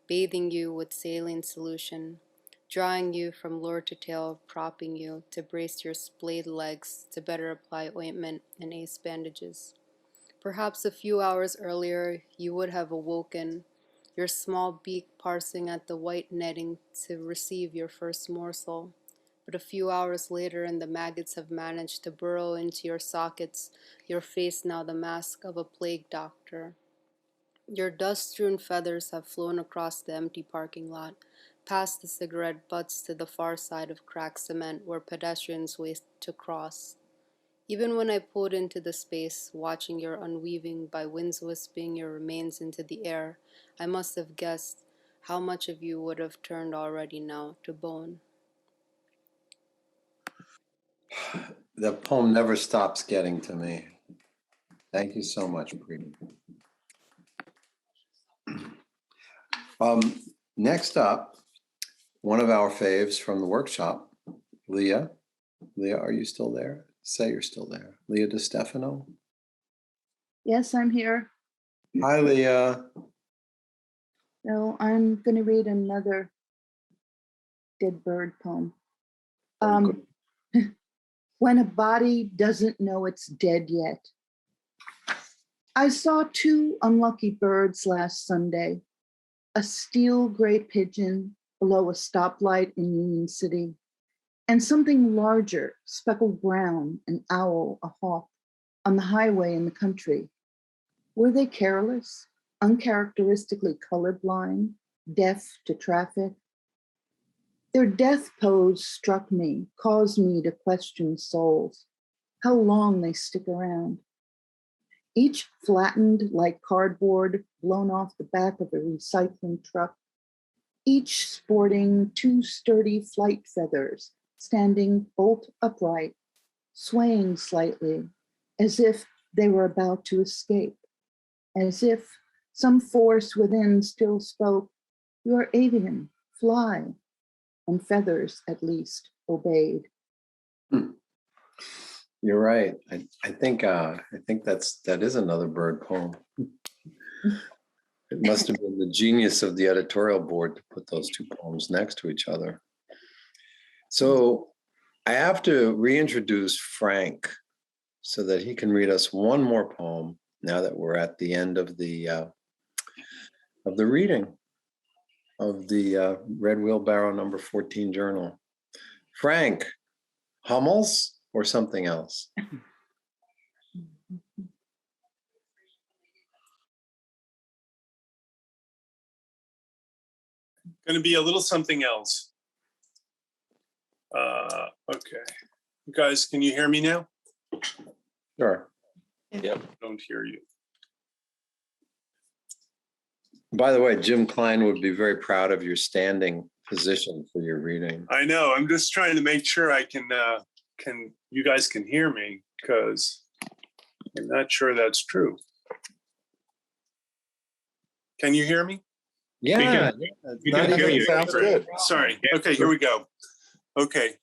bathing you with saline solution, drawing you from lure to tail, propping you to brace your splayed legs to better apply ointment and ace bandages. Perhaps a few hours earlier you would have awoken, your small beak parsing at the white netting to receive your first morsel. But a few hours later and the maggots have managed to burrow into your sockets, your face now the mask of a plague doctor. Your dust-strewn feathers have flown across the empty parking lot, past the cigarette butts to the far side of cracked cement where pedestrians wait to cross. Even when I pulled into the space, watching your unweaving by winds wisping your remains into the air, I must have guessed how much of you would have turned already now to bone. The poem never stops getting to me. Thank you so much, Preeti. Next up, one of our faves from the workshop, Leah. Leah, are you still there? Say you're still there. Leah DeStefano. Yes, I'm here. Hi, Leah. So I'm going to read another dead bird poem. When a body doesn't know it's dead yet. I saw 2 unlucky birds last Sunday, a steel gray pigeon below a stoplight in Union City, and something larger, speckled brown, an owl, a hawk, on the highway in the country. Were they careless, uncharacteristically colorblind, deaf to traffic? Their death pose struck me, caused me to question souls, how long they stick around. Each flattened like cardboard blown off the back of a recycling truck, each sporting 2 sturdy flight feathers standing bolt upright, swaying slightly, as if they were about to escape, as if some force within still spoke, "You are avian, fly," and feathers at least obeyed. You're right. I think that is another bird poem. It must have been the genius of the editorial board to put those 2 poems next to each other. So I have to reintroduce Frank so that he can read us one more poem now that we're at the end of the reading of the Red Wheelbarrow number 14 journal. Frank, Hummels or something else? Going to be a little something else. Okay. You guys, can you hear me now? Sure. Yep. Don't hear you. By the way, Jim Klein would be very proud of your standing position for your reading. I know. I'm just trying to make sure I can you guys can hear me, because I'm not sure that's true. Can you hear me? Yeah. You can hear you. Sounds good. Sorry. Okay, here we go. Okay.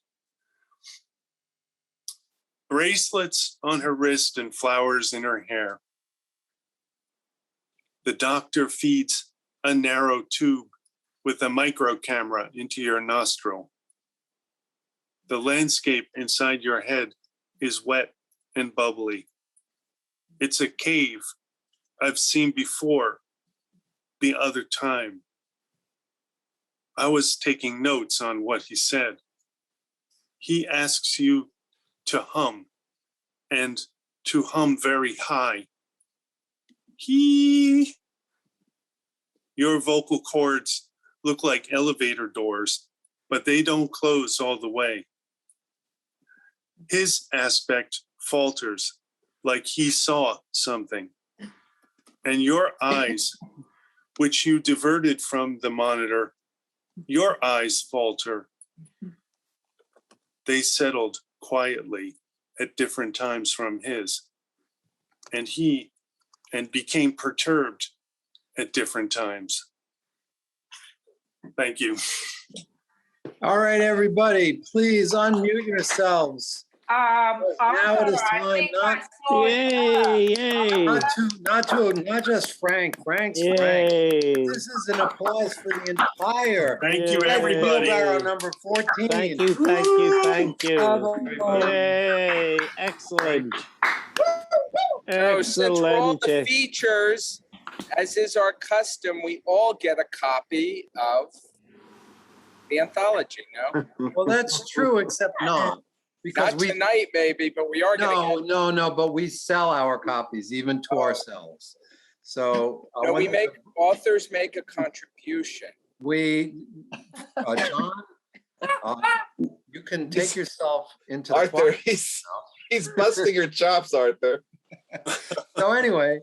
Bracelets on her wrist and flowers in her hair. The doctor feeds a narrow tube with a micro camera into your nostril. The landscape inside your head is wet and bubbly. It's a cave I've seen before the other time. I was taking notes on what he said. He asks you to hum, and to hum very high. He. Your vocal cords look like elevator doors, but they don't close all the way. His aspect falters, like he saw something. And your eyes, which you diverted from the monitor, your eyes falter. They settled quietly at different times from his, and became perturbed at different times. Thank you. All right, everybody, please unmute yourselves. Now it is time not just Frank. Frank's Frank. This is an applause for the entire. Thank you, everybody. Wheelbarrow number 14. Thank you. Yay! Excellent. So since we're all the features, as is our custom, we all get a copy of the anthology, no? Well, that's true, except not. Because not tonight, maybe, but we are going to. No, but we sell our copies even to ourselves. So no, authors make a contribution. John, you can take yourself into Arthur, he's busting your chops, Arthur. So anyway,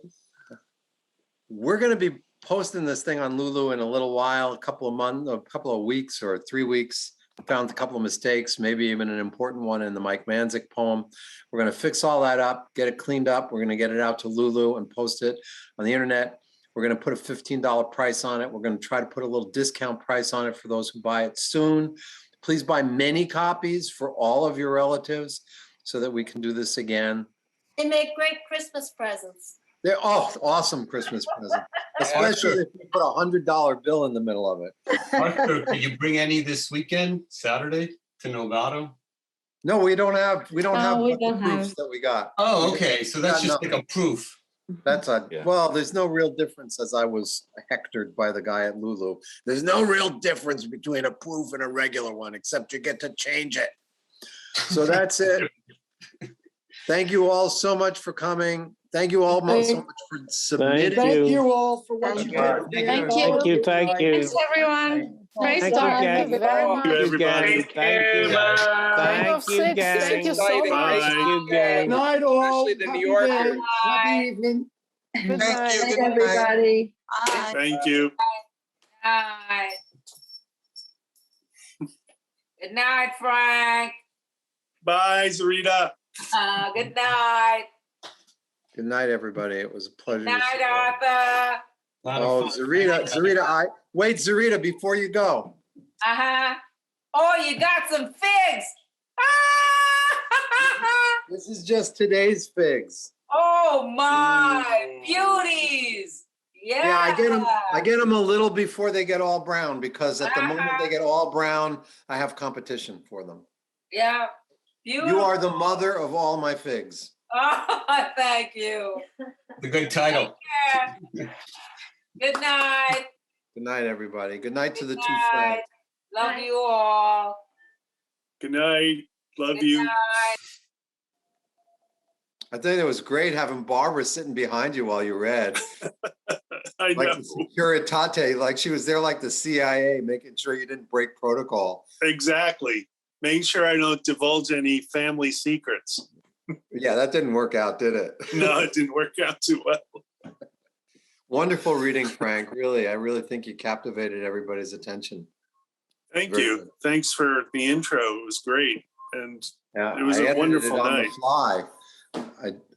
we're going to be posting this thing on Lulu in a little while, a couple of weeks or 3 weeks. Found a couple of mistakes, maybe even an important one in the Mike Manzik poem. We're going to fix all that up, get it cleaned up. We're going to get it out to Lulu and post it on the internet. We're going to put a $15 price on it. We're going to try to put a little discount price on it for those who buy it soon. Please buy many copies for all of your relatives so that we can do this again. They make great Christmas presents. They're awesome Christmas present, especially if you put a $100 bill in the middle of it. Arthur, can you bring any this weekend, Saturday, to Novato? No, we don't have the proofs that we got. Oh, okay. So that's just like a proof. Well, there's no real difference, as I was hectored by the guy at Lulu. There's no real difference between a proof and a regular one, except you get to change it. So that's it. Thank you all so much for coming. Thank you all so much for submitting. Thank you all for what you did. Thank you. Thank you. Thanks, everyone. Great Thank you, start. gang. Thank you very much. Thank you, gang. Thank you. Thank you, gang. Thank you so Exciting. much. Thank you, gang. Night all. Especially the Happy New Yorkers. day. Happy evening. Good night. Thank you. Everybody. Thank you. Night. Good night, Frank. Bye, Zarina. Good night. Good night, everybody. It was a pleasure. Good to night, see you. Arthur. Oh, Zarina, wait, Zarina, before you go. Oh, you got some figs. This is just today's figs. Oh my beauties. Yeah. Yeah, I get them a little before they get all brown, because at the moment they get all brown, I have competition for them. Yeah. Beautiful. You are the mother of all my figs. Oh, thank you. The good title. Yeah. Good night. Good night, everybody. Good night to the Good two night. friends. Love you all. Good night. Love Good you. night. I think it was great having Barbara sitting behind you while you read. I Like know. the Securitate, like she was there like the CIA, making sure you didn't break protocol. Exactly. Making sure I don't divulge any family secrets. Yeah, that didn't work out, did it? No, it didn't work out too well. Wonderful reading, Frank. Really, I really think you captivated everybody's attention. Thank Very you. good. Thanks for the intro. It was great. And Yeah, it was I a edited wonderful it on night. the fly.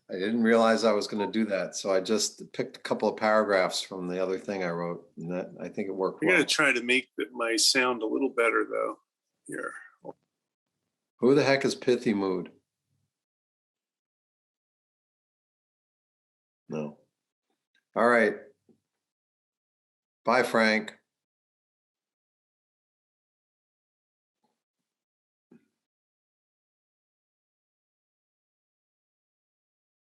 I didn't realize I was going to do that, so I just picked a couple of paragraphs from the other thing I wrote, and that I think it worked I'm well. going to try to make my sound a little better, though. Here. Who the heck is Pithy Mood? No. All right. Bye, Frank.